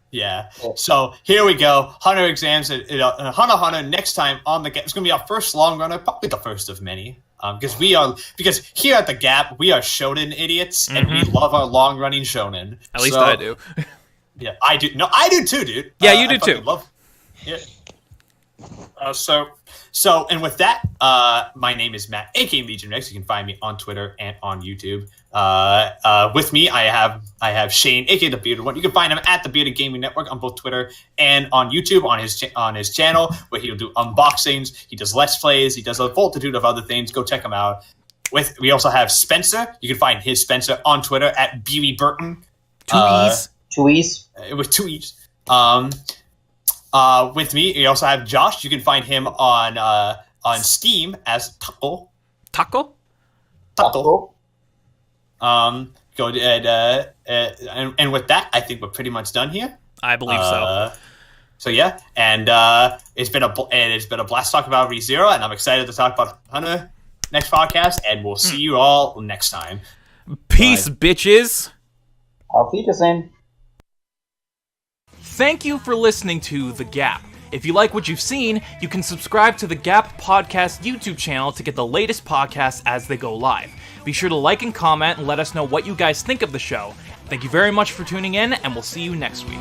Yeah. So here we go. Hunter exams. Hunter x Hunter next time on the G.A.P. It's gonna be our first long runner, probably the first of many. Because here at the G.A.P. we are shonen idiots and we love our long running shonen. At least I do. Yeah, I do. No, I do too, dude. Yeah, you do too. Yeah. And with that, my name is Matt, aka Legion Rex. You can find me on Twitter and on YouTube. With me, I have Shane, aka the Bearded One. You can find him at the Bearded Gaming Network on both Twitter and on YouTube on his channel, where he'll do unboxings. He does let's plays. He does a multitude of other things. Go check him out. We also have Spencer. You can find his Spencer on Twitter at Bewy Burton. Two E's. With 2 E's. With me, we also have Josh. You can find him on Steam as Taco. Taco? Go and with that, I think we're pretty much done here. I believe so. So yeah, and it's been a blast talking about ReZero, and I'm excited to talk about Hunter next podcast, and we'll see you all next time. Peace, bitches. Auf Wiedersehen. Thank you for listening to The G.A.P. If you like what you've seen, you can subscribe to the G.A.P. Podcast YouTube channel to get the latest podcasts as they go live. Be sure to like and comment and let us know what you guys think of the show. Thank you very much for tuning in, and we'll see you next week.